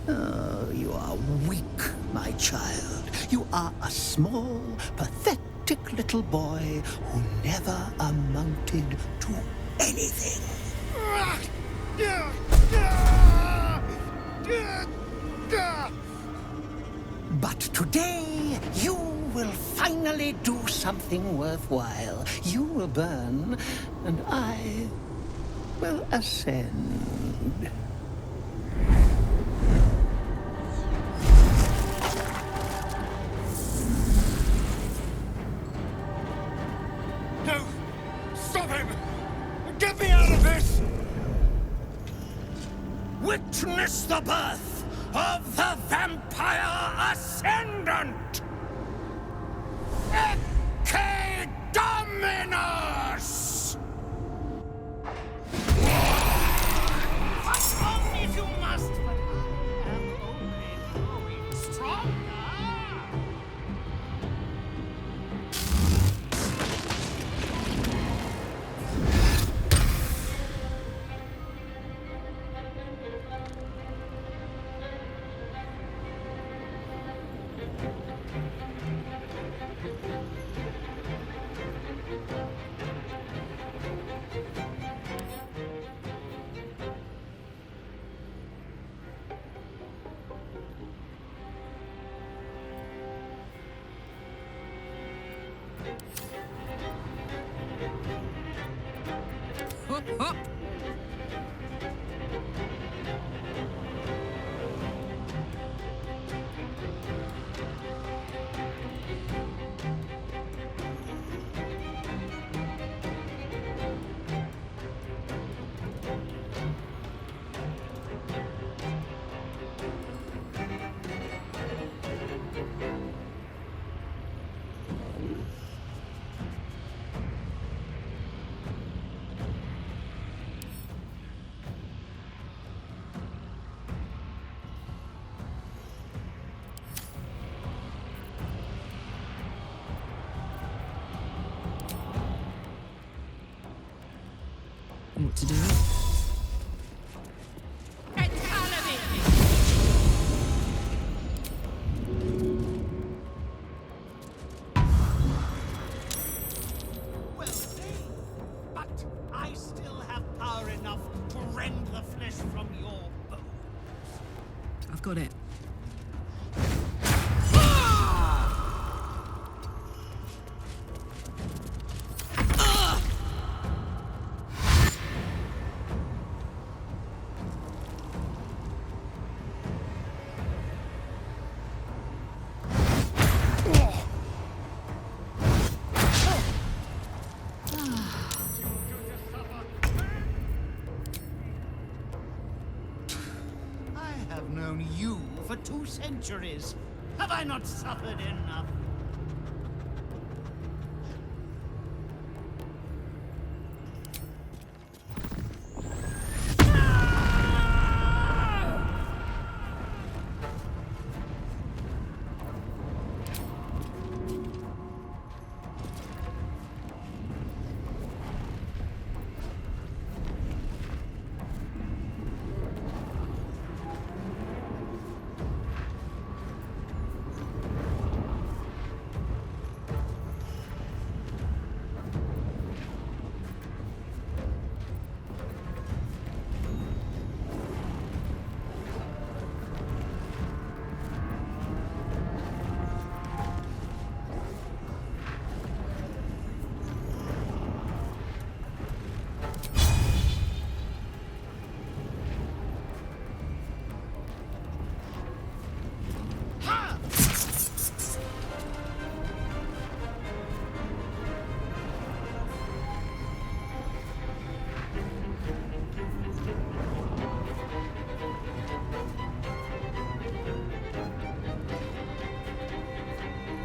Oh, you are weak, my child. You are a small, pathetic little boy who never amounted to anything. But today, you will finally do something worthwhile. You will burn, and I will ascend. No! Stop him! Get me out of this! Witness the birth of the Vampire Ascendant! Ecce Dominus! Fight on if you must, but I am only growing stronger. flesh from your bones. I've got it. I have known you for 2 centuries. Have I not suffered enough?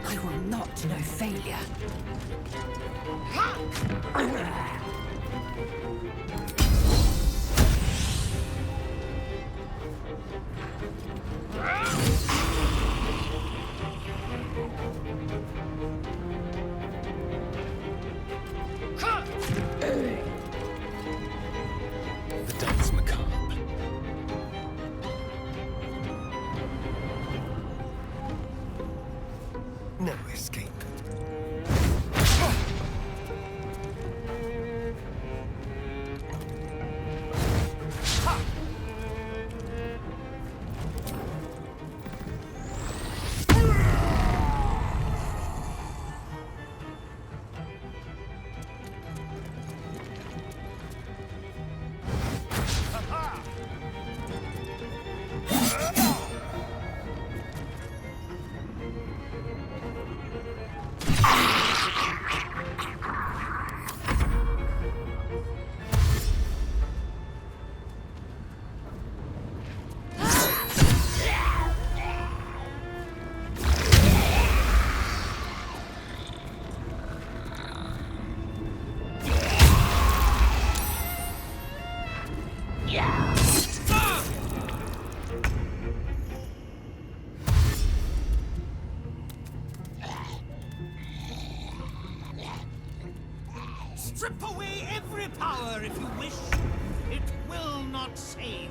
I will not know failure. The dance macabre. No escape. Strip away every power if you wish. It will not save you.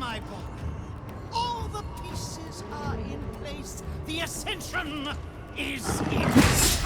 my boy. All the pieces are in place. The ascension is in.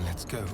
Let's go.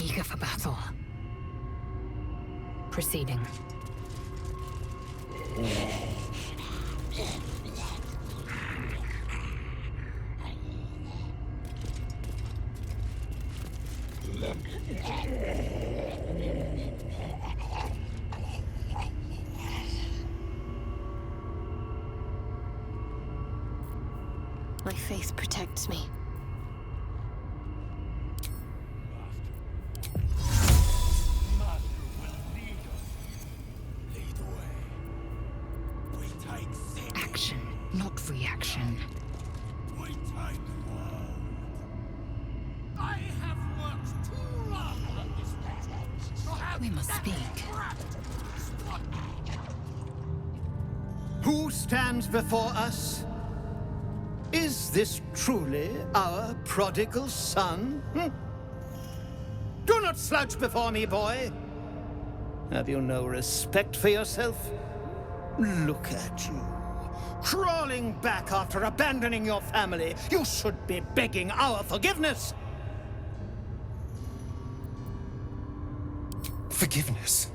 Eager for battle. Proceeding. My faith protects me. Action, not reaction. We must speak. Who stands before us? Is this truly our prodigal son? Do not slouch before me, boy. Have you no respect for yourself? Look at you, crawling back after abandoning your family. You should be begging our forgiveness. Forgiveness?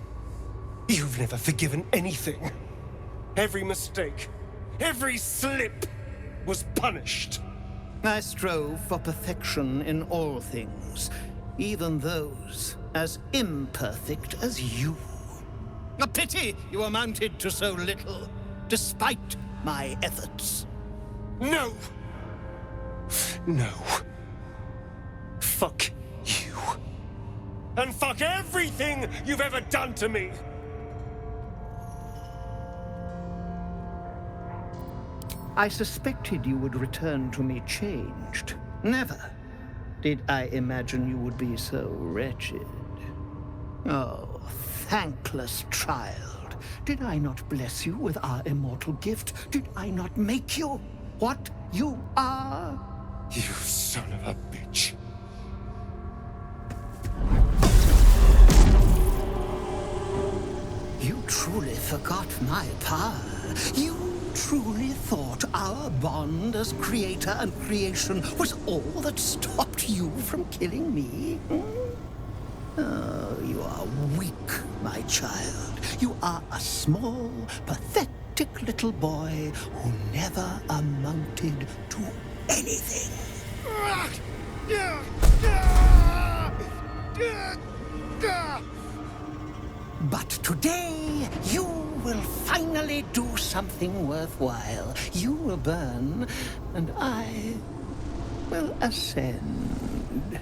You've never forgiven anything. Every mistake, every slip was punished. I strove for perfection in all things, even those as imperfect as you. A pity you amounted to so little, despite my efforts. No! No. Fuck you. And fuck everything you've ever done to me! I suspected you would return to me changed. Never did I imagine you would be so wretched. Oh, thankless child. Did I not bless you with our immortal gift? Did I not make you what you are? You son of a bitch. You truly forgot my power. You truly thought our bond as creator and creation was all that stopped you from killing me? Oh, you are weak, my child. You are a small, pathetic little boy who never amounted to anything. But today, you will finally do something worthwhile. You will burn, and I will ascend.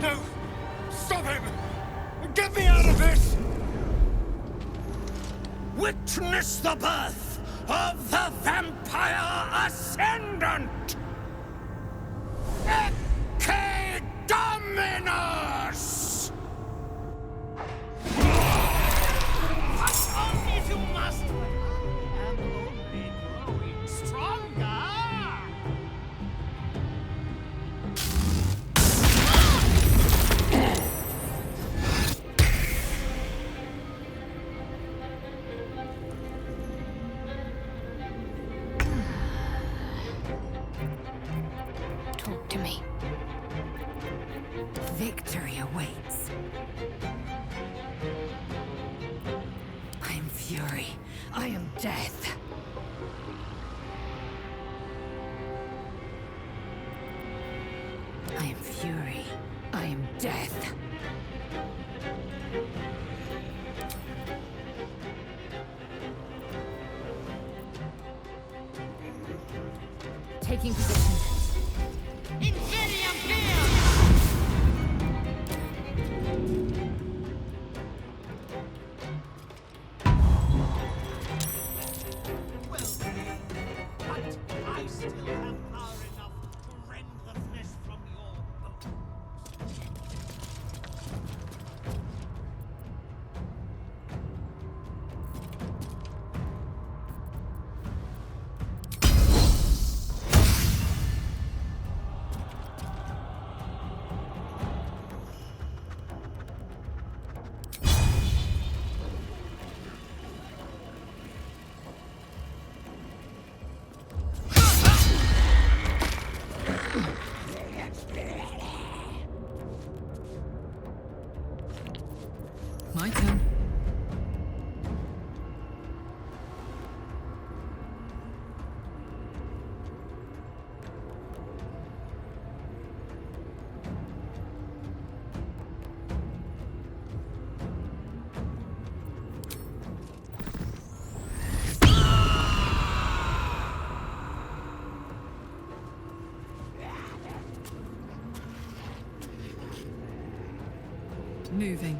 No! Stop him! Get me out of this! Witness the birth of the Vampire Ascendant! Ecce Dominus! Fight on if you must, but I am only growing stronger. Talk to me. Victory awaits. I am fury. I am death. I am fury. I am death. Taking position. I still have power enough to rend the flesh from your bones. My turn. moving.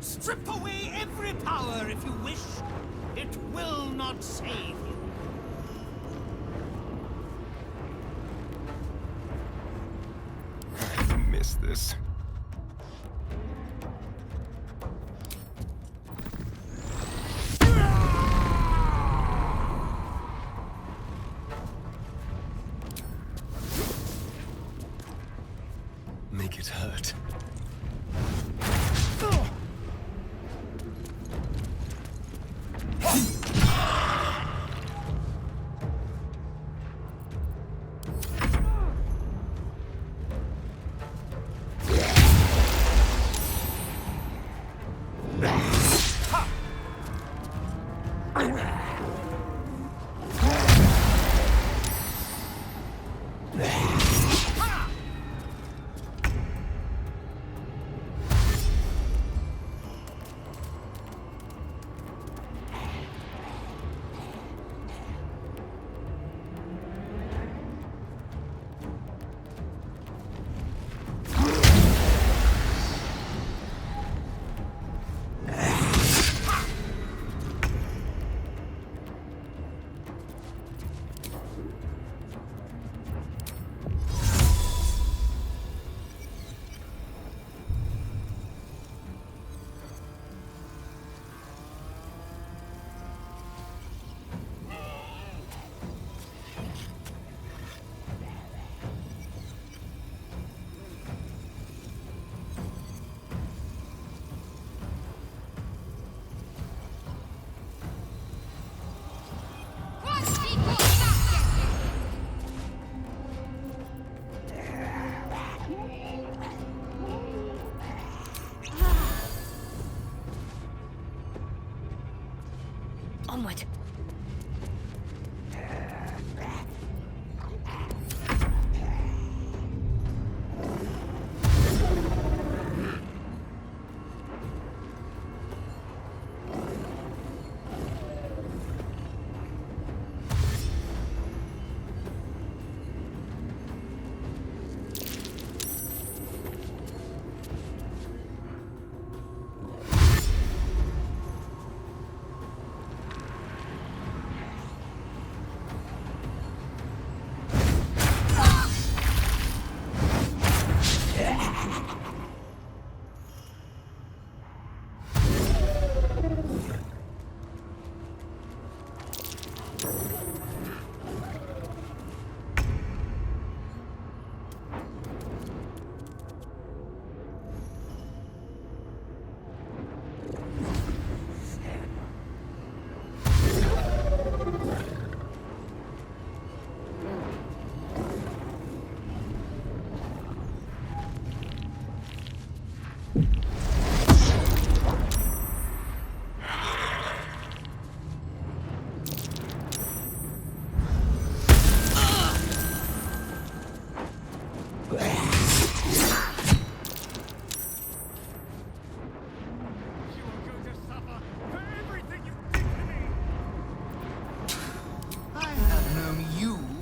Strip away every power if you wish. It will not save you. I miss this. Make it hurt. Onward.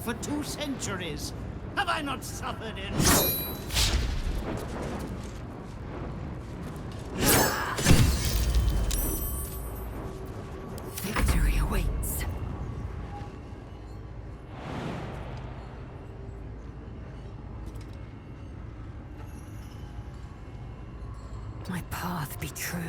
For 2 centuries. Have I not suffered in... Victory awaits. My path be true.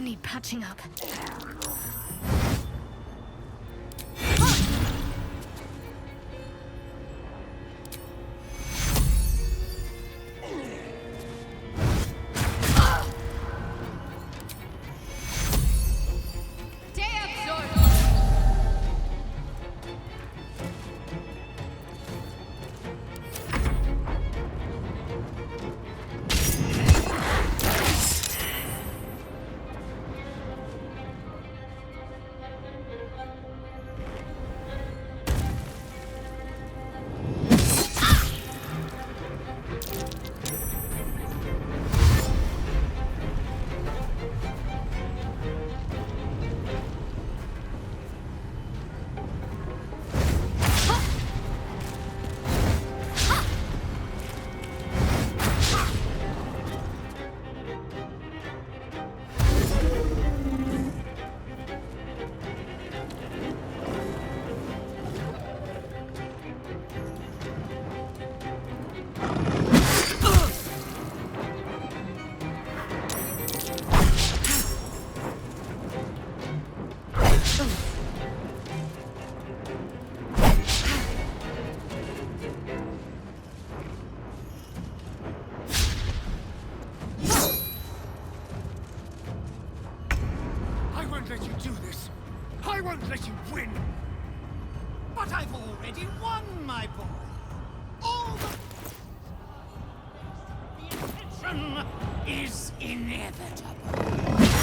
need patching up. Let you do this. I won't let you win. But I've already won, my boy. All the attention is inevitable.